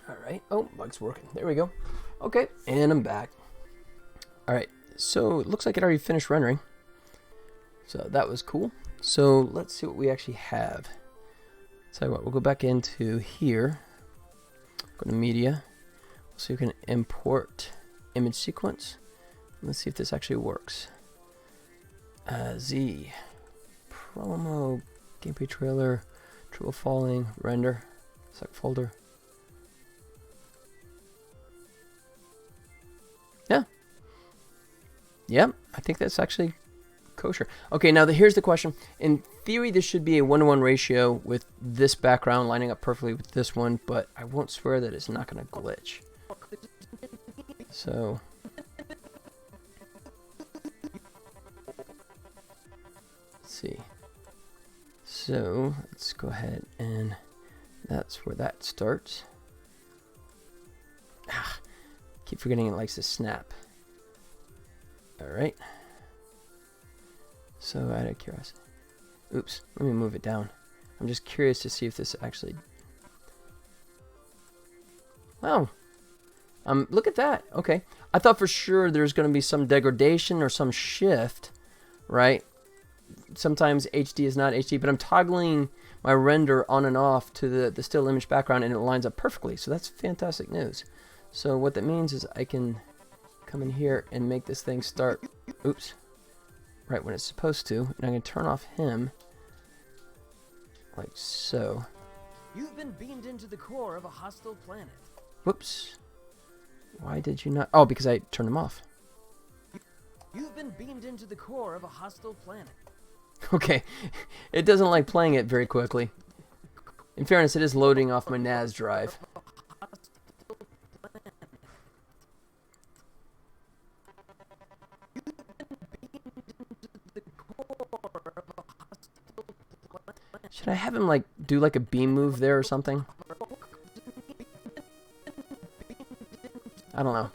Alright, oh, bug's working. There we go. Okay, and I'm back. Alright, so it looks like it already finished rendering. So that was cool. So let's see what we actually have. Tell you what, we'll go back into here. Go to Media. We'll see if we can import image sequence. Let's see if this actually works. Z. Promo. Gameplay trailer. Tribble falling. Render. Select folder. Yeah, I think that's actually kosher. Okay, now here's the question. In theory, this should be a 1-to-1 ratio with this background lining up perfectly with this one, but I won't swear that it's not going to glitch. So, let's see. So, let's go ahead and that's where that starts. Keep forgetting it likes to snap. Alright. So out of curiosity. Oops, let me move it down. I'm just curious to see if this actually... Wow. Look at that. Okay. I thought for sure there's going to be some degradation or some shift, right? Sometimes HD is not HD, but I'm toggling my render on and off to the still image background, and it lines up perfectly. So that's fantastic news. So what that means is I can come in here and make this thing start, oops, right when it's supposed to. And I can turn off him like so. You've been beamed into the core of a hostile planet. Whoops. Why did you not? Oh, because I turned him off. You've been beamed into the core of a hostile planet. Okay. It doesn't like playing it very quickly. In fairness, it is loading off my NAS drive. Should I have him like do like a beam move there or something? I don't know.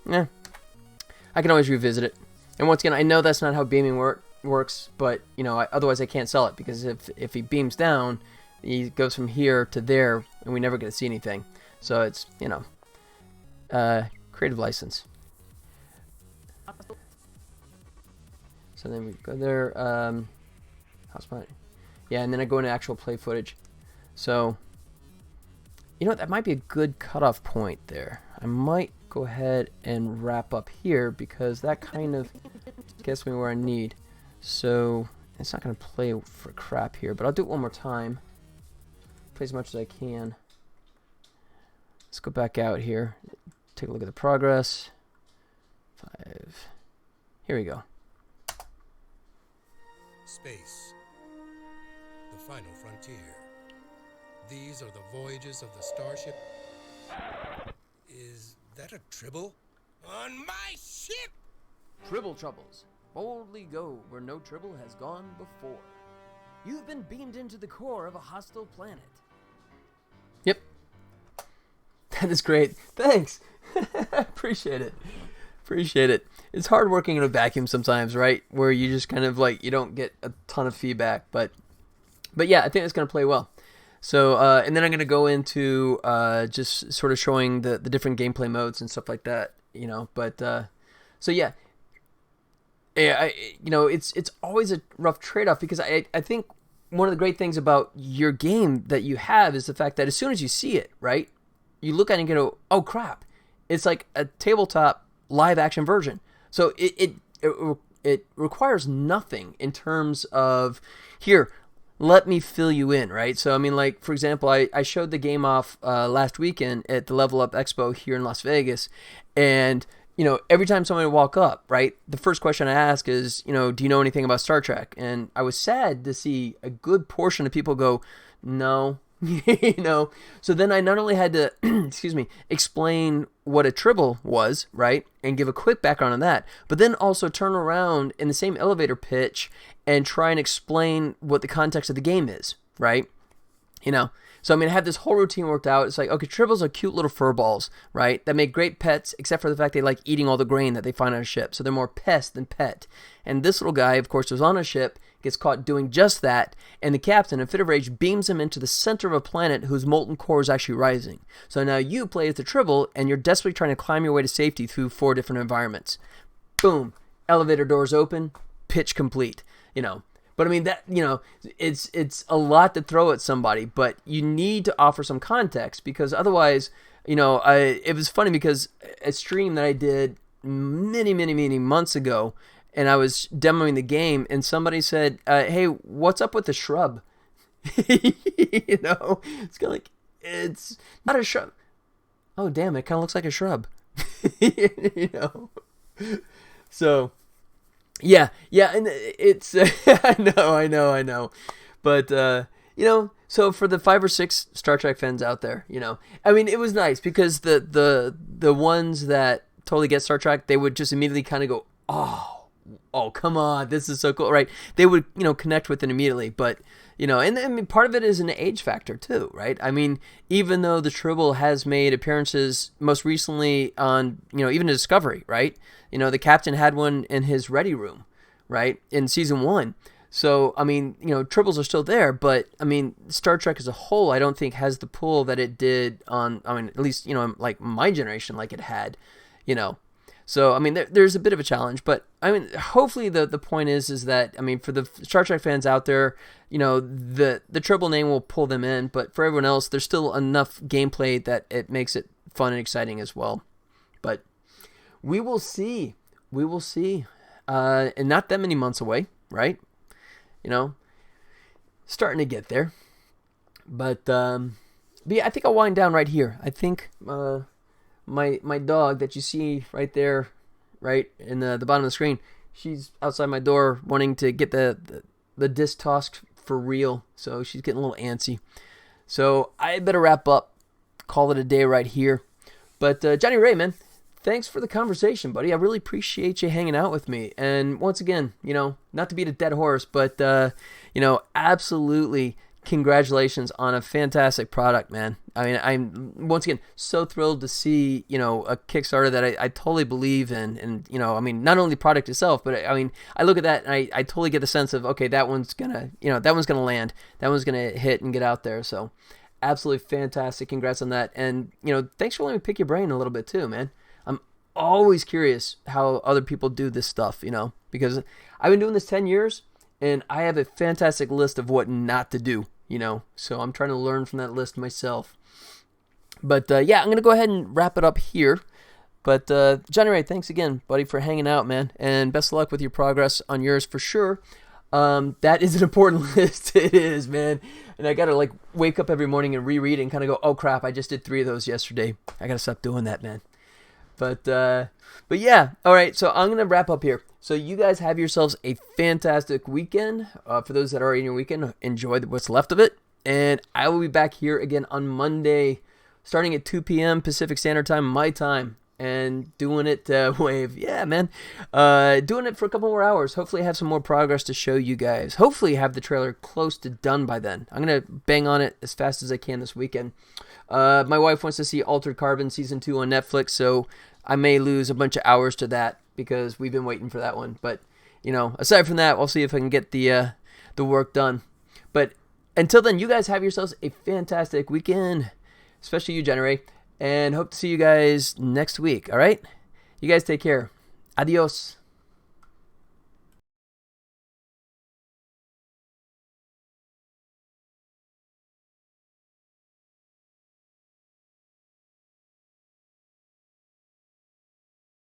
Yeah, I can always revisit it. And once again, I know that's not how beaming works, but you know, otherwise I can't sell it, because if he beams down, he goes from here to there, and we never get to see anything. So it's, you know, creative license. So then we go there, hotspot. Yeah, and then I go into actual play footage. So, you know what, that might be a good cutoff point there. I might go ahead and wrap up here, because that kind of gets me where I need. So, it's not going to play for crap here, but I'll do it one more time. Play as much as I can. Let's go back out here. Take a look at the progress. 5. Here we go. Space. The final frontier. These are the voyages of the starship. Is that a Tribble? On my ship! Tribble Troubles. Boldly go where no Tribble has gone before. You've been beamed into the core of a hostile planet. Yep. That is great. Thanks. Appreciate it. Appreciate it. It's hard working in a vacuum sometimes, right? Where you just kind of like, you don't get a ton of feedback, but yeah, I think it's going to play well. So, and then I'm going to go into just sort of showing the different gameplay modes and stuff like that, you know. But so yeah, you know, it's always a rough trade-off, because I think one of the great things about your game that you have is the fact that as soon as you see it, right, you look at it and go, oh crap, it's like a tabletop live action version. So it requires nothing in terms of, here, let me fill you in, right? So, I mean, like, for example, I showed the game off last weekend at the Level Up Expo here in Las Vegas, and, you know, every time somebody would walk up, right, the first question I ask is, you know, do you know anything about Star Trek? And I was sad to see a good portion of people go, no. You know, so then I not only had to, excuse me, explain what a Tribble was, right, and give a quick background on that, but then also turn around in the same elevator pitch and try and explain what the context of the game is, right? You know, so I mean, I have this whole routine worked out. It's like, okay, Tribbles are cute little fur balls, right, that make great pets, except for the fact they like eating all the grain that they find on a ship, so they're more pest than pet. And this little guy, of course, was on a ship, gets caught doing just that, and the captain, in a fit of rage, beams him into the center of a planet whose molten core is actually rising. So now you play as the Tribble, and you're desperately trying to climb your way to safety through 4 different environments. Boom. Elevator doors open. Pitch complete. You know. But I mean, that, you know, it's a lot to throw at somebody, but you need to offer some context, because otherwise, you know, it was funny because a stream that I did many months ago, and I was demoing the game, and somebody said, hey, what's up with the shrub? You know, it's kind of like, it's not a shrub. Oh, damn, it kind of looks like a shrub. You know? So, yeah, and it's, I know. But, you know, so for the 5 or 6 Star Trek fans out there, you know, I mean, it was nice, because the ones that totally get Star Trek, they would just immediately kind of go, oh, come on, this is so cool, right? They would, you know, connect with it immediately, but, you know, and I mean, part of it is an age factor too, right? I mean, even though the Tribble has made appearances most recently on, you know, even Discovery, right? You know, the captain had one in his ready room, right, in season 1. So, I mean, Tribbles are still there, but, I mean, Star Trek as a whole, I don't think has the pull that it did on, I mean, at least, like my generation, like it had, So, I mean, there's a bit of a challenge, but, I mean, hopefully the point is that, I mean, for the Star Trek fans out there, the Tribble name will pull them in, but for everyone else, there's still enough gameplay that it makes it fun and exciting as well. But we will see. We will see. And not that many months away, right? Starting to get there. But yeah, I think I'll wind down right here. I think my dog that you see right there, right in the bottom of the screen, she's outside my door wanting to get the disc tossed for real. So she's getting a little antsy. So I better wrap up, call it a day right here. But Johnny Ray, man, thanks for the conversation, buddy. I really appreciate you hanging out with me. And once again, not to beat a dead horse, but, absolutely congratulations on a fantastic product, man. I mean, I'm, once again, so thrilled to see, a Kickstarter that I totally believe in. And, I mean, not only the product itself, but, I mean, I look at that and I totally get the sense of, okay, that one's going to land. That one's going to hit and get out there. So absolutely fantastic. Congrats on that. And, thanks for letting me pick your brain a little bit too, man. I'm always curious how other people do this stuff, because I've been doing this 10 years and I have a fantastic list of what not to do, so I'm trying to learn from that list myself. But yeah, I'm going to go ahead and wrap it up here. But Johnny Ray, thanks again, buddy, for hanging out, man. And best of luck with your progress on yours for sure. That is an important list. It is, man. And I got to wake up every morning and reread it and kind of go, oh crap, I just did 3 of those yesterday. I got to stop doing that, man. But yeah, all right, so I'm going to wrap up here. So you guys have yourselves a fantastic weekend. For those that are in your weekend, enjoy what's left of it. And I will be back here again on Monday, starting at 2 p.m. Pacific Standard Time, my time, and doing it wave. Yeah, man. Doing it for a couple more hours. Hopefully have some more progress to show you guys. Hopefully have the trailer close to done by then. I'm going to bang on it as fast as I can this weekend. My wife wants to see Altered Carbon Season 2 on Netflix, so I may lose a bunch of hours to that because we've been waiting for that one. But, aside from that, I'll see if I can get the work done. But until then, you guys have yourselves a fantastic weekend, especially you, Johnny Ray, and hope to see you guys next week, all right? You guys take care. Adios.